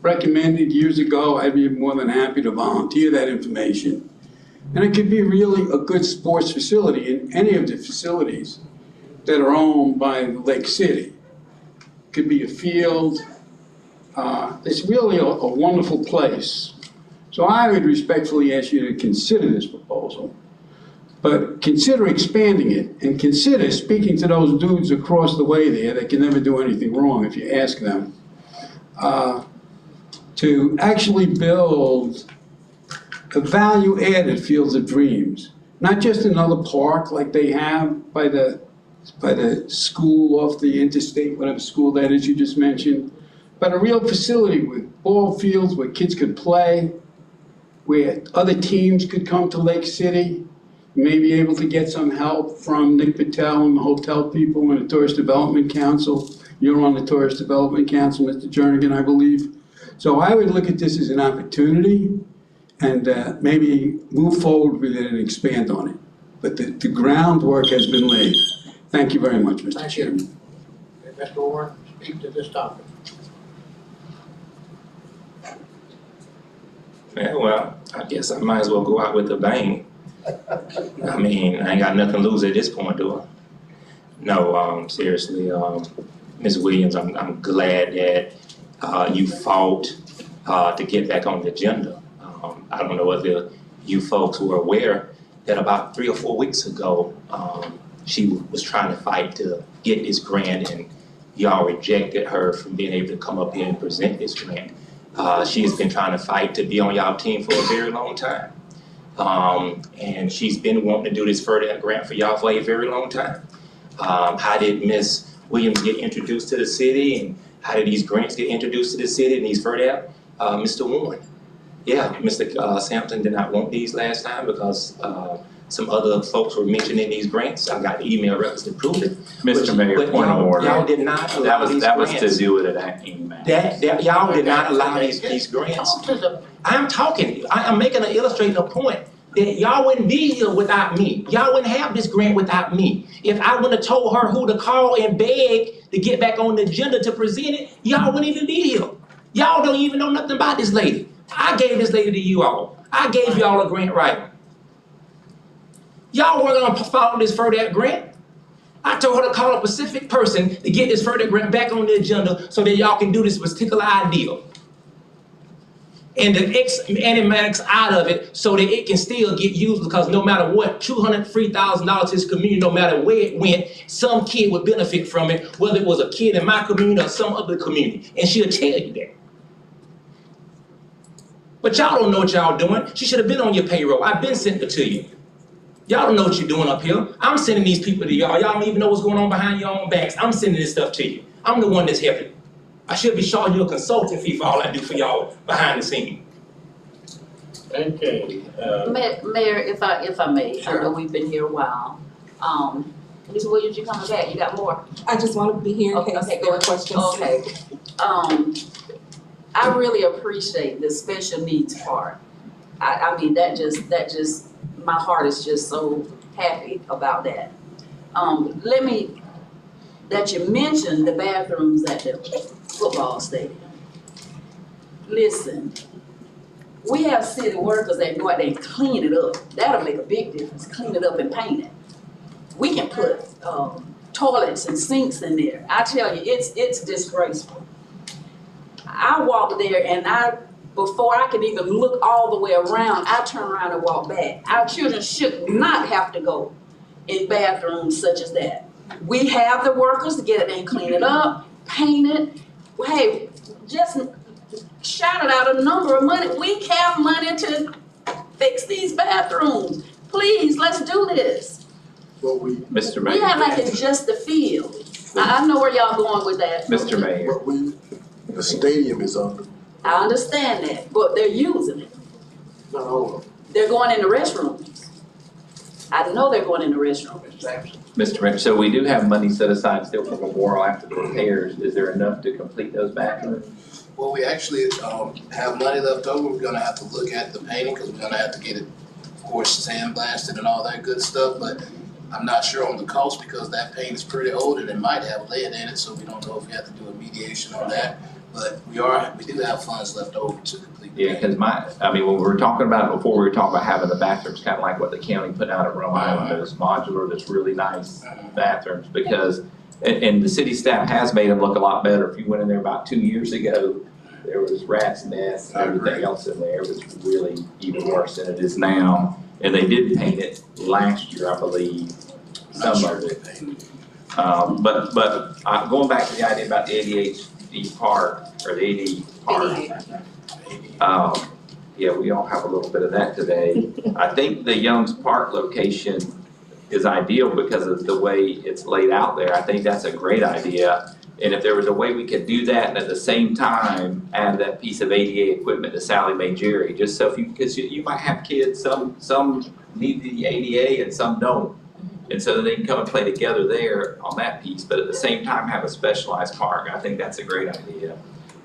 recommended years ago. I'd be more than happy to volunteer that information. And it could be really a good sports facility in any of the facilities that are owned by Lake City. It could be a field. It's really a wonderful place. So I would respectfully ask you to consider this proposal, but consider expanding it, and consider speaking to those dudes across the way there that can never do anything wrong if you ask them, to actually build a value-added Fields of Dreams, not just another park like they have by the school off the interstate, whatever school that is you just mentioned, but a real facility with ball fields where kids could play, where other teams could come to Lake City, may be able to get some help from Nick Patel and the hotel people and the Tourist Development Council. You're on the Tourist Development Council, Mr. Jernigan, I believe. So I would look at this as an opportunity and maybe move forward with it and expand on it. But the groundwork has been laid. Thank you very much, Mr. Chairman. Mr. Warren, speak to this topic. Yeah, well, I guess I might as well go out with a bang. I mean, I ain't got nothing to lose at this point, do I? No, seriously, Ms. Williams, I'm glad that you fought to get back on the agenda. I don't know whether you folks were aware that about 3 or 4 weeks ago, she was trying to fight to get this grant, and y'all rejected her from being able to come up here and present this grant. She has been trying to fight to be on y'all team for a very long time. And she's been wanting to do this FERDAP grant for y'all for a very long time. How did Ms. Williams get introduced to the city, and how did these grants get introduced to the city and these FERDAP? Mr. Warren. Yeah, Mr. Sampson did not want these last time because some other folks were mentioning these grants. I got the email records to prove it. Mr. Mayor, point of order. Y'all did not allow these grants. That was to do with an acting matter. Y'all did not allow these grants. I'm making an illustrative point that y'all wouldn't be here without me. Y'all wouldn't have this grant without me. If I wouldn't have told her who to call and beg to get back on the agenda to present it, y'all wouldn't even be here. Y'all don't even know nothing about this lady. I gave this lady to you all. I gave y'all a grant writer. Y'all weren't gonna follow this FERDAP grant. I told her to call a specific person to get this FERDAP grant back on the agenda so that y'all can do this particular ideal. And the animatics out of it so that it can still get used, because no matter what, $203,000 to this community, no matter where it went, some kid would benefit from it, whether it was a kid in my community or some other community. And she'll tell you that. But y'all don't know what y'all doing. She should have been on your payroll. I've been sending it to you. Y'all don't know what you're doing up here. I'm sending these people to y'all. Y'all don't even know what's going on behind your own backs. I'm sending this stuff to you. I'm the one that's helping. I should be charging you a consulting fee for all I do for y'all behind the scenes. Okay. Mayor, if I may, Sure. I know we've been here a while. Ms. Williams, you coming back? You got more? I just want to be here in case Okay, there are questions. Okay. I really appreciate the special needs part. I mean, that just, my heart is just so happy about that. That you mentioned the bathrooms at the football stadium. Listen, we have city workers that go out there and clean it up. That'll make a big difference, clean it up and paint it. We can put toilets and sinks in there. I tell you, it's disgraceful. I walk there and before I can even look all the way around, I turn around and walk back. Our children should not have to go in bathrooms such as that. We have the workers to get it and clean it up, paint it. Hey, just shout it out a number of money. We have money to fix these bathrooms. Please, let's do this. Mr. Mayor. We act like it's just the field. I know where y'all going with that. Mr. Mayor. The stadium is under. I understand that, but they're using it. Not all of them. They're going in the restrooms. I know they're going in the restrooms. Mr. Mayor, so we do have money set aside still for Memorial after the repairs. Is there enough to complete those bathrooms? Well, we actually have money left over. We're gonna have to look at the painting, because we're gonna have to get it, of course, sandblasted and all that good stuff, but I'm not sure on the cost because that paint is pretty old and it might have lead in it, so we don't know if we have to do a mediation on that. But we do have funds left over to complete the Yeah, because when we were talking about it before, we were talking about having the bathrooms kind of like what the county put out at Rhode Island, those modular, those really nice bathrooms, because, and the city staff has made them look a lot better. If you went in there about 2 years ago, there was rats, nests, and everything else in there. It was really even worse than it is now. And they did paint it last year, I believe, some of it. But going back to the idea about the ADHD park, or the AD park. Yeah, we all have a little bit of that today. I think the Young's Park location is ideal because of the way it's laid out there. I think that's a great idea. And if there was a way we could do that and at the same time add that piece of ADA equipment that Sally made Jerry, just so because you might have kids, some need the ADA and some don't. And so they can come and play together there on that piece, but at the same time have a specialized park. I think that's a great idea.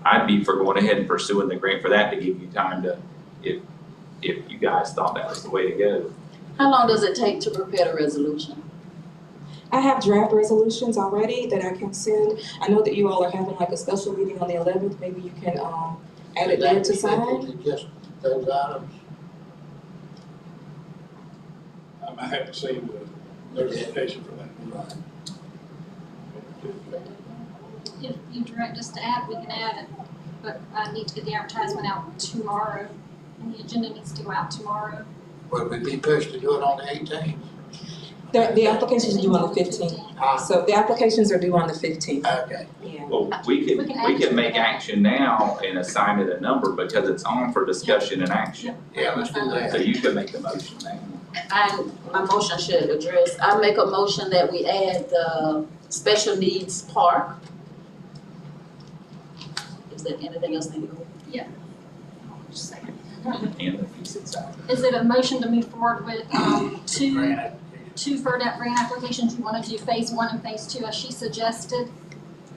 I'd be for going ahead and pursuing the grant for that to give you time to, if you guys thought that was the way to go. How long does it take to prepare the resolution? I have draft resolutions already that I can send. I know that you all are having like a special meeting on the 11th. Maybe you can add it there to sign. Just those items. I haven't seen the notification for that. If you direct us to add, we can add it, but I need to get the advertisement out tomorrow, and the agenda needs to go out tomorrow. Would we be pushed to do it on the 18th? The applications are due on the 15th. So the applications are due on the 15th. Okay. Yeah. Well, we can make action now and assign it a number because it's on for discussion and action. Yeah, let's do that. So you can make the motion now. And my motion should address, I make a motion that we add the special needs park. Is there anything else need to go? Yeah. Just a second. And the piece inside. Is it a motion to move forward with two FERDAP grant applications? You want to do phase 1 and phase 2 as she suggested?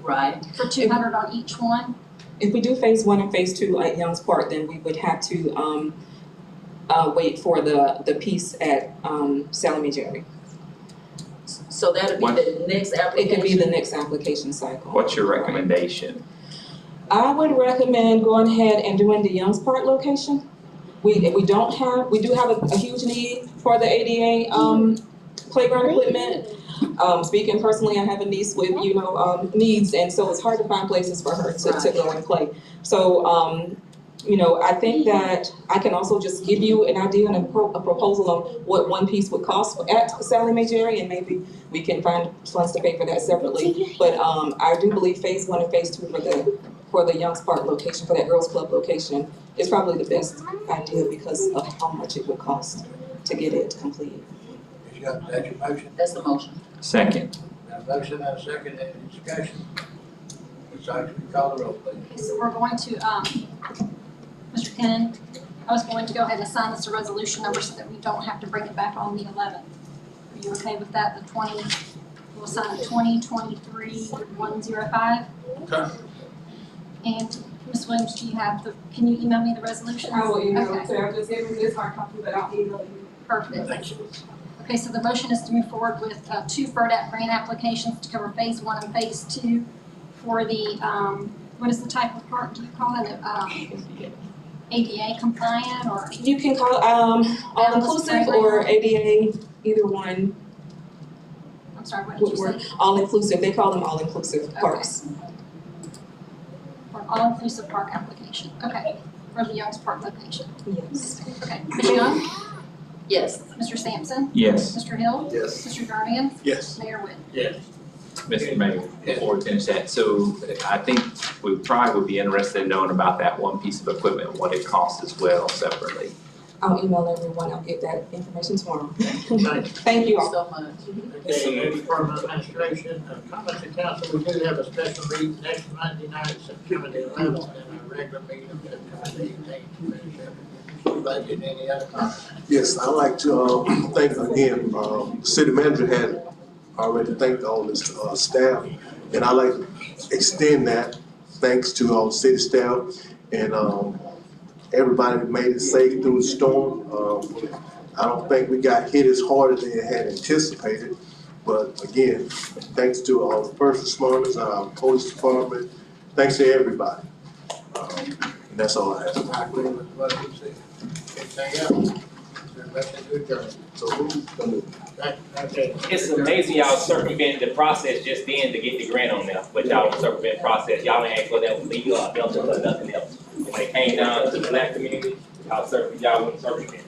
Right. For $200 on each one? If we do phase 1 and phase 2 at Young's Park, then we would have to wait for the piece at Sally Jerry. So that'll be the next application? It could be the next application cycle. What's your recommendation? I would recommend going ahead and doing the Young's Park location. We do have a huge need for the ADA, playground equipment. Speaking personally, I have a niece with, needs, and so it's hard to find places for her to go and play. So, I think that I can also just give you an idea and a proposal on what one piece would cost at Sally Mae Jerry, and maybe we can find funds to pay for that separately. But I do believe phase 1 and phase 2 for the Youngs Park location, for that girls club location, is probably the best idea because of how much it would cost to get it completed. That's your motion? That's the motion. Second. Got a motion and a second, any discussion? Ms. Ox, will you call the roll, please? Okay, so we're going to, Mr. Kennon, I was going to go ahead and assign this a resolution number so that we don't have to bring it back on the 11th. Are you okay with that? We'll assign it 2023-105. Okay. And Ms. Williams, can you email me the resolution? I will email Okay. it to you. I'll just give you this hard copy, but I'll email you. Perfect. Thank you. Okay, so the motion is to move forward with 2 FERDAP grant applications to cover phase 1 and phase 2 for the, what is the type of park, do you call it? ADA compliant, or? You can call all-inclusive or ADA, either one I'm sorry, what did would you work. say? All-inclusive, they call them all-inclusive parks. For an all-inclusive park application, okay, for the Youngs Park location. Yes. Okay, Ms. Young? Yes. Mr. Sampson? Yes. Mr. Hill? Yes. Mr. Darmian? Yes. Mayor Witten? Yes. Mr. Mayor, before we finish that, so I think we probably would be interested in knowing about that one piece of equipment, what it costs as well separately. I'll email everyone, I'll get that information tomorrow. Thank you. Thank you all. So much. Okay, any further administration, comments to council, we do have a special meeting next Monday night, September the 11th, and our regular meeting, September the 18th, to finish up the budget. Any other comments? Yes, I'd like to thank again, city manager had already thanked all his staff, and I'd like to extend that thanks to all city staff and everybody that made it safe through the storm. I don't think we got hit as hard as they had anticipated, but again, thanks to all the first responders, our police department, thanks to everybody. And that's all I have. I agree with what you said. Anything else? That's a good job. So who's gonna? Okay. It's amazing y'all circumvented the process just then to get the grant on there, but y'all don't circumvent the process. Y'all ain't asked for that with legal or nothing else. When it came down to the black community, y'all wouldn't circumvent.